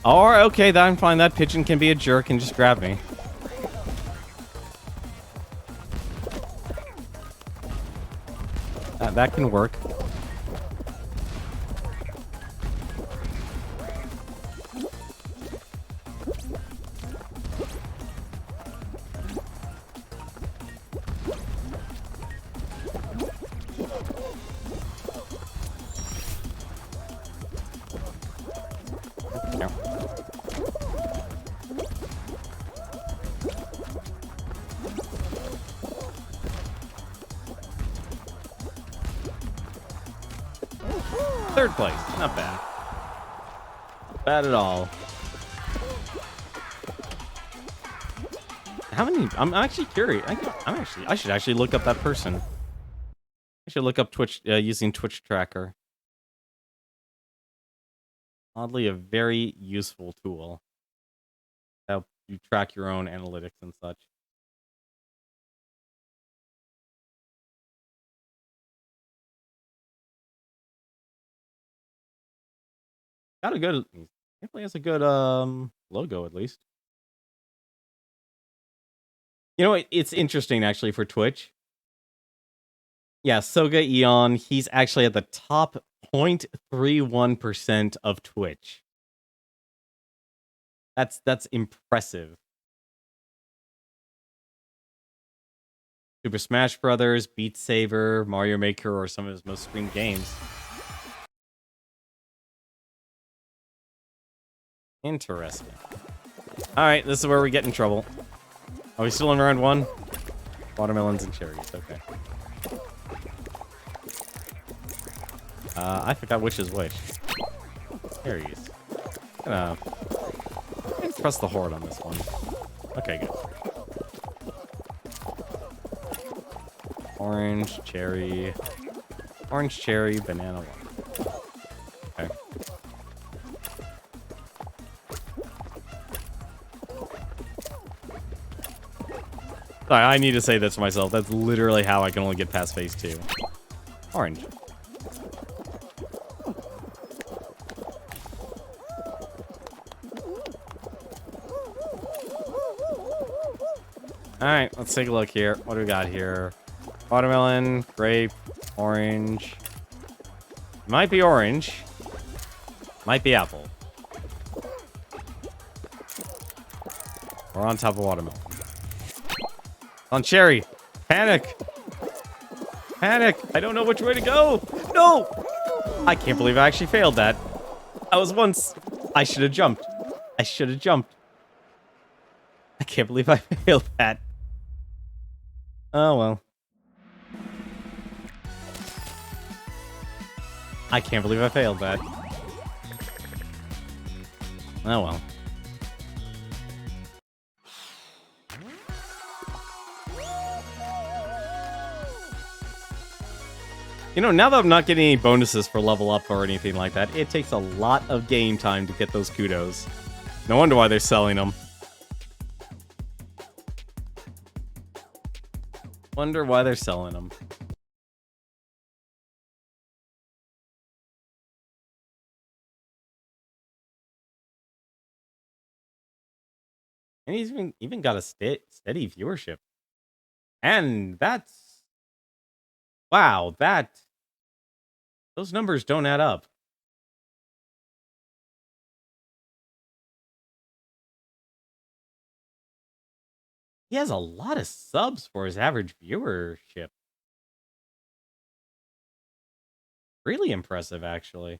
Speaker 1: Or, okay, I'm fine. That pigeon can be a jerk and just grab me. That can work. Third place. Not bad. Not bad at all. How many? I'm actually curious. I should actually look up that person. I should look up Twitch using Twitch Tracker. Oddly, a very useful tool. Help you track your own analytics and such. Got a good. Definitely has a good logo at least. You know, it's interesting actually for Twitch. Yeah, Soga Eon, he's actually at the top 0.31% of Twitch. That's impressive. Super Smash Brothers, Beat Saber, Mario Maker are some of his most streamed games. Interesting. Alright, this is where we get in trouble. Are we still in round one? Watermelons and cherries, okay. I forgot which is which. Cherries. I'm gonna press the horde on this one. Okay, good. Orange, cherry, banana one. Okay. Sorry, I need to say this to myself. That's literally how I can only get past phase 2. Orange. Alright, let's take a look here. What do we got here? Watermelon, grape, orange. Might be orange. Might be apple. We're on top of watermelon. On cherry. Panic. Panic. I don't know which way to go. No. I can't believe I actually failed that. I was once. I should have jumped. I should have jumped. I can't believe I failed that. Oh, well. I can't believe I failed that. Oh, well. You know, now that I'm not getting any bonuses for level up or anything like that, it takes a lot of game time to get those kudos. No wonder why they're selling them. Wonder why they're selling them. And he's even got a steady viewership. And that's... Wow, those numbers don't add up. He has a lot of subs for his average viewership. Really impressive, actually.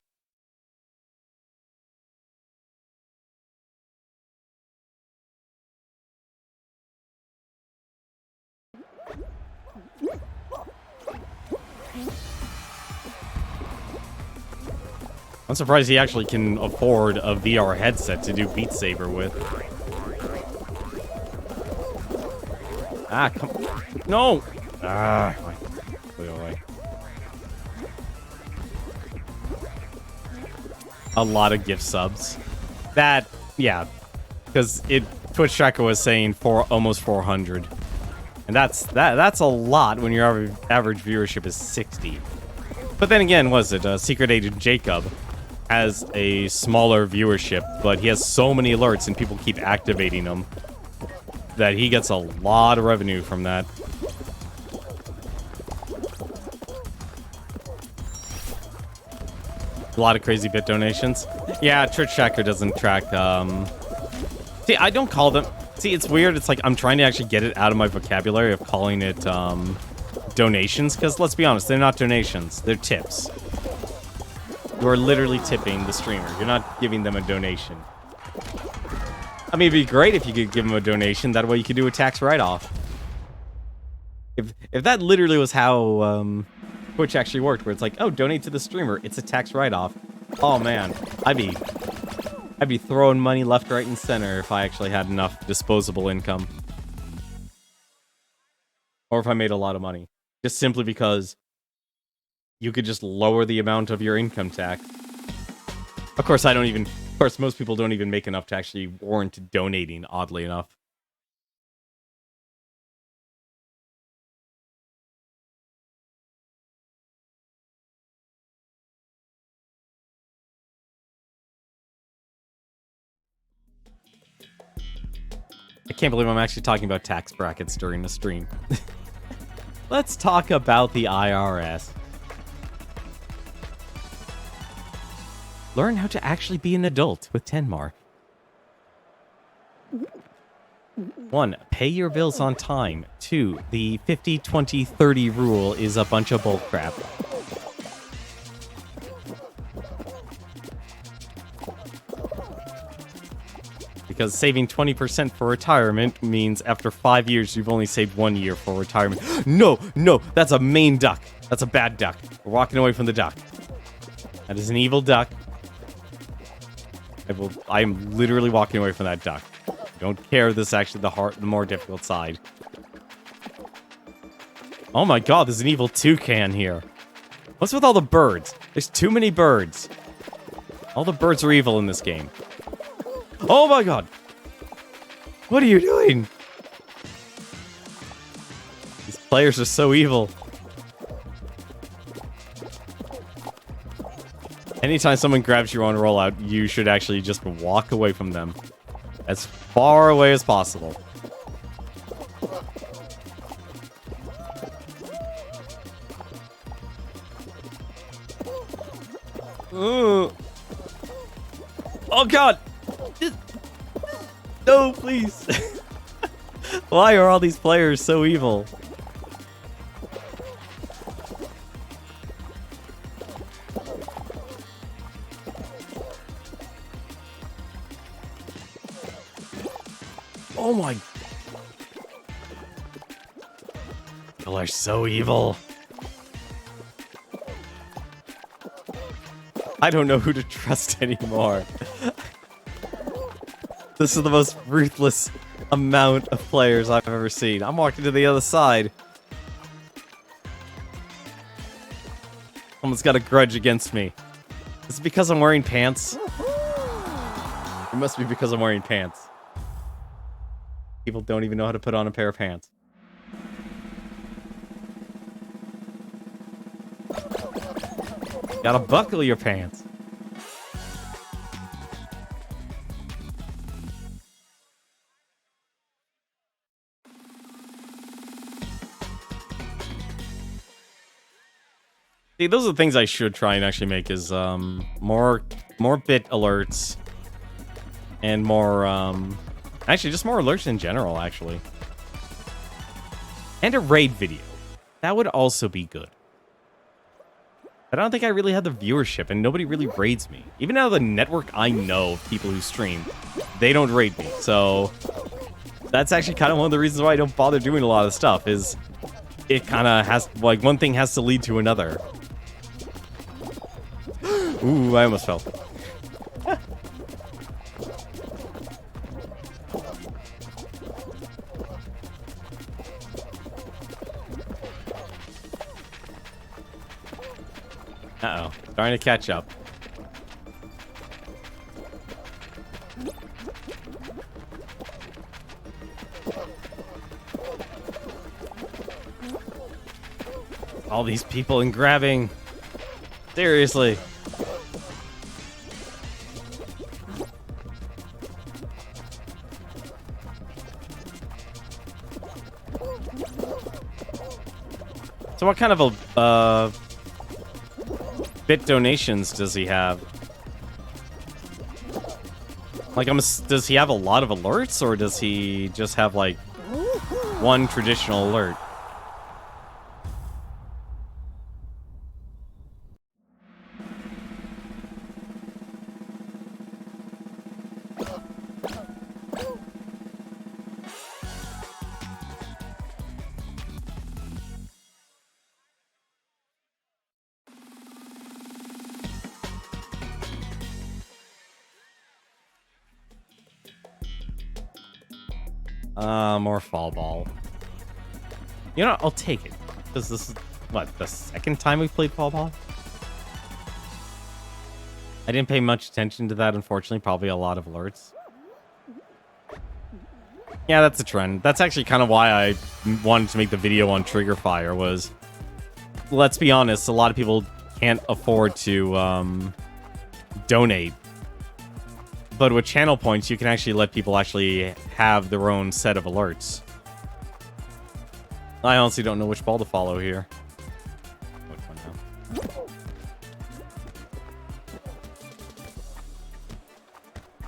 Speaker 1: I'm surprised he actually can afford a VR headset to do Beat Saber with. Ah, come... No! Ah, wait, away. A lot of gift subs. That, yeah. Because Twitch Tracker was saying almost 400. And that's a lot when your average viewership is 60. But then again, was it Secret Agent Jacob has a smaller viewership, but he has so many alerts and people keep activating them that he gets a lot of revenue from that. A lot of crazy bit donations. Yeah, Twitch Tracker doesn't track, See, I don't call them... See, it's weird. It's like I'm trying to actually get it out of my vocabulary of calling it, donations, because let's be honest, they're not donations. They're tips. You are literally tipping the streamer. You're not giving them a donation. I mean, it'd be great if you could give them a donation. That way you could do a tax write-off. If that literally was how Twitch actually worked, where it's like, oh, donate to the streamer, it's a tax write-off. Oh man, I'd be throwing money left, right, and center if I actually had enough disposable income. Or if I made a lot of money. Just simply because you could just lower the amount of your income tax. Of course, most people don't even make enough to actually warrant donating, oddly enough. I can't believe I'm actually talking about tax brackets during the stream. Let's talk about the IRS. Learn how to actually be an adult with Tenmark. 1. Pay your bills on time. 2. The 50-20-30 rule is a bunch of bullcrap. Because saving 20% for retirement means after 5 years, you've only saved 1 year for retirement. No, that's a main duck. That's a bad duck. We're walking away from the duck. That is an evil duck. I'm literally walking away from that duck. Don't care if this is actually the more difficult side. Oh my god, there's an evil toucan here. What's with all the birds? There's too many birds. All the birds are evil in this game. Oh my god! What are you doing? These players are so evil. Anytime someone grabs you on a rollout, you should actually just walk away from them. As far away as possible. Oh god! No, please! Why are all these players so evil? Oh my... People are so evil. I don't know who to trust anymore. This is the most ruthless amount of players I've ever seen. I'm walking to the other side. Someone's got a grudge against me. Is it because I'm wearing pants? It must be because I'm wearing pants. People don't even know how to put on a pair of pants. Gotta buckle your pants. See, those are the things I should try and actually make is more bit alerts and more actually just more alerts in general, actually. And a raid video. That would also be good. But I don't think I really have the viewership, and nobody really raids me. Even out of the network I know of people who stream, they don't raid me. So that's actually kind of one of the reasons why I don't bother doing a lot of stuff, is it kind of has, like, one thing has to lead to another. Ooh, I almost fell. Uh-oh. Trying to catch up. All these people and grabbing. Seriously. So what kind of a bit donations does he have? Like, does he have a lot of alerts, or does he just have, like, one traditional alert? More fall ball. You know, I'll take it. Because this is, what, the second time we've played fall ball? I didn't pay much attention to that, unfortunately. Probably a lot of alerts. Yeah, that's a trend. That's actually kind of why I wanted to make the video on trigger fire, was, let's be honest, a lot of people can't afford to donate. But with channel points, you can actually let people actually have their own set of alerts. I honestly don't know which ball to follow here. Which one now?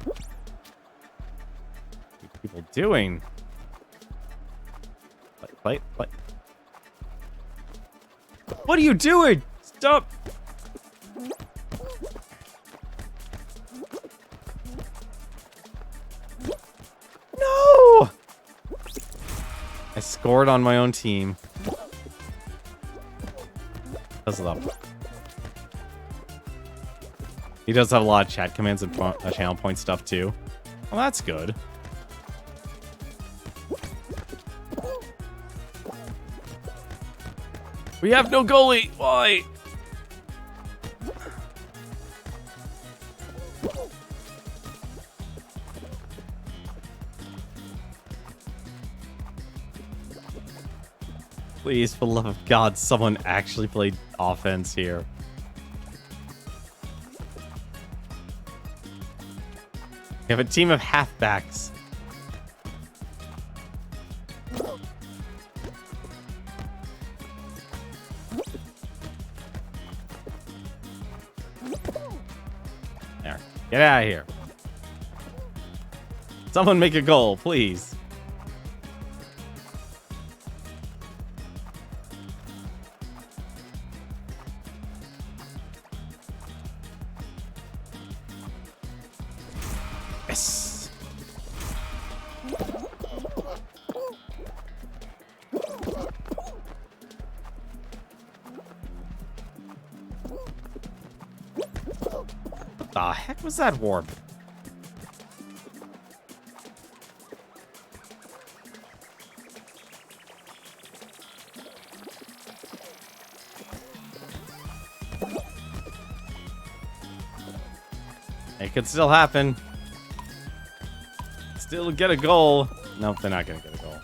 Speaker 1: What are people doing? Play. What are you doing? Stop! No! I scored on my own team. That's up. He does have a lot of chat commands and channel point stuff too. Well, that's good. We have no goalie. Why? Please, for the love of God, someone actually played offense here. We have a team of halfbacks. There. Get out of here. Someone make a goal, please. Yes. What the heck was that warp? It could still happen. Still get a goal. Nope, they're not gonna get a goal.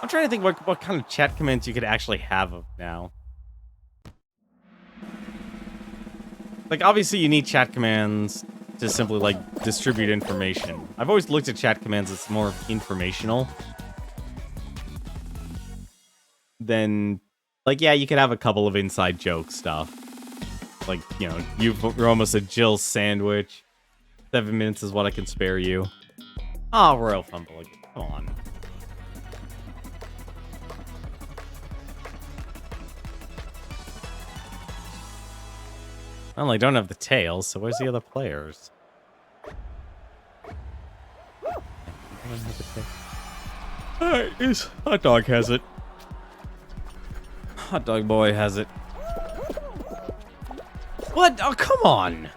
Speaker 1: I'm trying to think what kind of chat commands you could actually have now. Like, obviously you need chat commands to simply, like, distribute information. I've always looked at chat commands as more informational than Like, yeah, you could have a couple of inside joke stuff. Like, you know, you're almost a Jill sandwich. 7 minutes is what I can spare you. Oh, Royal Fumble again. Come on. Well, I don't have the tails, so where's the other players? Alright, Hot Dog has it. Hot Dog Boy has it. What? Oh, come on!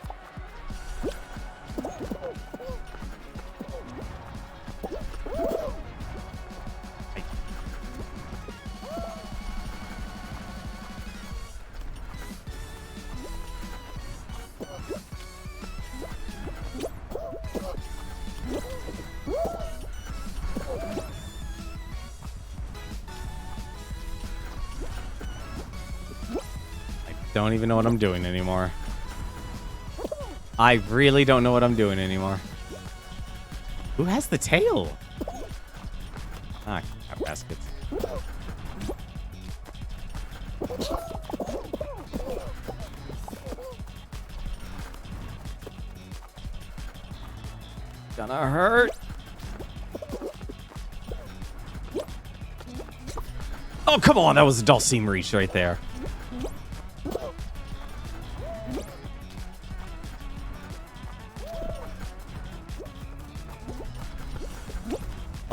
Speaker 1: Don't even know what I'm doing anymore. I really don't know what I'm doing anymore. Who has the tail? Ah, crap baskets. Gonna hurt. Oh, come on. That was a Dulcim reach right there.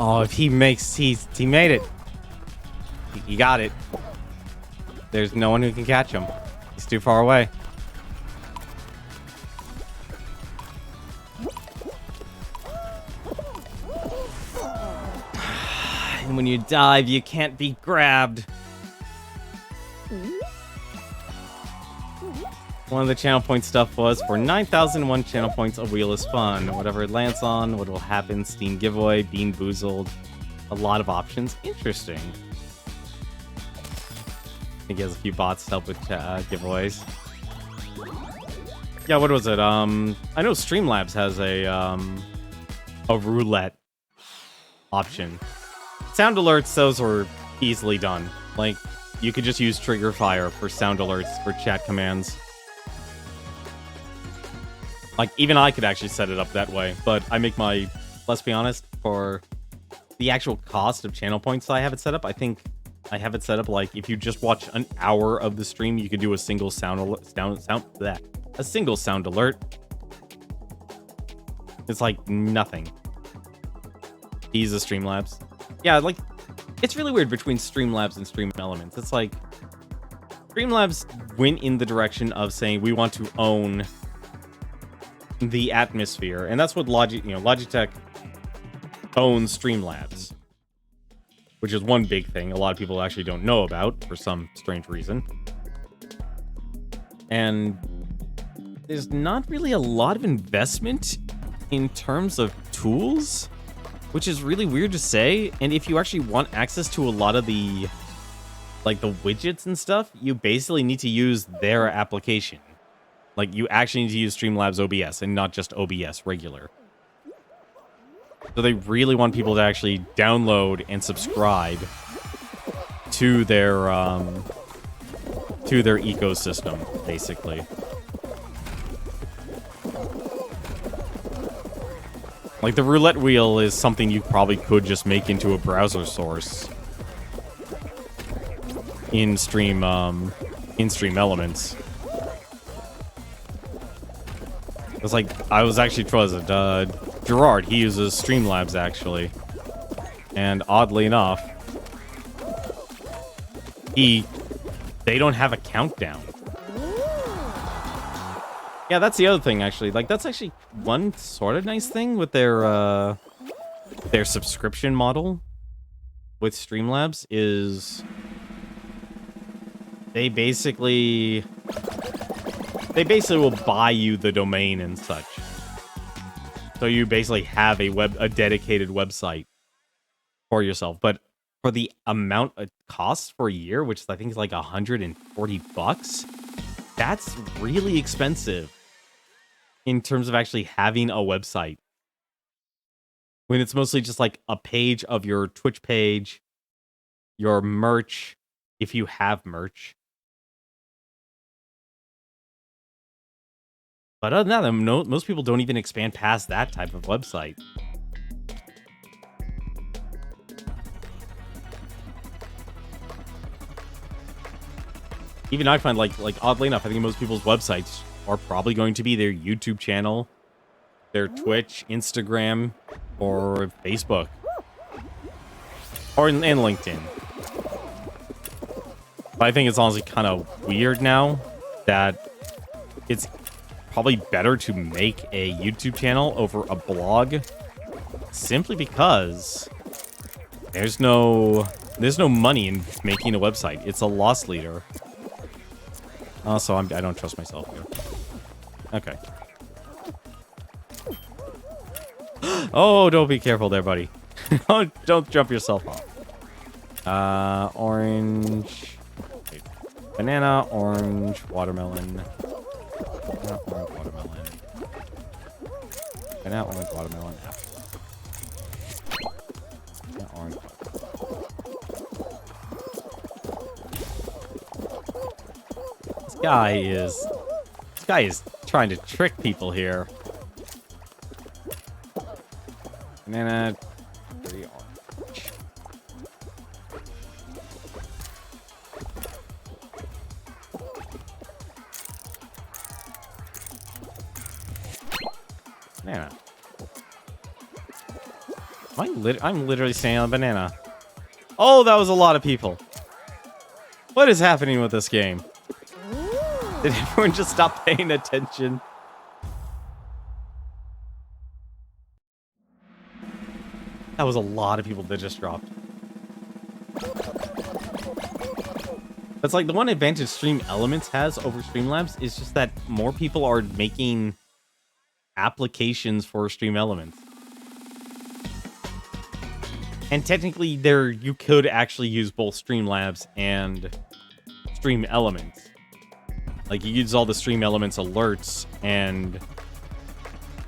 Speaker 1: Oh, if he makes... He made it. He got it. There's no one who can catch him. He's too far away. And when you dive, you can't be grabbed. One of the channel point stuff was for 9,001 channel points, a wheel is fun. Whatever it lands on, what will happen, Steam giveaway, Bean Boozled. A lot of options. Interesting. I think he has a few bots to help with giveaways. Yeah, what was it? I know Streamlabs has a roulette option. Sound alerts, those were easily done. Like, you could just use trigger fire for sound alerts for chat commands. Like, even I could actually set it up that way, but I make my, let's be honest, for the actual cost of channel points I have it set up, I think I have it set up like if you just watch an hour of the stream, you could do a single a single sound alert. It's like nothing. He's a Streamlabs. Yeah, like, it's really weird between Streamlabs and Stream Elements. It's like, Streamlabs went in the direction of saying we want to own the atmosphere, and that's what Logitech owns Streamlabs, which is one big thing a lot of people actually don't know about for some strange reason. And there's not really a lot of investment in terms of tools, which is really weird to say. And if you actually want access to a lot of the, like, the widgets and stuff, you basically need to use their application. Like, you actually need to use Streamlabs OBS and not just OBS regular. So they really want people to actually download and subscribe to their ecosystem, basically. Like, the roulette wheel is something you probably could just make into a browser source in Stream Elements. It's like, I was actually, Gerard, he uses Streamlabs, actually. And oddly enough, they don't have a countdown. Yeah, that's the other thing, actually. Like, that's actually one sort of nice thing with their subscription model with Streamlabs is they basically will buy you the domain and such. So you basically have a dedicated website for yourself. But for the amount it costs for a year, which I think is like $140, that's really expensive in terms of actually having a website. When it's mostly just like a page of your Twitch page, your merch, if you have merch. But other than that, most people don't even expand past that type of website. Even I find like oddly enough, I think most people's websites are probably going to be their YouTube channel, their Twitch, Instagram, or Facebook, or and LinkedIn. But I think it's honestly kind of weird now that it's probably better to make a YouTube channel over a blog, simply because there's no money in making a website. It's a loss leader. Also, I don't trust myself here. Okay. Oh, don't be careful there, buddy. Don't jump yourself off. Orange. Wait. Banana, orange, watermelon. Banana, orange, watermelon. Banana, orange, watermelon, apple. Banana, orange, watermelon. This guy is trying to trick people here. Banana, pretty orange. Banana. I'm literally staying on a banana. Oh, that was a lot of people. What is happening with this game? Did everyone just stop paying attention? That was a lot of people that just dropped. That's like the one advantage Stream Elements has over Streamlabs is just that more people are making applications for Stream Elements. And technically you could actually use both Streamlabs and Stream Elements. Like, you use all the Stream Elements alerts and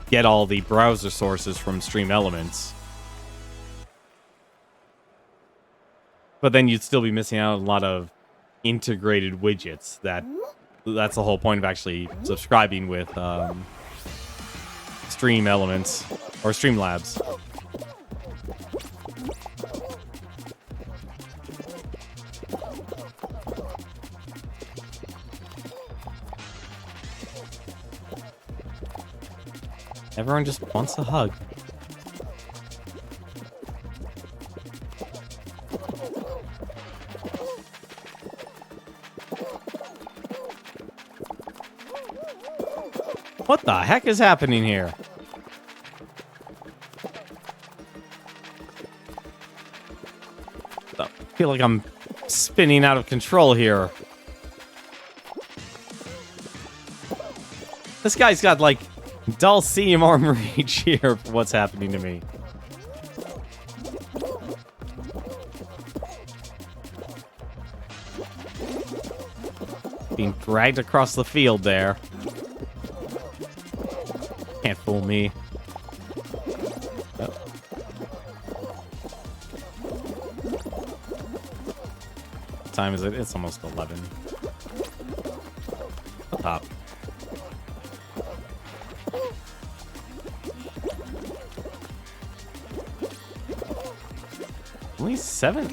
Speaker 1: get all the browser sources from Stream Elements. But then you'd still be missing out on a lot of integrated widgets. That's the whole point of actually subscribing with Stream Elements or Streamlabs. Everyone just wants a hug. What the heck is happening here? I feel like I'm spinning out of control here. This guy's got like Dulcium armor reach here for what's happening to me. Being dragged across the field there. Can't fool me. Oh. What time is it? It's almost 11. Up top.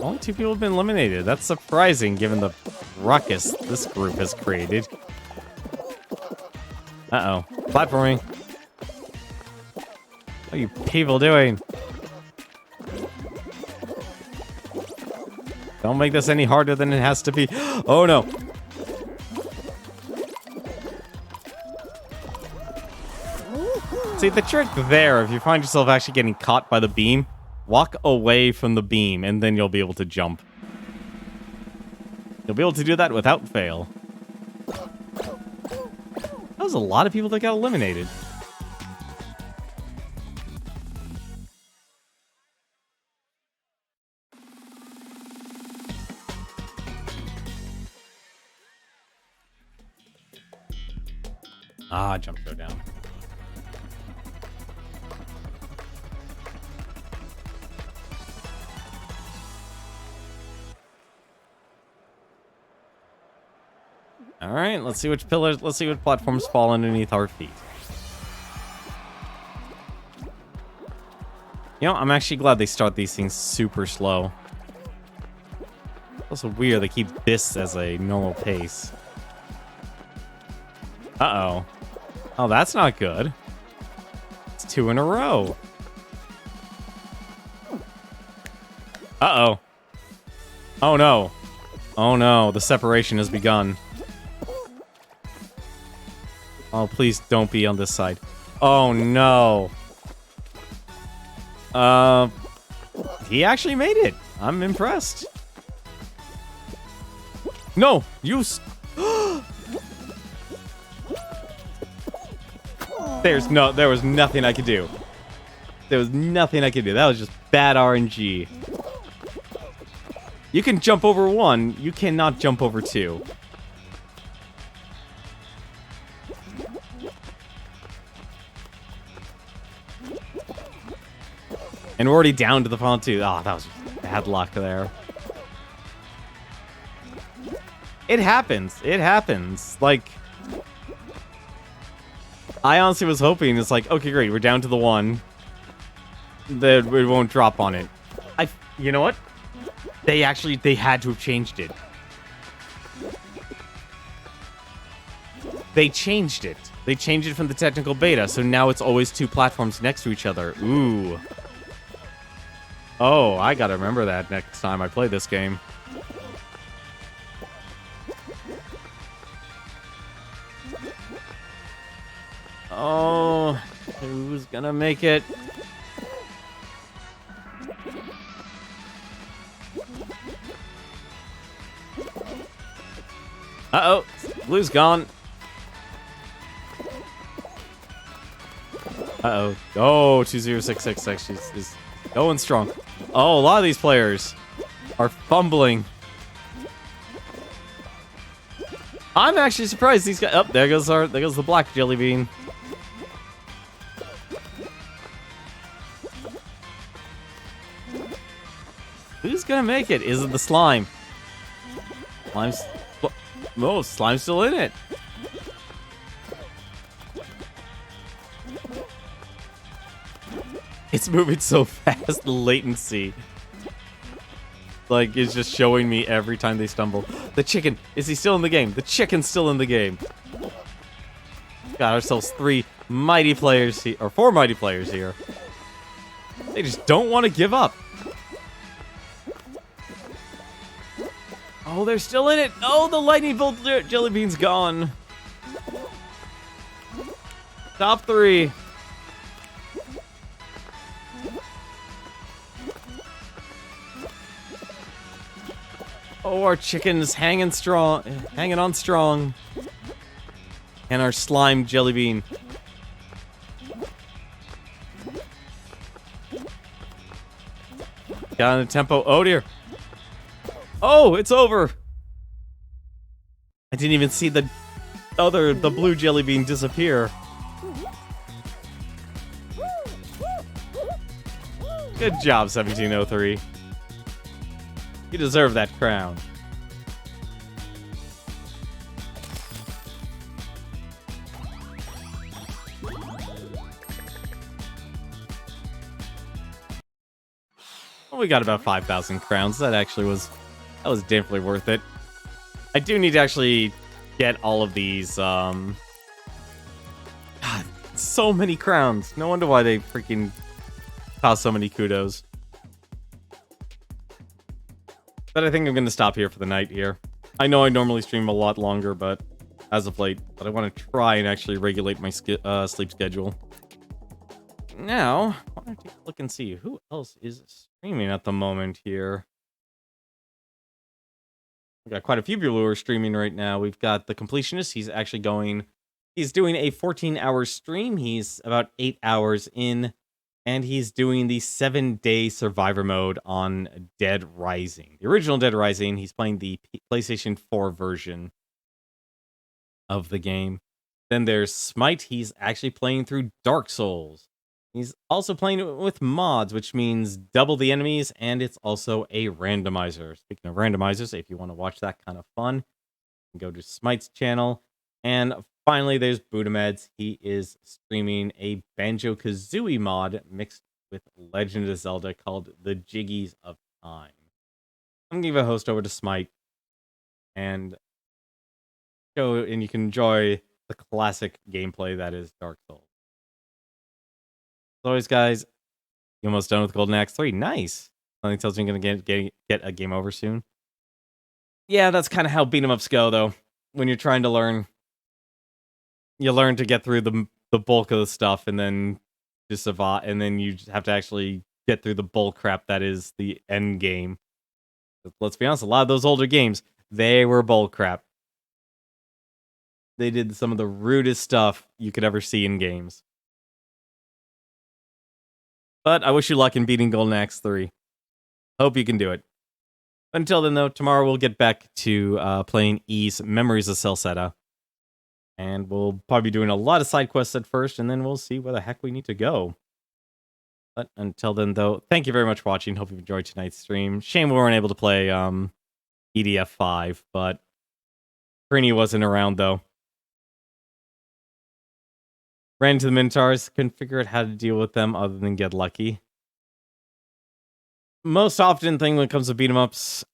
Speaker 1: Only 2 people have been eliminated. That's surprising given the ruckus this group has created. Uh-oh. Platforming. What are you people doing? Don't make this any harder than it has to be. Oh no. See, the trick there, if you find yourself actually getting caught by the beam, walk away from the beam, and then you'll be able to jump. You'll be able to do that without fail. That was a lot of people that got eliminated. Ah, jump showdown. All right, let's see which pillars, let's see what platforms fall underneath our feet. You know, I'm actually glad they start these things super slow. It's also weird they keep this as a normal pace. Uh-oh. Oh, that's not good. It's 2 in a row. Uh-oh. Oh, no. Oh, no. The separation has begun. Oh, please don't be on this side. Oh, no. He actually made it. I'm impressed. No, you... There was nothing I could do. There was nothing I could do. That was just bad RNG. You can jump over 1. You cannot jump over 2. And we're already down to the final 2. Oh, that was just bad luck there. It happens. It happens. Like, I honestly was hoping it's like, okay, great, we're down to the 1. That it won't drop on it. You know what? They had to have changed it. They changed it. They changed it from the technical beta, so now it's always 2 platforms next to each other. Ooh. Oh, I gotta remember that next time I play this game. Oh, who's gonna make it? Uh-oh, blue's gone. Uh-oh. Oh, 20666. She's going strong. Oh, a lot of these players are fumbling. I'm actually surprised these guys... Oh, there goes the black jelly bean. Who's gonna make it? Is it the slime? Slime's... Oh, slime's still in it. It's moving so fast, the latency. Like, it's just showing me every time they stumble. The chicken! Is he still in the game? The chicken's still in the game. Got ourselves 3 mighty players here, or 4 mighty players here. They just don't want to give up. Oh, they're still in it! Oh, the lightning bolt jelly bean's gone. Top 3. Oh, our chicken's hanging on strong. And our slime jelly bean. Got on the tempo. Oh dear. Oh, it's over. I didn't even see the blue jelly bean disappear. Good job, 1703. You deserve that crown. Well, we got about 5,000 crowns. That was definitely worth it. I do need to actually get all of these, God, so many crowns. No wonder why they freaking cost so many kudos. But I think I'm going to stop here for the night here. I know I normally stream a lot longer, but as of late, but I want to try and actually regulate my sleep schedule. Now, I want to take a look and see who else is streaming at the moment here. We've got quite a few people who are streaming right now. We've got the Completionist. He's doing a 14-hour stream. He's about 8 hours in. And he's doing the 7-day survivor mode on Dead Rising. The original Dead Rising. He's playing the PlayStation 4 version of the game. Then there's Smite. He's actually playing through Dark Souls. He's also playing with mods, which means double the enemies, and it's also a randomizer. Speaking of randomizers, if you want to watch that kind of fun, Go to Smite's channel. And finally, there's Budameds. He is streaming a Banjo-Kazooie mod mixed with Legend of Zelda called The Jiggies of Time. I'm going to give a host over to Smite and you can enjoy the classic gameplay that is Dark Souls. As always, guys, you're almost done with Golden Axe 3. Nice. Something tells me you're going to get a game over soon. Yeah, that's kind of how beat 'em ups go, though. When you're trying to learn, you learn to get through the bulk of the stuff, and then to survive, and then you have to actually get through the bull crap that is the end game. Let's be honest, a lot of those older games, they were bull crap. They did some of the rudest stuff you could ever see in games. But I wish you luck in beating Golden Axe 3. Hope you can do it. Until then, though, tomorrow we'll get back to playing Ys Memories of Celceta. And we'll probably be doing a lot of side quests at first, and then we'll see where the heck we need to go. But until then, though, thank you very much for watching. Hope you enjoyed tonight's stream. Shame we weren't able to play EDF 5, but Prini wasn't around, though. Ran into the Minotaurs, couldn't figure out how to deal with them other than get lucky. Most often thing when it comes to beat 'em ups,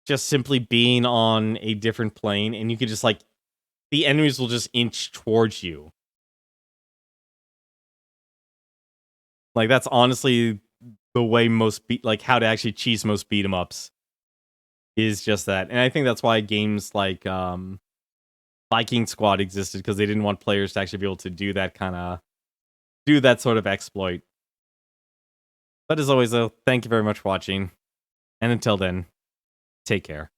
Speaker 1: just simply being on a different plane, and you could just, like, the enemies will just inch towards you. Like, that's honestly the way how to actually cheese most beat 'em ups is just that. And I think that's why games like Viking Squad existed, because they didn't want players to actually be able to do that sort of exploit. But as always, though, thank you very much for watching. And until then, take care.